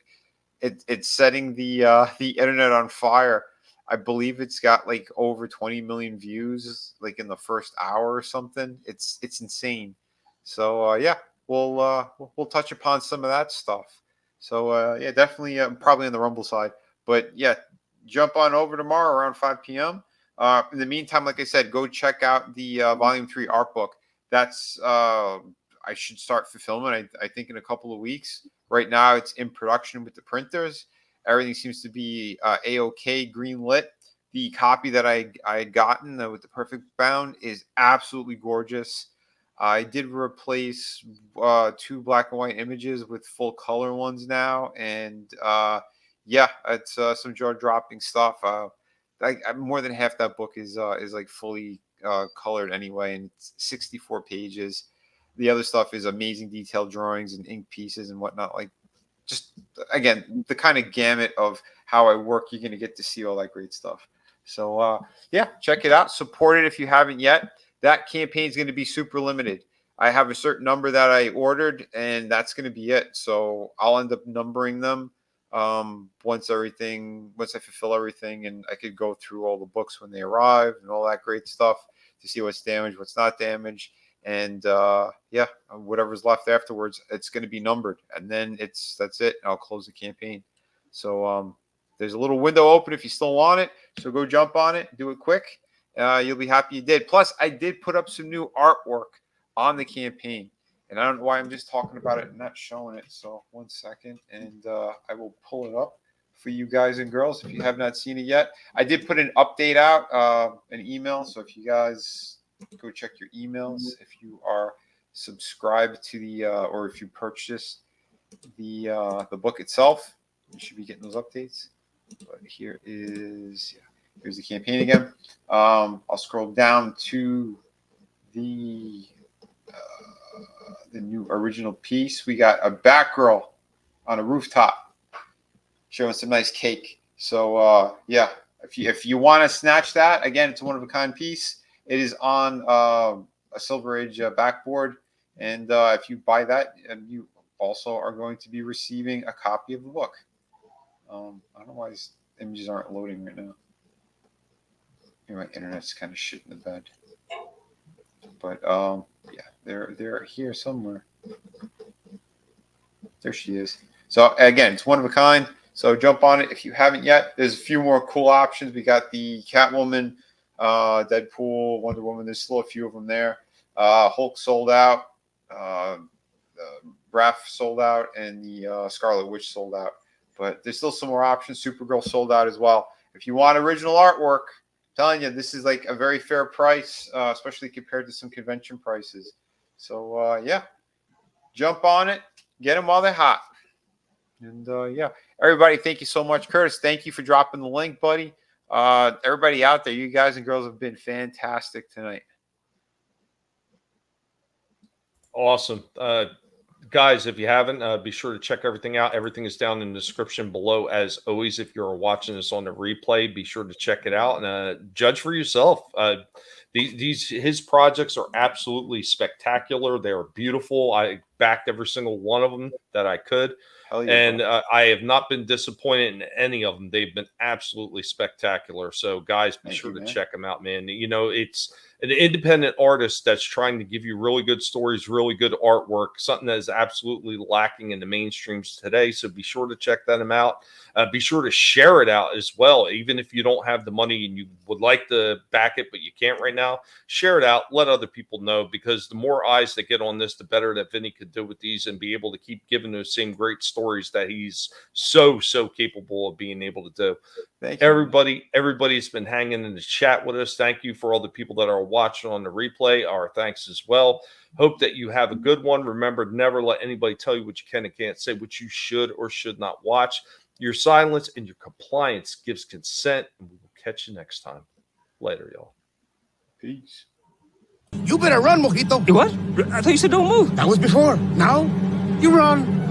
it's setting the internet on fire. I believe it's got like over 20 million views like in the first hour or something. It's insane. So we'll touch upon some of that stuff. So definitely probably on the Rumble side. But yeah, jump on over tomorrow around 5 p.m. In the meantime, like I said, go check out the Volume 3 art book. That's I should start fulfillment, I think, in a couple of weeks. Right now, it's in production with the printers. Everything seems to be A-OK, green lit. The copy that I had gotten with the perfect bound is absolutely gorgeous. I did replace 2 black and white images with full color ones now, and it's some jaw-dropping stuff. More than half that book is like fully colored anyway, and it's 64 pages. The other stuff is amazing detailed drawings and ink pieces and whatnot. Like, just again, the kind of gamut of how I work, you're going to get to see all that great stuff. So check it out. Support it if you haven't yet. That campaign is going to be super limited. I have a certain number that I ordered, and that's going to be it. So I'll end up numbering them once I fulfill everything, and I could go through all the books when they arrive and all that great stuff to see what's damaged, what's not damaged. And whatever's left afterwards, it's going to be numbered, and then that's it. And I'll close the campaign. So there's a little window open if you still want it. So go jump on it, do it quick. You'll be happy you did. Plus, I did put up some new artwork on the campaign, and I don't know why I'm just talking about it and not showing it. So 1 second, and I will pull it up for you guys and girls if you have not seen it yet. I did put an update out, an email. So if you guys go check your emails, if you are subscribed to the or if you purchased the book itself, you should be getting those updates. But here's the campaign again. I'll scroll down to the new original piece. We got a Batgirl on a rooftop. showing some nice cake. So yeah, if you want to snatch that, again, it's a one of a kind piece. It is on a Silver Age backboard, and if you buy that, you also are going to be receiving a copy of the book. I don't know why these images aren't loading right now. My internet's kind of shit in the bed. But yeah, they're here somewhere. There she is. So again, it's one of a kind. So jump on it if you haven't yet. There's a few more cool options. We got the Catwoman, Deadpool, Wonder Woman. There's still a few of them there. Hulk sold out. Raph sold out, and the Scarlet Witch sold out. But there's still some more options. Supergirl sold out as well. If you want original artwork, I'm telling you, this is like a very fair price, especially compared to some convention prices. So yeah, jump on it, get them while they're hot. And yeah, everybody, thank you so much. Curtis, thank you for dropping the link, buddy. Everybody out there, you guys and girls have been fantastic tonight. Awesome. Guys, if you haven't, be sure to check everything out. Everything is down in the description below. As always, if you're watching this on the replay, be sure to check it out and judge for yourself. His projects are absolutely spectacular. They are beautiful. I backed every single one of them that I could. Yeah. And I have not been disappointed in any of them. They've been absolutely spectacular. So, guys, be sure to check them out, man. You know, it's an independent artist that's trying to give you really good stories, really good artwork, something that is absolutely lacking in the mainstreams today. So be sure to check them out. Be sure to share it out as well. Even if you don't have the money and you would like to back it, but you can't right now, share it out. Let other people know, because the more eyes that get on this, the better that Vinnie could do with these and be able to keep giving those same great stories that he's so capable of being able to do. Thank you. Everybody's been hanging in the chat with us. Thank you for all the people that are watching on the replay. Our thanks as well. Hope that you have a good one. Remember, never let anybody tell you what you can and can't say, what you should or should not watch. Your silence and your compliance gives consent, and we will catch you next time. Later, y'all. Peace. You better run, Mojito. You what? I thought you said don't move. That was before. Now, you run.